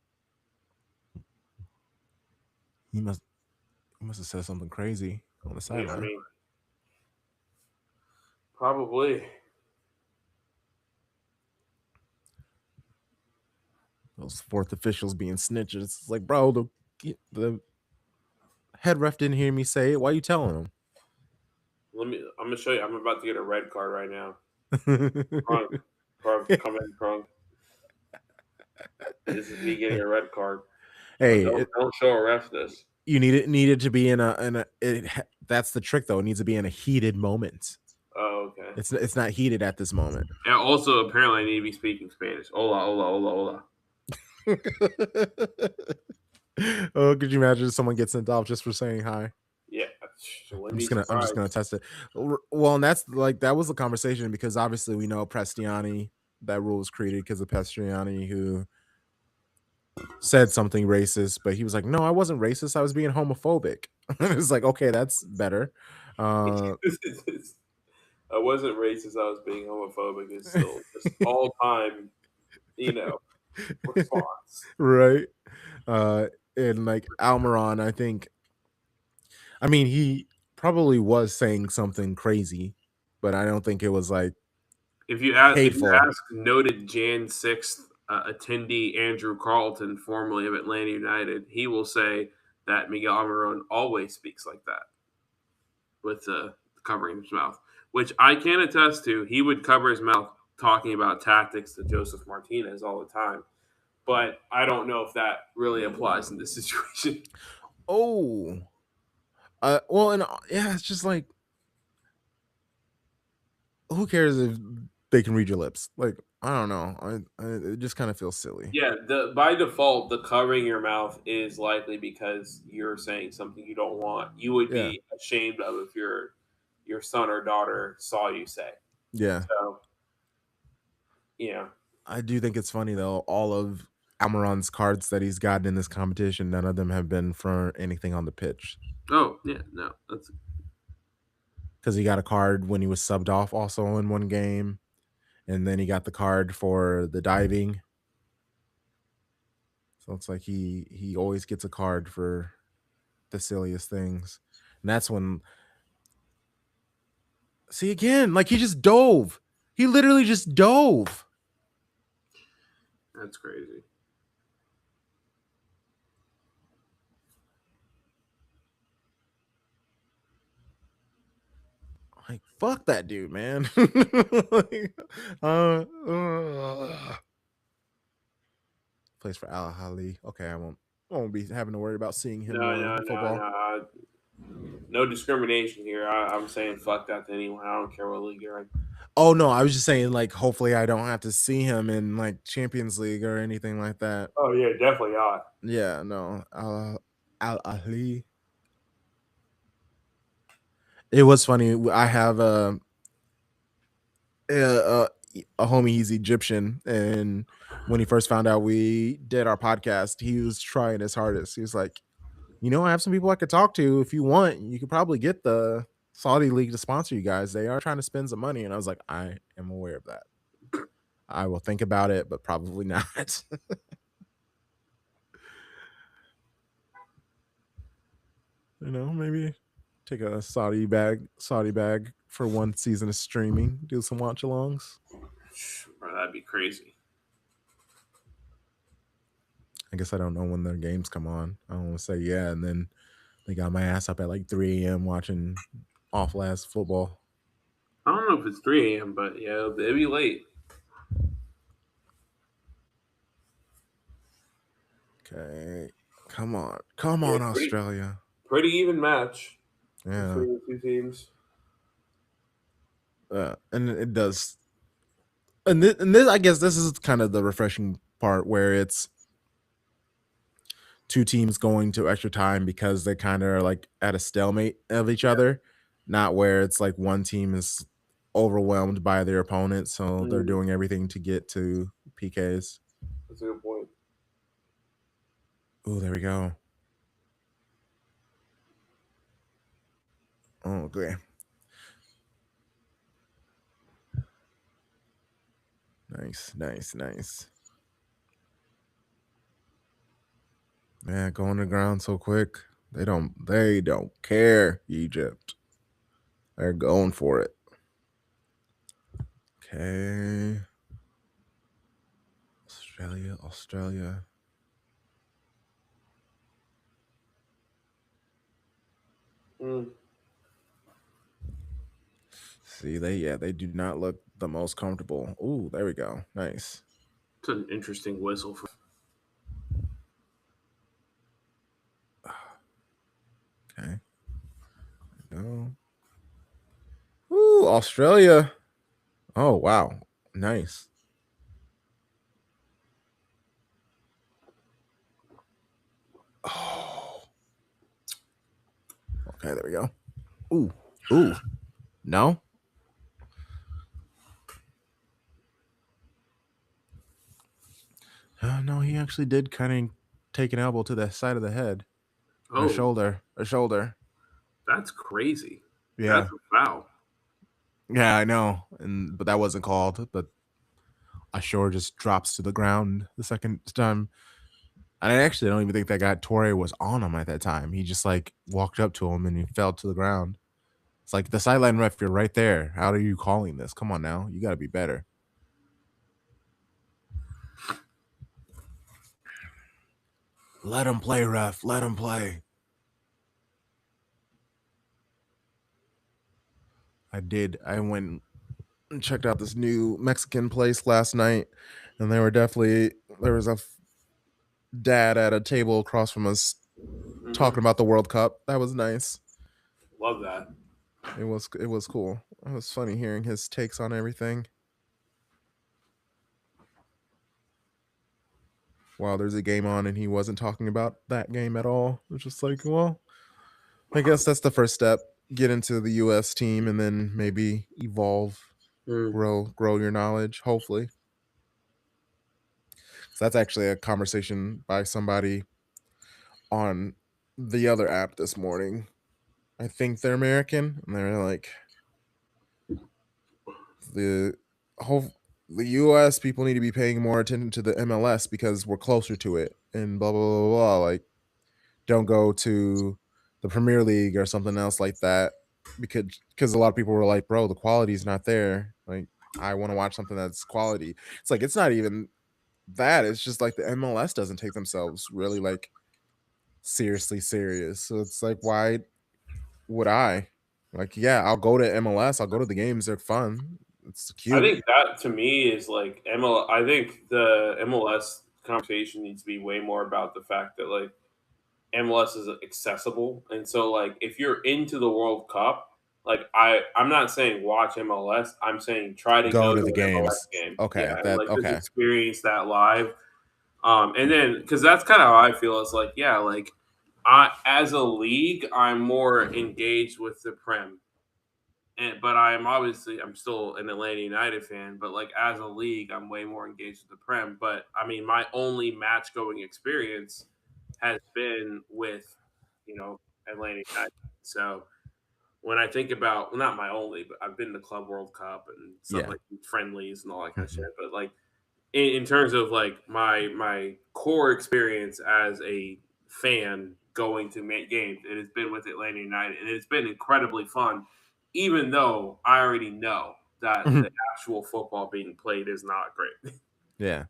He must have said something crazy on the Yeah, I sideline. mean, probably. Those fourth officials being snitches. It's like, bro, the head ref didn't hear me say it. Why are you telling Let me. I'm gonna show you. I'm about to get a red card right now. him? Crunk, Crunk, come in, Crunk. This is me getting a red card. But Hey, don't show a ref this. you needed to be in that's the trick though. It needs to be in a heated moment. Oh, okay. It's not heated at this moment. And also, apparently, I need to be speaking Spanish. Hola, hola, hola, hola. Oh, could you imagine if someone gets sent off just for saying hi? Yeah, wouldn't I'm be just gonna I'm just surprised. gonna test it. Well, and that's like that was the conversation because obviously we know Prestiani, that rule was created because of Prestiani who said something racist, but he was like, "No, I wasn't racist. I was being homophobic." It's like, okay, that's better. Uh, I wasn't racist. I was being homophobic. Is still just all time, you know, response. right. Uh, and like Almiron, I think, I mean, he probably was saying something crazy, but I don't think it was like If you hateful. ask noted Jan 6th attendee Andrew Carlton, formerly of Atlanta United, he will say that Miguel Almiron always speaks like that with covering his mouth, which I can attest to. He would cover his mouth talking about tactics to Joseph Martinez all the time, but I don't know if that really applies in this situation. Oh, well, and yeah, it's just like, who cares if they can read your lips? Like, I don't know. It just kind of feels silly. Yeah, the by default, the covering your mouth is likely because you're saying something you don't want. You would Yeah, be ashamed of if your son or daughter saw you say. yeah. So, you know, I do think it's funny though. All of Almiron's cards that he's gotten in this competition, none of them have been for anything on the pitch. oh yeah, no, that's Because he got a card when he was subbed off also in one game, and then he got the card for the diving. So it's like he always gets a card for the silliest things, and that's when see again, like he just dove. He literally just dove. that's crazy. Like fuck that dude, man. Like, plays for Al Ahly. Okay, I won't be having to worry about seeing him No, more no, in no, football. no. No discrimination here. I'm saying fuck that to anyone. I don't care what league you're in. Oh no, I was just saying like hopefully I don't have to see him in like Champions League or anything like that. Oh yeah, definitely not. Yeah, no. Al Ahly. It was funny. I have a, a homie. He's Egyptian, and when he first found out we did our podcast, he was trying his hardest. He was like, I have some people I could talk to. If you want, you could probably get the Saudi League to sponsor you guys. They are trying to spend some money. And I was like, I am aware of that. I will think about it, but probably not. Maybe take a Saudi bag for one season of streaming, do some watch alongs. Bro, that'd be crazy. I guess I don't know when their games come on. I don't want to say yeah, and then they got my ass up at like 3 a.m. watching awful ass football. I don't know if it's 3 a.m., but yeah, it'd be late. Okay, come on, Yeah, Australia. pretty even match Yeah, between the two teams. and it does. And this, I guess, this is kind of the refreshing part where it's two teams going to extra time because they kind of are like at a stalemate of each other, not where it's like one team is overwhelmed by their opponent, so they're Mm, doing everything to get to PKs. that's a good point. Oh, there we go. Oh, okay. Nice, nice, nice. Man, going to ground so quick. They don't care, Egypt. They're going for it. Okay. Australia. Mm, See, they do not look the most comfortable. Ooh, there we go. Nice. it's an interesting whistle for. Okay. No. Ooh, Australia. Oh, wow. Nice. Oh. Okay, there we go. Ooh. Ooh. No? No, he actually did kind of take an elbow to the side of the head. A Oh, shoulder. A shoulder. that's crazy. That's Yeah. a foul. Yeah, I know. But that wasn't called. But Ashore just drops to the ground the second time. And I actually don't even think that guy Torre was on him at that time. He just like walked up to him and he fell to the ground. It's like the sideline ref, you're right there. How are you calling this? Come on now. You got to be better. Let him play, ref. Let him play. I did. I went and checked out this new Mexican place last night, and there was a dad at a table across from us talking about the World Cup. That was nice. Love that. It was cool. It was funny hearing his takes on everything. While there's a game on and he wasn't talking about that game at all. It's just like, well, I guess that's the first step. Get into the US team and then maybe evolve, Mm. grow your knowledge, hopefully. So that's actually a conversation by somebody on the other app this morning. I think they're American, and they're like the whole the US people need to be paying more attention to the MLS because we're closer to it and blah blah blah blah. Like, don't go to the Premier League or something else like that because a lot of people were like, bro, the quality's not there. Like, I want to watch something that's quality. It's like it's not even that. It's just like the MLS doesn't take themselves really like seriously serious. So it's like, why would I? Like, yeah, I'll go to MLS. I'll go to the games. They're fun. It's I cute. think that to me is like ML. I think the MLS conversation needs to be way more about the fact that like MLS is accessible, and so like if you're into the World Cup, like I'm not saying watch MLS. I'm saying try to Go go to to the an MLS games. game. Okay, Yeah, and that like just okay. experience that live. And then because that's kind of how I feel. It's like yeah, like I as a league, I'm more engaged with the Prem but I'm still an Atlanta United fan. But like as a league, I'm way more engaged with the Prem. But I mean, my only match going experience has been with Atlanta United. So when I think about, well, not my only, but I've been to Club World Cup and stuff Yeah. like friendlies and all that kind of shit. Hmm. But like in terms of like my core experience as a fan going to games, it has been with Atlanta United, and it's been incredibly fun. Even though I already know that the actual football being played is not great. Yeah.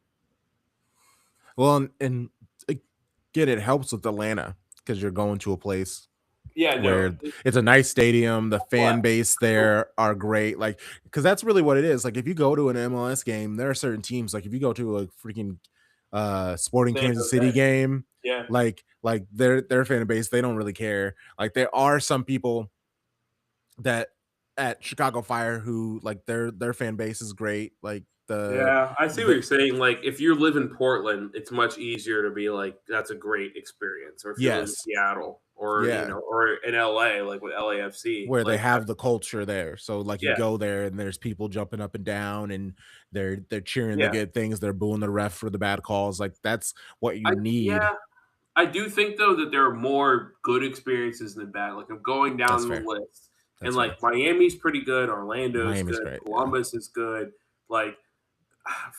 Well, and again, it helps with Atlanta because you're going to a place Yeah, no, where it's a nice stadium. The well, fan base there are great. Like, because that's really what it is. Like, if you go to an MLS game, there are certain teams. Like, if you go to a freaking Sporting San Kansas City Jose, game, yeah, like their fan base, they don't really care. Like, there are some people that at Chicago Fire who like their fan base is great. Like yeah, I see what the you're saying. Like, if you live in Portland, it's much easier to be like, that's a great experience. Or if you live in yes, Seattle, or yeah, or in LA, like with LAFC, where they like have the culture there. So like you yeah, go there and there's people jumping up and down and they're cheering the yeah. good things, they're booing the ref for the bad calls. Like that's what you Yeah, need. I do think though that there are more good experiences than bad. Like I'm going That's down the fair. list, and That's fair. like Miami's pretty good, Orlando's Miami's good, great. Yeah. Columbus is good. Like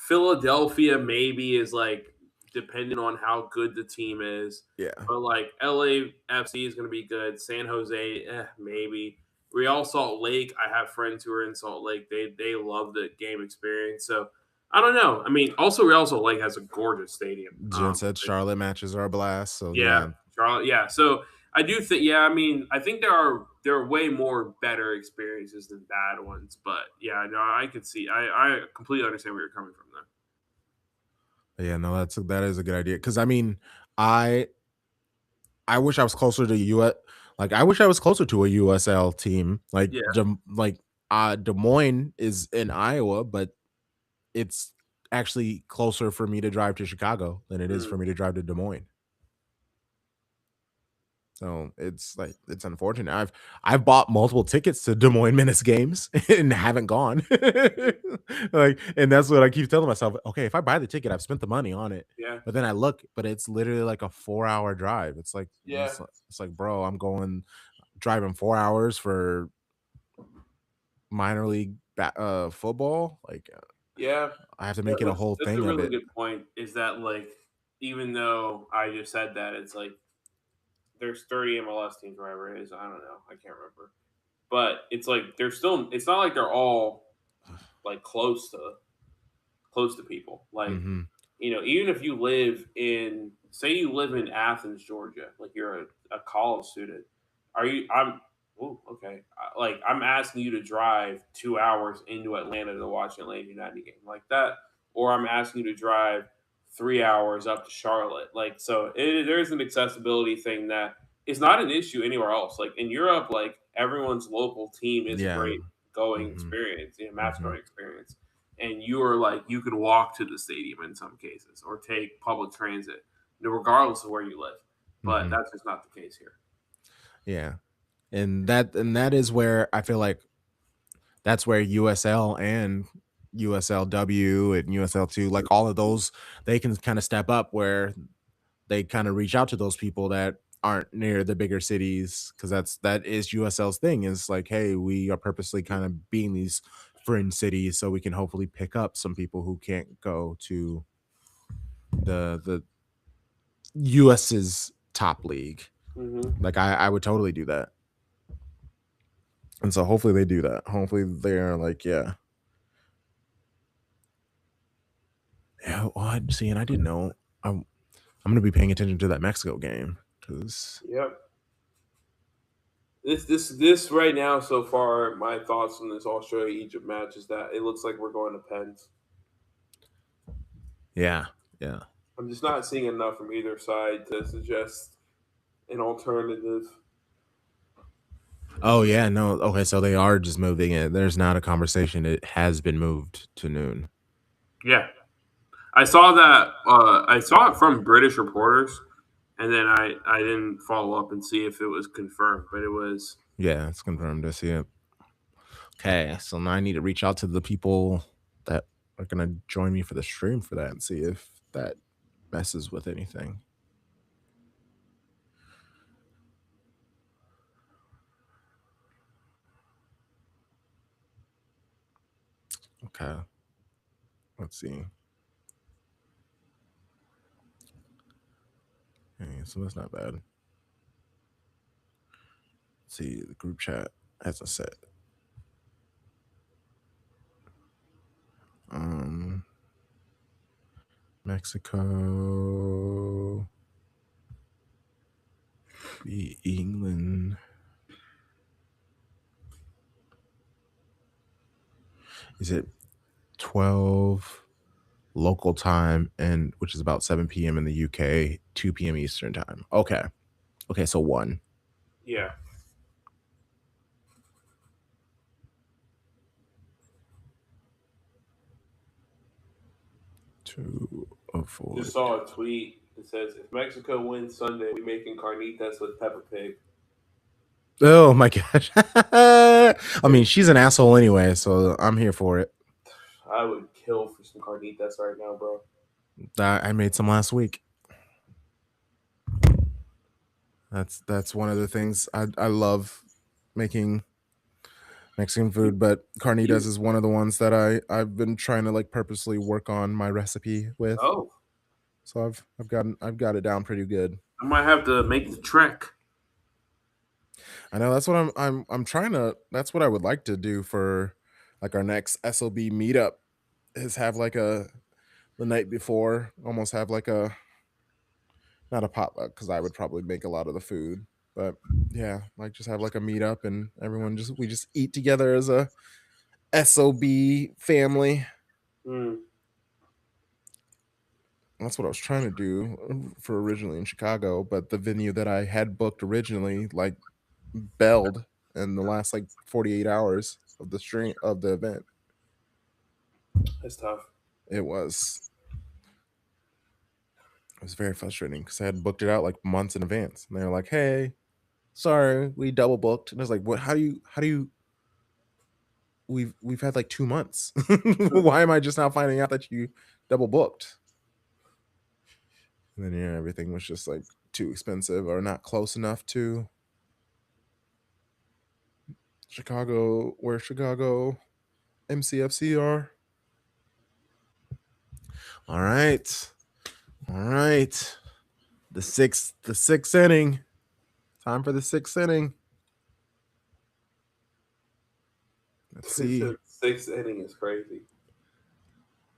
Philadelphia maybe is like depending on how good the team is, Yeah. but like LAFC is going to be good. San Jose, maybe. Real Salt Lake, I have friends who are in Salt Lake. They love the game experience. So I don't know. I mean, also Real Salt Lake has a gorgeous stadium. Jen said Charlotte matches are a blast. So Yeah, yeah. Charlotte. Yeah, so I do think. Yeah, I mean, I think there are way more better experiences than bad ones. But yeah, no, I could see. I completely understand where you're coming from there. Yeah, no, that is a good idea. Cause I mean, I I wish I was closer to US like I wish I was closer to a USL team. Yeah. Des Moines is in Iowa, but it's actually closer for me to drive to Chicago than it is Mm, for me to drive to Des Moines. So it's unfortunate. I've bought multiple tickets to Des Moines Menace games and haven't gone. Like, and that's what I keep telling myself. Okay, if I buy the ticket, I've spent the money on it. yeah. But then I look, but it's literally like a 4 hour drive. Yeah. It's like, bro, I'm going driving 4 hours for minor league football. Like, Yeah. I have to Yeah, make it a whole that's a thing of really it. good point. Is that like even though I just said that, it's like there's 30 MLS teams, wherever it is. I don't know. I can't remember. But it's like they're still. It's not like they're all like close to people. Like, Hmm. even if you live in, say, you live in Athens, Georgia, like you're a college student, are you? Oh, okay. Like, I'm asking you to drive 2 hours into Atlanta to watch an Atlanta United game like that, or I'm asking you to drive 3 hours up to Charlotte. Like, so there's an accessibility thing that is not an issue anywhere else. Like in Europe, like everyone's local team is a Yeah. great going Hmm. experience, match Hmm. going experience, and you are like you could walk to the stadium in some cases or take public transit, regardless of where you live. But Hmm. that's just not the case here. Yeah. And that is where I feel like that's where USL and USLW and USL2, like all of those, they can kind of step up where they kind of reach out to those people that aren't near the bigger cities because that is USL's thing is like, hey, we are purposely kind of being these fringe cities so we can hopefully pick up some people who can't go to the US's top league. Mm-hmm. Like I would totally do that. And so hopefully they do that. Hopefully they're like, yeah. Yeah, well, see, and I didn't know. I'm gonna be paying attention to that Mexico game because Yep. This right now so far, my thoughts on this Australia Egypt match is that it looks like we're going to pens. yeah, yeah. I'm just not seeing enough from either side to suggest an alternative. Oh yeah, no. Okay, so they are just moving it. There's not a conversation. It has been moved to noon. Yeah, I saw that. I saw it from British reporters, and then I didn't follow up and see if it was confirmed, but it was. Yeah, it's confirmed. I see it. Okay, so now I need to reach out to the people that are gonna join me for the stream for that and see if that messes with anything. Okay, let's see. Okay, so that's not bad. Let's see, the group chat has a set. Mexico beat England. Is it 12 local time, and which is about 7 p.m. in the UK, 2 p.m. Eastern time? Okay. Okay, so 1. Yeah. To Just avoid. saw a tweet that says, "If Mexico wins Sunday, we making carnitas with Peppa Pig." Oh my gosh. I mean, she's an asshole anyway, so I'm here for it. I would kill for some carnitas right now, bro. I made some last week. That's one of the things I love making Mexican food, but carnitas You is one of the ones that I've been trying to like purposely work on my recipe with. oh, So I've got it down pretty good. I might have to make the trek. I know that's what I'm trying to that's what I would like to do for like our next SLB meetup is have like a the night before almost have like a not a potluck because I would probably make a lot of the food, but yeah, like just have like a meetup and everyone just we just eat together as a SOB family. Mm, That's what I was trying to do for originally in Chicago, but the venue that I had booked originally like bailed in the last like 48 hours of the stream of the event. that's tough. It was it was very frustrating because I had booked it out like months in advance, and they were like, "Hey, sorry, we double booked." And I was like, "What? How do you? We've had like 2 months. Why am I just now finding out that you double booked?" And then yeah, everything was just like too expensive or not close enough to Chicago, where Chicago MCFC are. All right, all right. The sixth inning. Time for the sixth inning. Let's see. Sixth inning is crazy.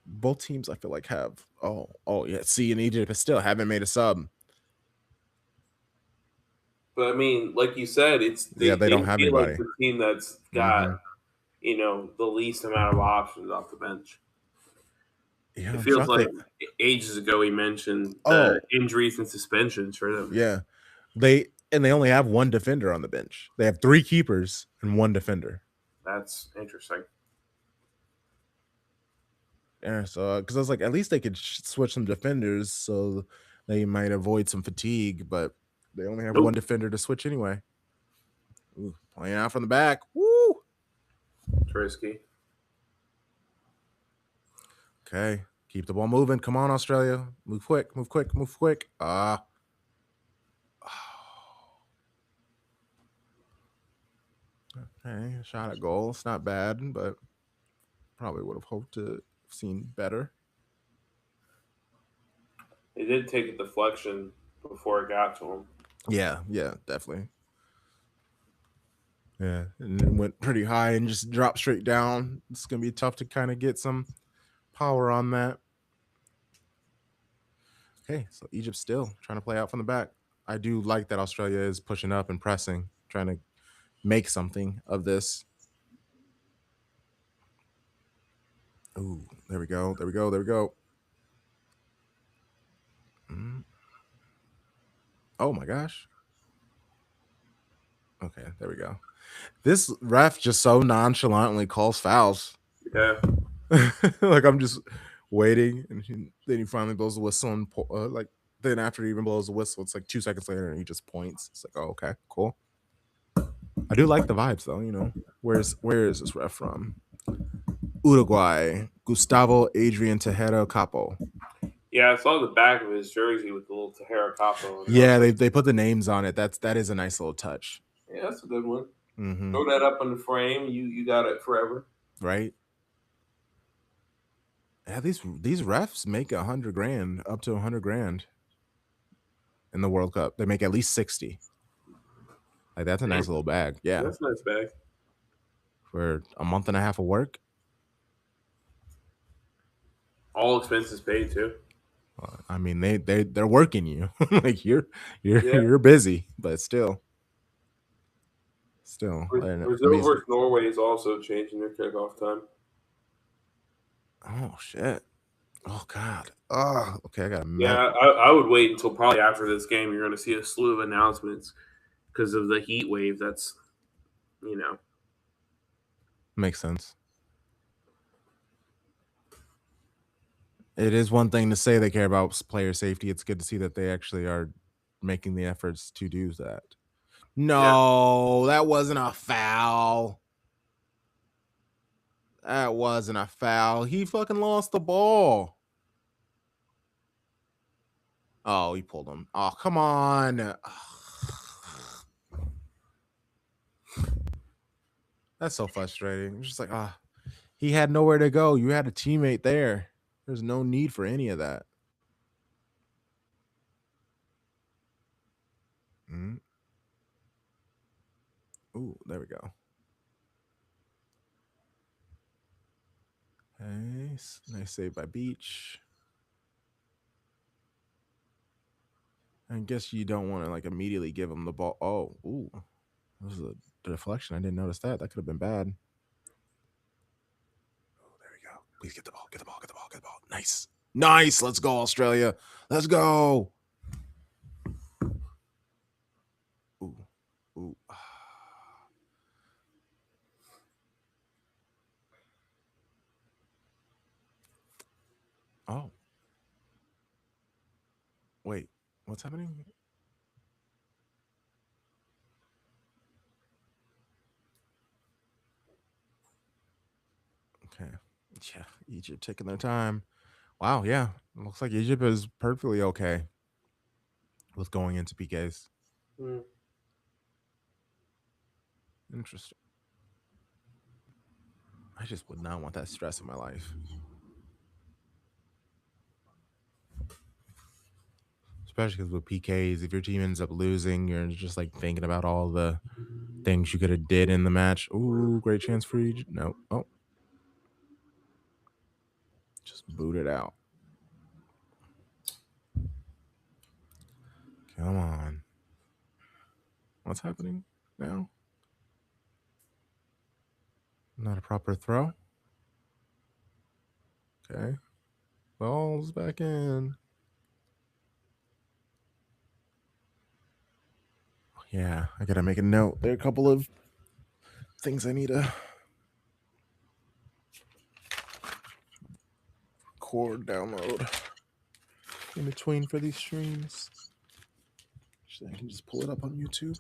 Both teams I feel like have oh yeah. See, in Egypt still haven't made a sub. But I mean, like you said, Yeah, they they don't have feel like anybody. the team that's got Hmm. the least amount of options off the bench. Yeah, It I'm feels shocked like they. ages ago we mentioned the Oh injuries and suspensions for them. yeah, they only have one defender on the bench. They have 3 keepers and 1 defender. That's interesting. Yeah, so because I was like, at least they could switch some defenders so they might avoid some fatigue, but they only have one Nope. defender to switch anyway. Ooh, playing out from the back. Woo! It's risky. Okay, keep the ball moving. Come on, Australia. Move quick, move quick, move quick. Okay, shot at goal. It's not bad, but probably would have hoped to have seen better. They did take a deflection before it got to him. Yeah, yeah, definitely. Yeah, and it went pretty high and just dropped straight down. It's gonna be tough to kind of get some power on that. Okay, so Egypt still trying to play out from the back. I do like that Australia is pushing up and pressing, trying to make something of this. Ooh, there we go. There we go. There we go. Mm. Oh my gosh. Okay, there we go. This ref just so nonchalantly calls fouls. Yeah. Like I'm just waiting, and then he finally blows the whistle, and like then after he even blows the whistle, it's like 2 seconds later, and he just points. It's like, oh, okay, cool. I do like the vibes though. Where is this ref from? Uruguay. Gustavo Adrian Tejero Capo. Yeah, I saw the back of his jersey with the little Tahara Capo, and I was Yeah, like, they put the names on it. That is a nice little touch. yeah, that's a good one. Mm-hmm. Throw that up on the frame. You got it forever. Right. Yeah, these refs make 100 grand, up to 100 grand in the World Cup. They make at least 60. Like that's a Damn, nice little bag. Yeah, that's a nice bag. for a month and a half of work. All expenses paid too. I mean, they're working you. Like you're Yeah, you're busy, but still. I Brazil mean, versus Norway is also changing their kickoff time. oh shit. Oh god. Oh, okay. I got a Yeah, met. I would wait until probably after this game. You're going to see a slew of announcements because of the heat wave. That's you know, Makes sense. It is one thing to say they care about player safety. It's good to see that they actually are making the efforts to do that. yeah. No, that wasn't a foul. That wasn't a foul. He fucking lost the ball. Oh, he pulled him. Oh, come on. That's so frustrating. It's just like, he had nowhere to go. You had a teammate there. There's no need for any of that. Mm. Ooh, there we go. Nice. Nice save by Beach. I guess you don't want to like immediately give him the ball. Oh, ooh. This is a deflection. I didn't notice that. That could have been bad. Oh, there we go. Please get the ball. Get the ball. Get the ball. Get the ball. Nice. Nice. Let's go, Australia. Let's go. Ooh. Ooh. Oh. Wait. What's happening? Okay. Yeah. Egypt taking their time. Wow. Yeah. Looks like Egypt is perfectly okay with going into PKs. Mm. Interesting. I just would not want that stress in my life. Especially because with PKs, if your team ends up losing, you're just like thinking about all the things you could have did in the match. Ooh, great chance for Egypt. No. Oh, just boot it out. Come on. What's happening now? Not a proper throw. Okay. Ball's back in. Yeah, I gotta make a note. There are a couple of things I need to record, download in between for these streams. Actually, I can just pull it up on YouTube.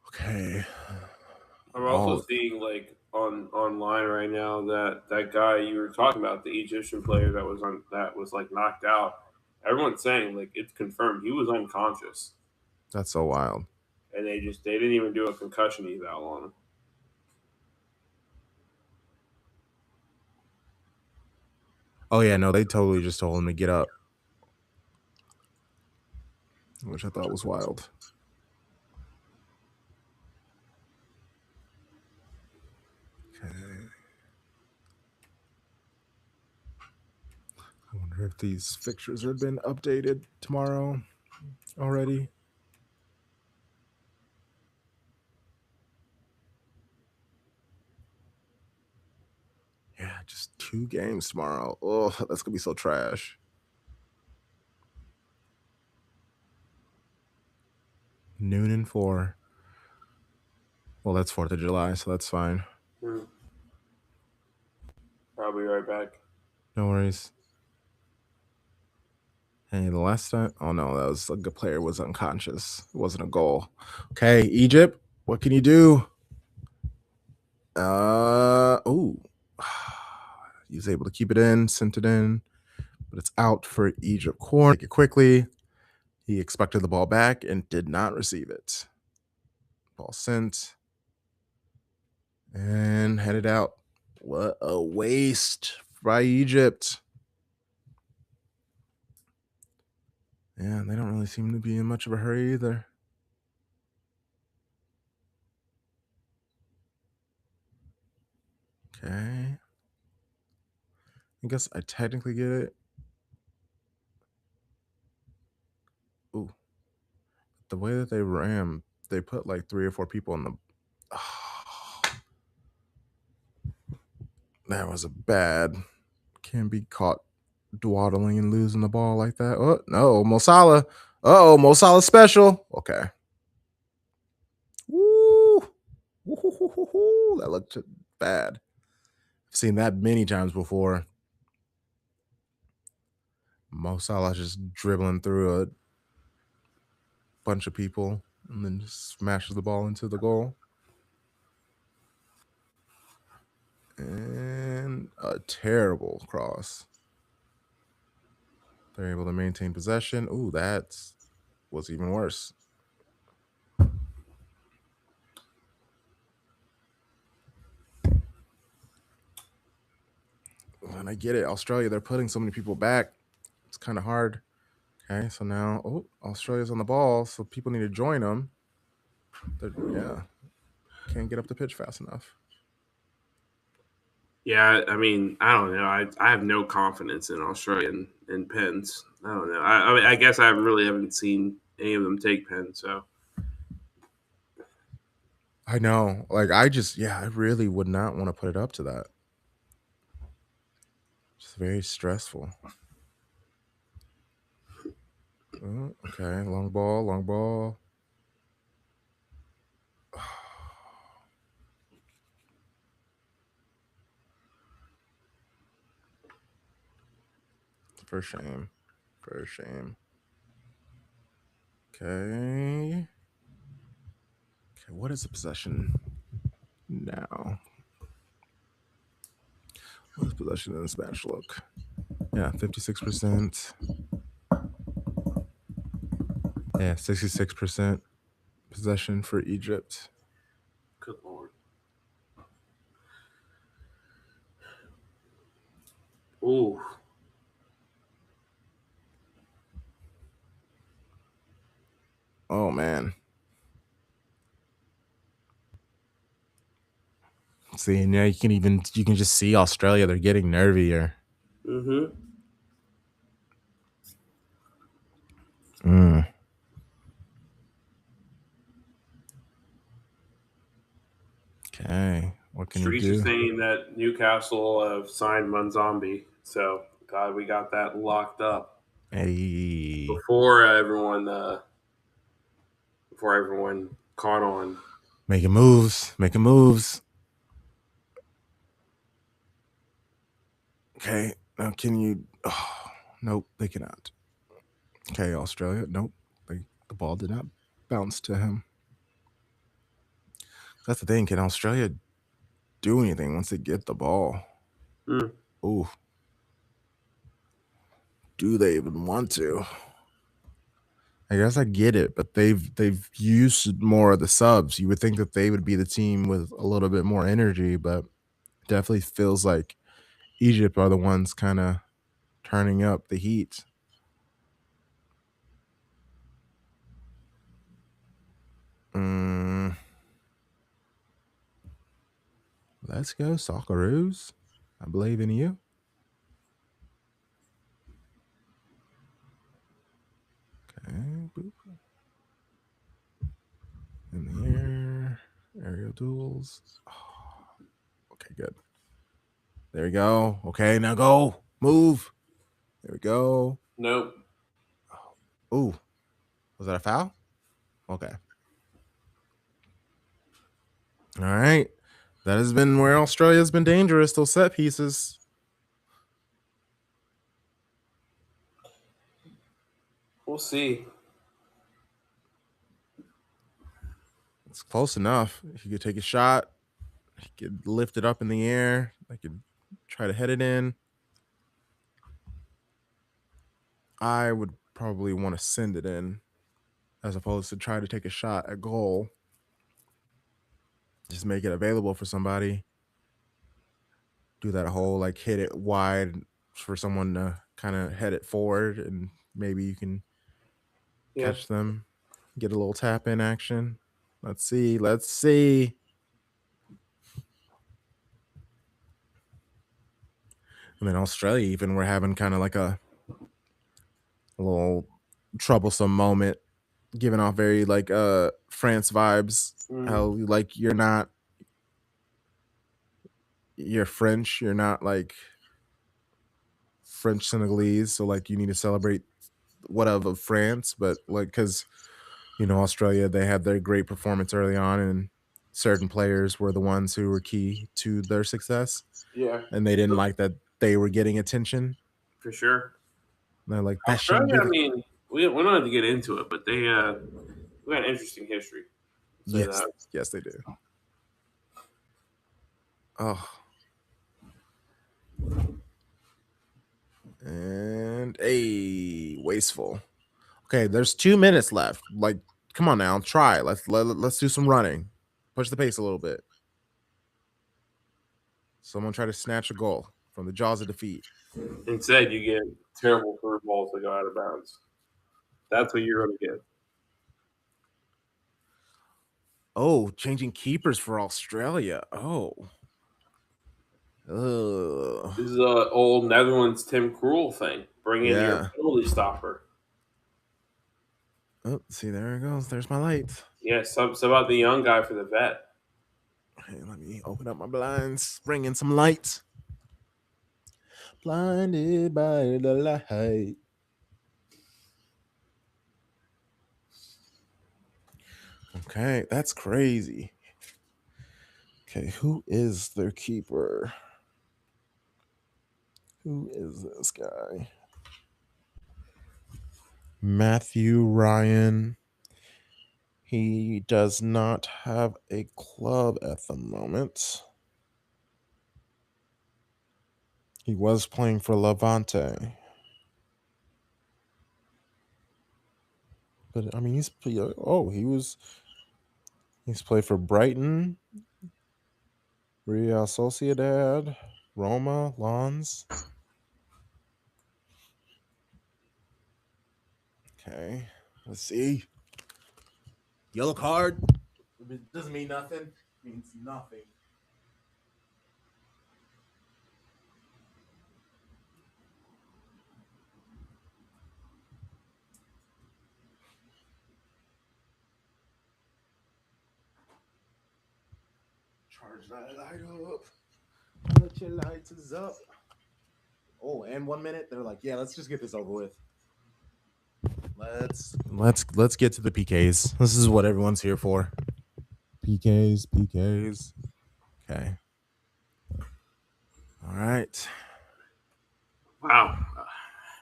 Okay. I'm also Oh, seeing like on online right now that guy you were talking about, the Egyptian player that was like knocked out. Everyone's saying like it's confirmed he was unconscious, that's so wild. and they didn't even do a concussion eval on him. Oh yeah, no, they totally just told him to get up, which I thought was wild. Okay. I wonder if these fixtures have been updated tomorrow already. Yeah, just 2 games tomorrow. Oh, that's gonna be so trash. Noon and 4. Well, that's 4th of July, so that's fine. Hmm. I'll be right back. No worries. Hey, the last time. Oh no, that was a good player was unconscious. It wasn't a goal. Okay, Egypt, what can you do? Oh, he was able to keep it in, sent it in, but it's out for Egypt corner. Take it quickly. He expected the ball back and did not receive it. Ball sent and headed out. What a waste by Egypt. Yeah, they don't really seem to be in much of a hurry either. Okay. I guess I technically get it. Ooh. The way that they ran, they put like 3 or 4 people in the. Oh, that was a bad. Can't be caught dawdling and losing the ball like that. Oh, no. Mo Salah. Oh, Mo Salah special. Okay. Woo. Woo-hoo-hoo-hoo-hoo. That looked bad. I've seen that many times before. Mo Salah just dribbling through a bunch of people and then just smashes the ball into the goal. And a terrible cross. They're able to maintain possession. Ooh, that was even worse. And I get it. Australia, they're putting so many people back. It's kind of hard. Okay, so now, Australia's on the ball, so people need to join them. Yeah, can't get up the pitch fast enough. Yeah, I mean, I don't know. I have no confidence in Australian in pens. I don't know. I mean, I guess I really haven't seen any of them take pens. So I know. Like, I really would not want to put it up to that. It's very stressful. Oh, okay, long ball, long ball. For shame. For shame. Okay. Okay, what is the possession now? What is possession in this match look? Yeah, 56%. Yeah, 66% possession for Egypt. good lord. Ooh. Oh man. See, and yeah, you can just see Australia, they're getting nervier. Mm-hmm. Mm. Okay. What can you Streets are do? saying that Newcastle have signed Munzombi, so God, we got that locked up Hey. before everyone caught on. Making moves. Making moves. Okay. Now can you nope, they cannot. Okay, Australia. Nope. The ball did not bounce to him. That's the thing. Can Australia do anything once they get the ball? Mm. Ooh. Do they even want to? I guess I get it, but they've used more of the subs. You would think that they would be the team with a little bit more energy, but definitely feels like Egypt are the ones kind of turning up the heat. Mm, let's go, Socceroos. I believe in you. Okay, boop. In the air, aerial duels. Oh, okay, good. There we go. Okay, now go. Move. There we go. Nope. Ooh, was that a foul? Okay. All right. That has been where Australia's been dangerous, those set pieces. We'll see. It's close enough. If you could take a shot, he could lift it up in the air. I could try to head it in. I would probably want to send it in as opposed to try to take a shot at goal. Just make it available for somebody. Do that whole like hit it wide for someone to kind of head it forward, and maybe you can Yeah. catch them, get a little tap in action. Let's see. Let's see. And then Australia, even we're having kind of like a little troublesome moment, giving off very like France vibes. How Mm, like you're French, you're not like French Senegalese, so like you need to celebrate whatever of France, but like because Australia, they had their great performance early on, and certain players were the ones who were key to their success, yeah, and they didn't like that they were getting attention. for sure. They're like, that shouldn't Australia, be I the. mean, we don't have to get into it, but we got an interesting history. Say Yes, that. yes, they do. Oh, and a wasteful. Okay, there's 2 minutes left. Like, come on now, try. Let's do some running. Push the pace a little bit. Someone try to snatch a goal from the jaws of defeat. Instead, you get terrible curveballs that go out of bounds. That's what you're going to get. Oh, changing keepers for Australia. Oh. Ugh. This is a old Netherlands Tim Krul thing. Bring in your Yeah. penalty stopper. Oh, see, there it goes. There's my light. Yeah, so about the young guy for the vet. Hey, let me open up my blinds. Bring in some light. Blinded by the light. Okay, that's crazy. Okay, who is their keeper? Who is this guy? Matthew Ryan. He does not have a club at the moment. He was playing for Levante. But I mean, he's played for Brighton, Real Sociedad, Roma, Lens. Okay, let's see. Yellow card. It doesn't mean nothing. It means nothing. Charge that light up. Let your lights up. Oh, and 1 minute. They're like, yeah, let's just get this over with. Let's get to the PKs. This is what everyone's here for. PKs. Okay. All right. Wow,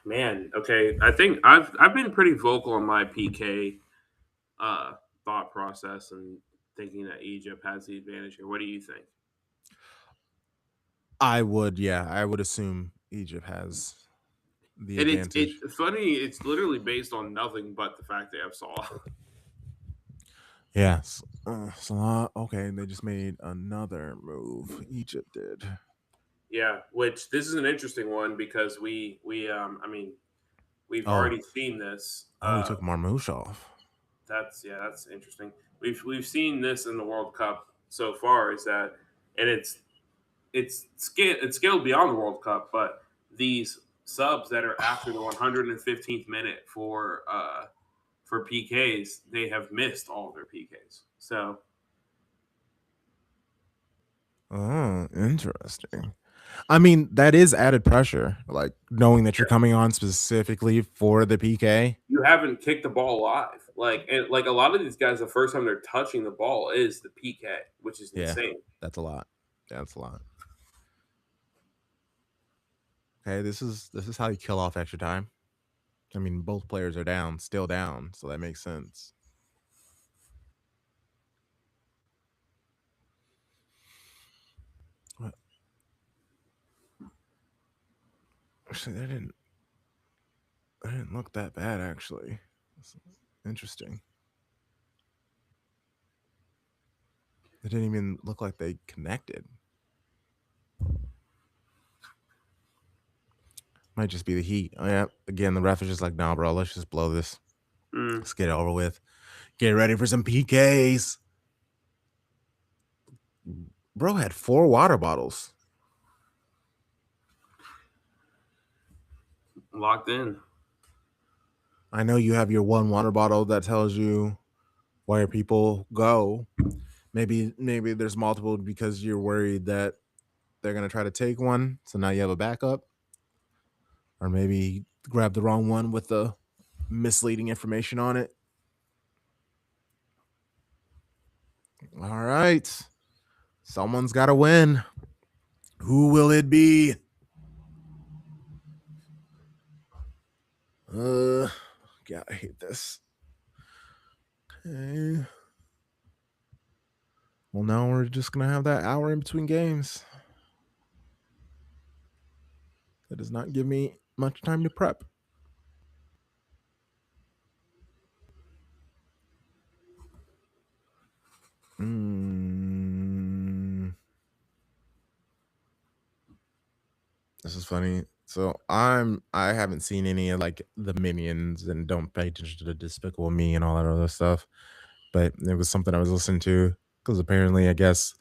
man. Okay, I think I've been pretty vocal on my PK uh, thought process and thinking that Egypt has the advantage here. What do you think? I would assume Egypt has the And advantage. it's funny. It's literally based on nothing but the fact they have Salah. Yes. Salah. Okay, they just made another move. Egypt did. Yeah, which this is an interesting one because I mean we've Oh, already seen this. oh, he took Marmouche off. That's interesting. We've seen this in the World Cup so far. Is that and it's scaled beyond the World Cup, but these subs that are after the 115th minute for PKs, they have missed all of their PKs. So Oh, interesting. I mean, that is added pressure, like knowing that you're coming on specifically for the PK. you haven't kicked the ball live. Like a lot of these guys, the first time they're touching the ball is the PK, which is Yeah, insane. that's a lot. That's a lot. Okay, this is how you kill off extra time. I mean, both players are down, still down, so that makes sense. What? Actually, that didn't look that bad. Actually, that's interesting. It didn't even look like they connected. Might just be the heat. Oh yeah. Again, the ref is just like, nah, bro. Let's just blow this. Mm. Let's get it over with. Get ready for some PKs. Bro had 4 water bottles. Locked in. I know you have your one water bottle that tells you where people go. Maybe there's multiple because you're worried that they're gonna try to take one. So now you have a backup. Or maybe grab the wrong one with the misleading information on it. All right. Someone's got to win. Who will it be? God, I hate this. Okay. Well, now we're just going to have that hour in between games. That does not give me much time to prep. This is funny. So I haven't seen any of like the Minions and don't pay attention to Despicable Me and all that other stuff. But it was something I was listening to because apparently I guess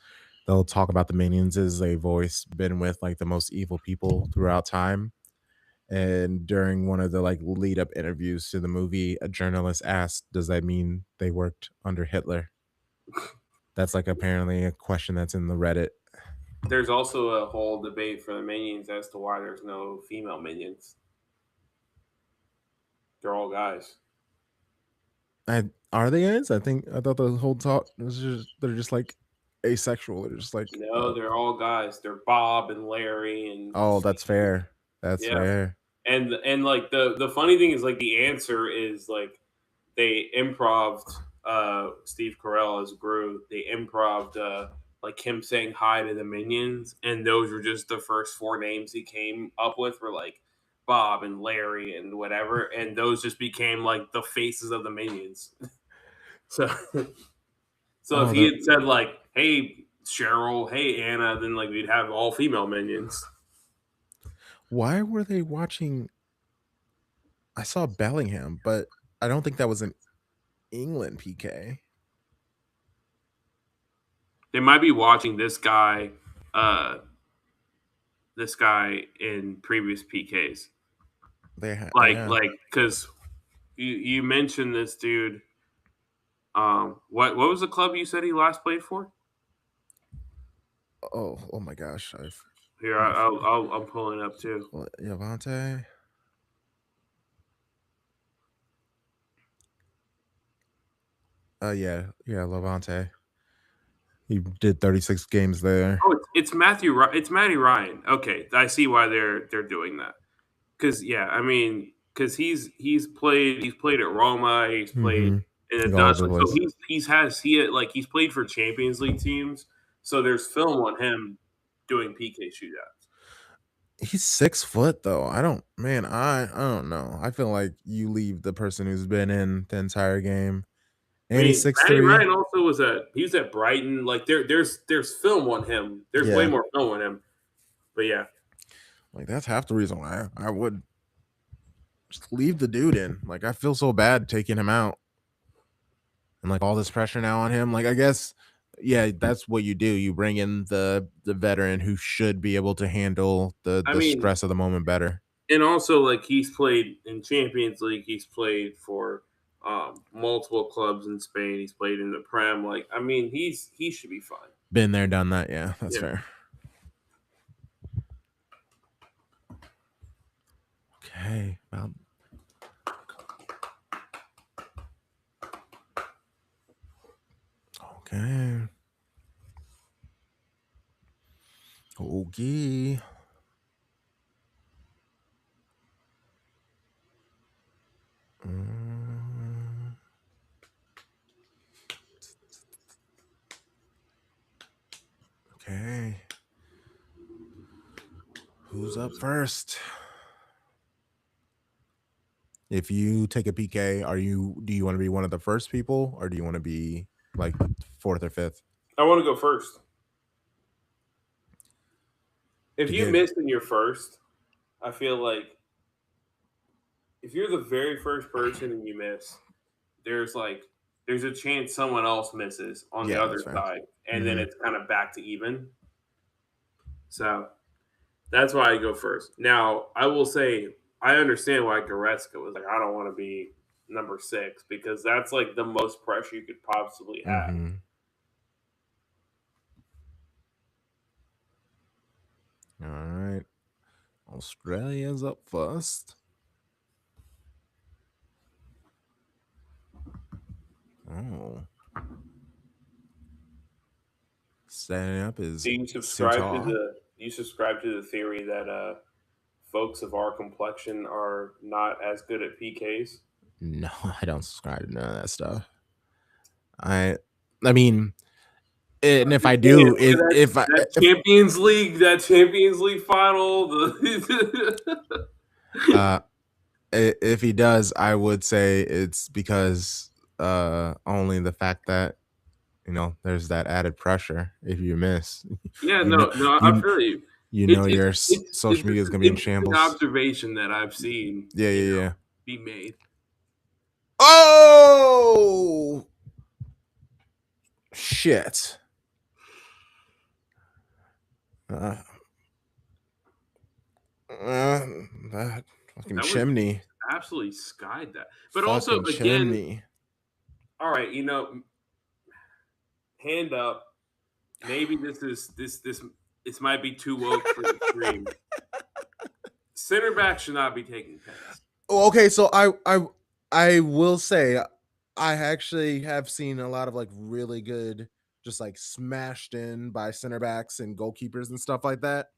they'll talk about the Minions as a voice been with like the most evil people throughout time. And during one of the like lead up interviews to the movie, a journalist asked, "Does that mean they worked under Hitler?" That's like apparently a question that's in the Reddit. There's also a whole debate for the minions as to why there's no female minions. They're all guys. Are they guys? I thought the whole talk was just they're just like asexual. They're just like, No, they're all guys. They're Bob and Larry and oh, that's Steve. fair. That's Yeah, fair. and like the funny thing is like the answer is like they improved Steve Carell as Groot. They improved like him saying hi to the minions, and those were just the first 4 names he came up with were like Bob and Larry and whatever, and those just became like the faces of the minions. So so if Oh, he the had said like, "Hey Cheryl," "Hey Anna," then like we'd have all female minions. why were they watching? I saw Bellingham, but I don't think that was an England PK. They might be watching uh, this guy in previous PKs, They had, yeah. like because you mentioned this dude. What was the club you said he last played for? Oh my gosh, Here, I forget. I'm pulling it up too. What, Javante? Yeah, Levante. He did 36 games there. Oh, it's It's Matty Ryan. Okay, I see why they're doing that. Because yeah, I mean, because he's played at Roma, he's played Mm-hmm. in the All Dutch, over the like so place. he's played for Champions League teams, so there's film on him doing PK shootouts. He's 6 foot though. I don't, man. I don't know. I feel like you leave the person who's been in the entire game, I and he's mean, six Matty three. Ryan also was at Brighton. Like there's film on him. There's way Yeah, more film on him. But yeah, like that's half the reason why I would just leave the dude in. Like I feel so bad taking him out, and like all this pressure now on him. Like I guess, yeah, that's what you do. You bring in the veteran who should be able to handle I the mean, stress of the moment better. and also like he's played in Champions League. He's played for multiple clubs in Spain. He's played in the Prem. Like I mean, he should be fine. Been there, done that. Yeah, that's Yeah. fair. Okay, about okay. Okay. Okay. Who's up first? If you take a PK, do you want to be one of the first people or do you want to be like fourth or fifth I want to go first. If to you get miss in your first, I feel like if you're the very first person and you miss, there's like there's a chance someone else misses on the yeah, that's other fair. side, and then Hmm. it's kind of back to even. So that's why I go first. Now I will say I understand why Goretzka was like, I don't want to be number 6 because that's like the most pressure you could possibly have. Hmm. All right. Australia's up first. Oh. Setting up Do is you subscribe to Suta. the theory that folks of our complexion are not as good at PKs? No, I don't subscribe to none of that stuff. I I mean, and I'm if just I saying, do, look at if I if That Champions League final. uh if he does, I would say it's because only the fact that there's that added pressure if you miss. Yeah, you know no, I you feel you. you know It's your it's social media just is an going to be in interesting shambles. observation that I've seen, Yeah, yeah, yeah. be made. Oh shit. Uh, that fucking That was chimney. absolutely skied that. But also, Fucking again, chimney. all right, hand up. Maybe this might be too woke for the stream. Center back should not be taking pens. Oh, okay, so I will say I actually have seen a lot of like really good just like smashed in by center backs and goalkeepers and stuff like that.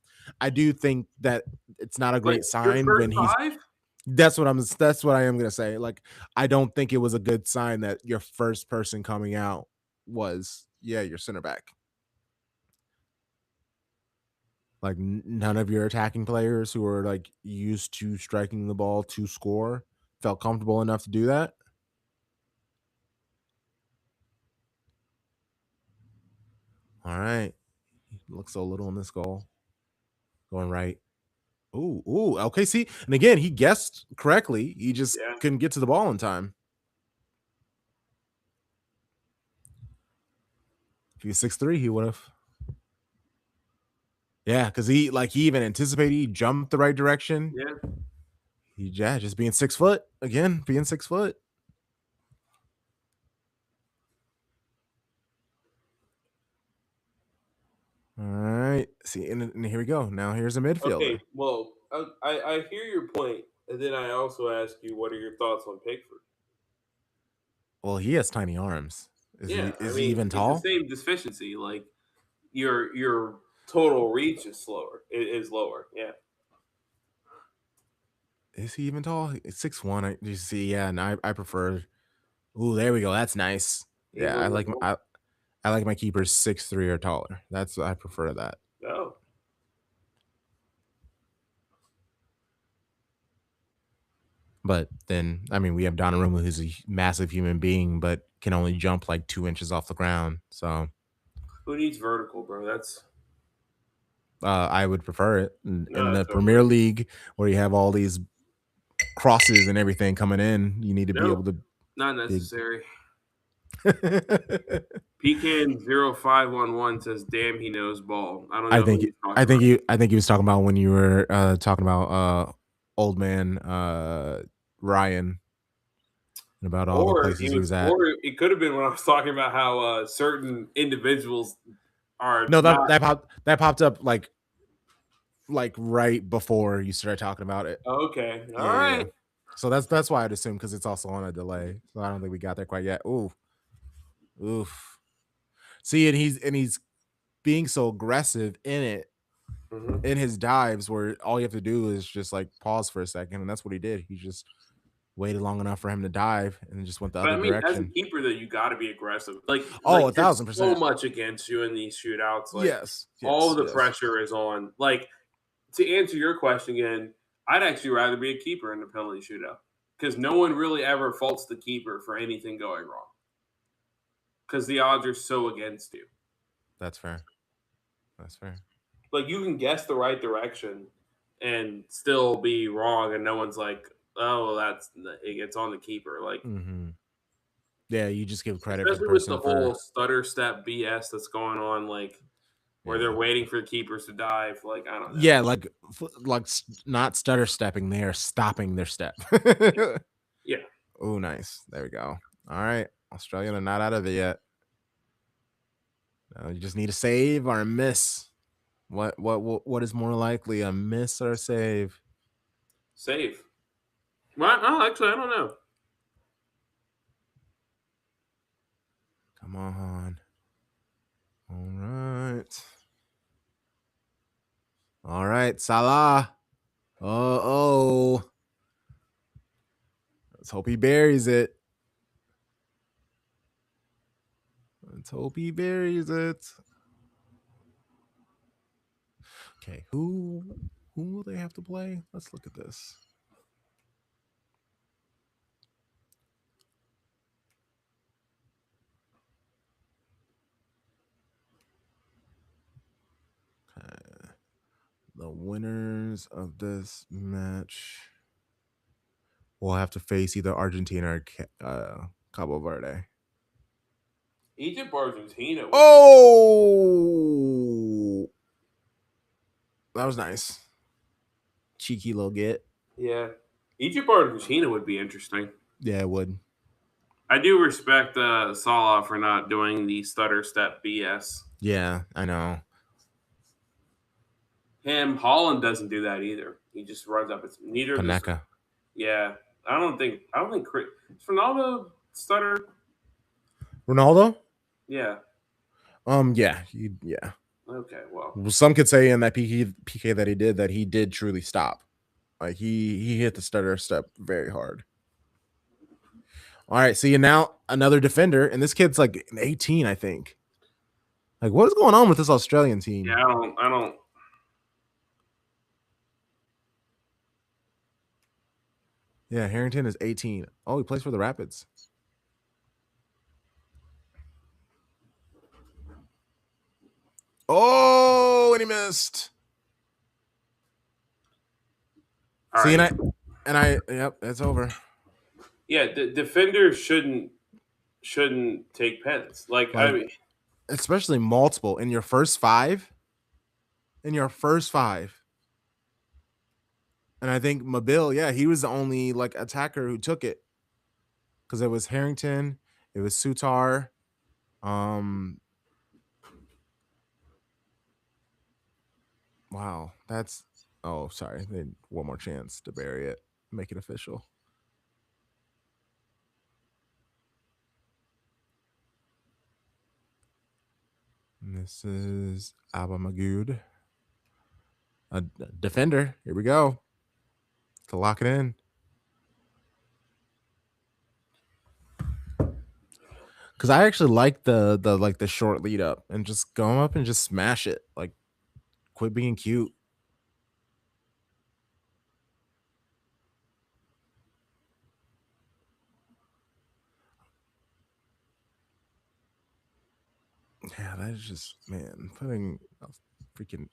I do think that it's not a Like great your sign first when he's five? that's what I am going to say. Like I don't think it was a good sign that your first person coming out was your center back. Like none of your attacking players who are like used to striking the ball to score felt comfortable enough to do that. All right. Looks so little in this goal. Going right. Ooh, ooh. Okay, see, and again, he guessed correctly. He just Yeah. couldn't get to the ball in time. If he was 6'3", he would have. Yeah, because he even anticipated. He jumped the right direction. Yeah. Just being 6 foot again, being 6 foot. All right. See, and here we go. Now here's a Okay. midfielder. Well, I hear your point, and then I also ask you, what are your thoughts on Pickford? Well, he has tiny arms. Is he Yeah, I is he mean, even it's the tall? same deficiency. Like your total reach is is lower. Yeah, Is he even tall? It's 6'1". You see, yeah, and I prefer. Ooh, there we go. That's nice. Yeah, England as well. I like my keepers 6'3" or taller. I prefer that. No, But then, I mean, we have Donnarumma, who's a massive human being, but can only jump like 2 inches off the ground. So who needs vertical, bro? That's I would prefer it in no, the that's Premier overrated. League, where you have all these crosses and everything coming in. You need to be No, able to not big. necessary. Pecan0511 says, "Damn, he knows ball." I don't I know who think he's talking about. I think he was talking about when you were talking about old man Ryan and about all the places he was at. Or it could have been when I was talking about how certain individuals are No, not that popped up like right before you started talking about it. okay. All Yeah, yeah, yeah. right. So that's why I'd assume because it's also on a delay. So I don't think we got there quite yet. Ooh, oof. See, and he's being so aggressive in it Mhm. in his dives where all you have to do is just like pause for a second, and that's what he did. He just waited long enough for him to dive and just went the But other I mean, as a direction. keeper, though, you got to be aggressive. Like Oh, a there's thousand so percent. much against you in these shootouts. Like Yes, all yes, the yes. pressure is on. Like to answer your question again, I'd actually rather be a keeper in a penalty shootout because no one really ever faults the keeper for anything going wrong because the odds are so against you. That's fair. That's fair. Like you can guess the right direction and still be wrong, and no one's like, "Oh, it's on the keeper." Like Hmm. Yeah, you just give credit for the especially with the person whole for stutter step BS that's going on, like where they're yeah. waiting for the keepers to dive. Like I don't know. Yeah, not stutter stepping, they are stopping their step. Yeah, Oh, nice. There we go. All right. Australia, they're not out of it yet. You just need a save or a miss. What is more likely, a miss or a save? save. Well, oh, actually, I don't know. Come on. All right. All right, Salah. Oh. Let's hope he buries it. Let's hope he buries it. Okay, who will they have to play? Let's look at this. Okay. The winners of this match will have to face either Argentina or Cabo Verde. Egypt, Argentina. Oh, that was nice. Cheeky little get. Yeah, Egypt, Argentina would be interesting. Yeah, it would. I do respect Salah for not doing the stutter step BS. Yeah, I know. Holland doesn't do that either. He just runs up. It's neither does. Paneka. Yeah, I don't think. Is Ronaldo stutter. Ronaldo? Yeah. Yeah, yeah. Okay. Well. Some could say in that PK that he did truly stop. Like he hit the stutter step very hard. All right, see now another defender, and this kid's like 18, I think. Like, what is going on with this Australian team? Yeah, I don't. Yeah, Harrington is 18. Oh, he plays for the Rapids. Oh, and he missed. All See, right. yep, it's over. Yeah, defenders shouldn't take pens. Like I Like, mean, especially multiple in your first five. In your first five. And I think Mobile, yeah, he was the only like attacker who took it. Because it was Harrington, it was Sutar. Wow, that's sorry. They had one more chance to bury it, make it official. And this is Abba Magood, a defender. Here we go to lock it in. Because I actually like the short lead up and just go up and just smash it. Like, quit being cute. Yeah, that is just, man, putting a freaking.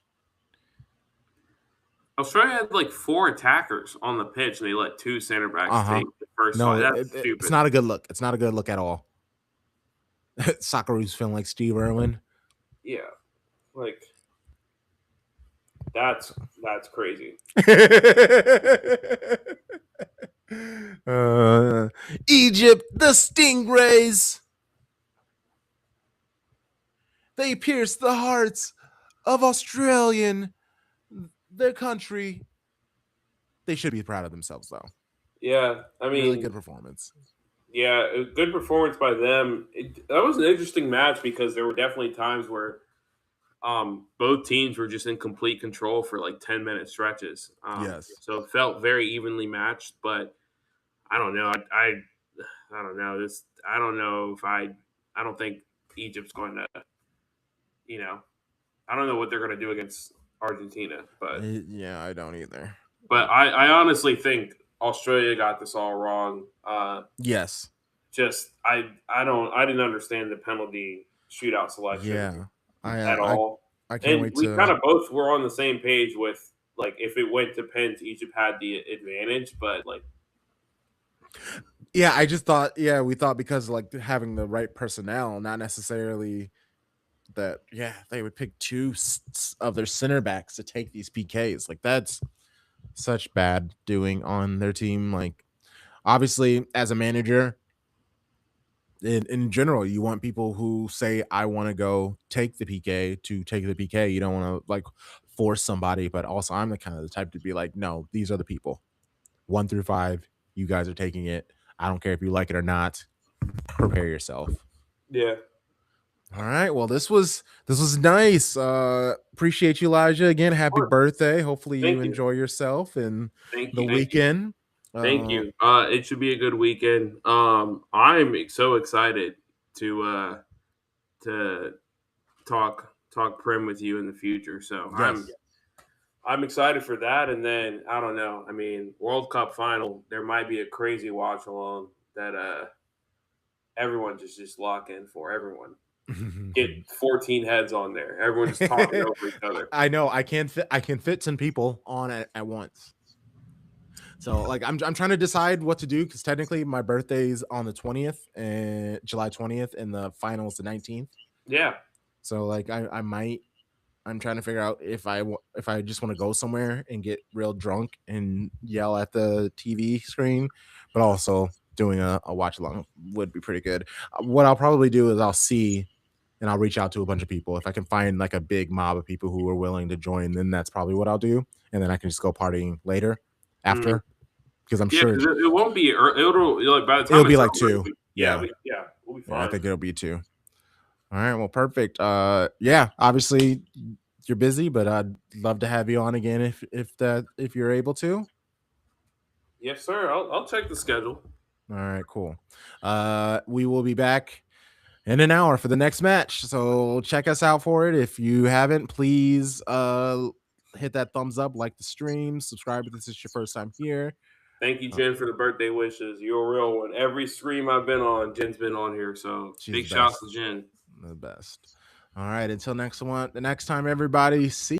Australia had like 4 attackers on the pitch, and they let 2 center backs take the first No, five. That's it's stupid. not a good look. It's not a good look at all. Socceroos feeling like Steve Irwin. Yeah, like that's crazy. Egypt, the Stingrays. They pierced the hearts of Australian, their country. They should be proud of themselves, though. Yeah, I mean, Really good performance. yeah, a good performance by them. That was an interesting match because there were definitely times where both teams were just in complete control for like 10-minute stretches. Yes. So it felt very evenly matched, but I don't know. I don't know this. I don't know if I don't think Egypt's going to. You know, I don't know what they're going to do against Argentina, Yeah, I don't either. but I honestly think Australia got this all wrong. Yes. Just I didn't understand the penalty shootout selection Yeah. I at uh, I all, I can't and wait we kind to. of both were on the same page with like if it went to pens, Egypt had the advantage, but like Yeah, I just thought. Yeah, we thought because like having the right personnel, not necessarily that. Yeah, they would pick of their center backs to take these PKs. Like that's such bad doing on their team. Like obviously, as a manager, in general, you want people who say, I want to go take the PK to take the PK. You don't want to like force somebody, but also I'm the kind of the type to be like, no, these are the people 1 through 5. You guys are taking it. I don't care if you like it or not. Prepare yourself. yeah. All right. Well, this was nice. Appreciate you, Elijah. Again, happy Sure. birthday. Hopefully you Thank you, enjoy yourself and thank the you, thank you. weekend. Thank Uh, you. It should be a good weekend. I'm so excited to talk prim with you in the future. So yes. I'm excited for that. And then I don't know. I mean, World Cup final, there might be a crazy watch along that everyone just lock in for. Everyone get 14 heads on there. Everyone just talking over each other. I know I can fit 10 people on at once. So like I'm trying to decide what to do because technically my birthday's on the 20th and July 20th and the finals the 19th. Yeah. So like I'm trying to figure out if I just want to go somewhere and get real drunk and yell at the TV screen, but also doing a watch along would be pretty good. What I'll probably do is I'll see and I'll reach out to a bunch of people. If I can find like a big mob of people who are willing to join, then that's probably what I'll do. And then I can just go partying later Mm. after because I'm Yeah, sure because it won't be. It'll like by the it'll time be it's like over. two. Yeah. Yeah, we'll be Yeah. I fine. think it'll be two. All right. Well, perfect. Yeah, obviously you're busy, but I'd love to have you on again if you're able to. Yes, sir. I'll check the schedule. All right, cool. We will be back in an hour for the next match. So check us out for it. If you haven't, please hit that thumbs up, like the stream, subscribe if this is your first time here. Thank you, Uh, Jen, for the birthday wishes. You're a real one. Every stream I've been on, Jen's been on here. So she's big the shouts to best. Jen. The best. All right, until next time, everybody. See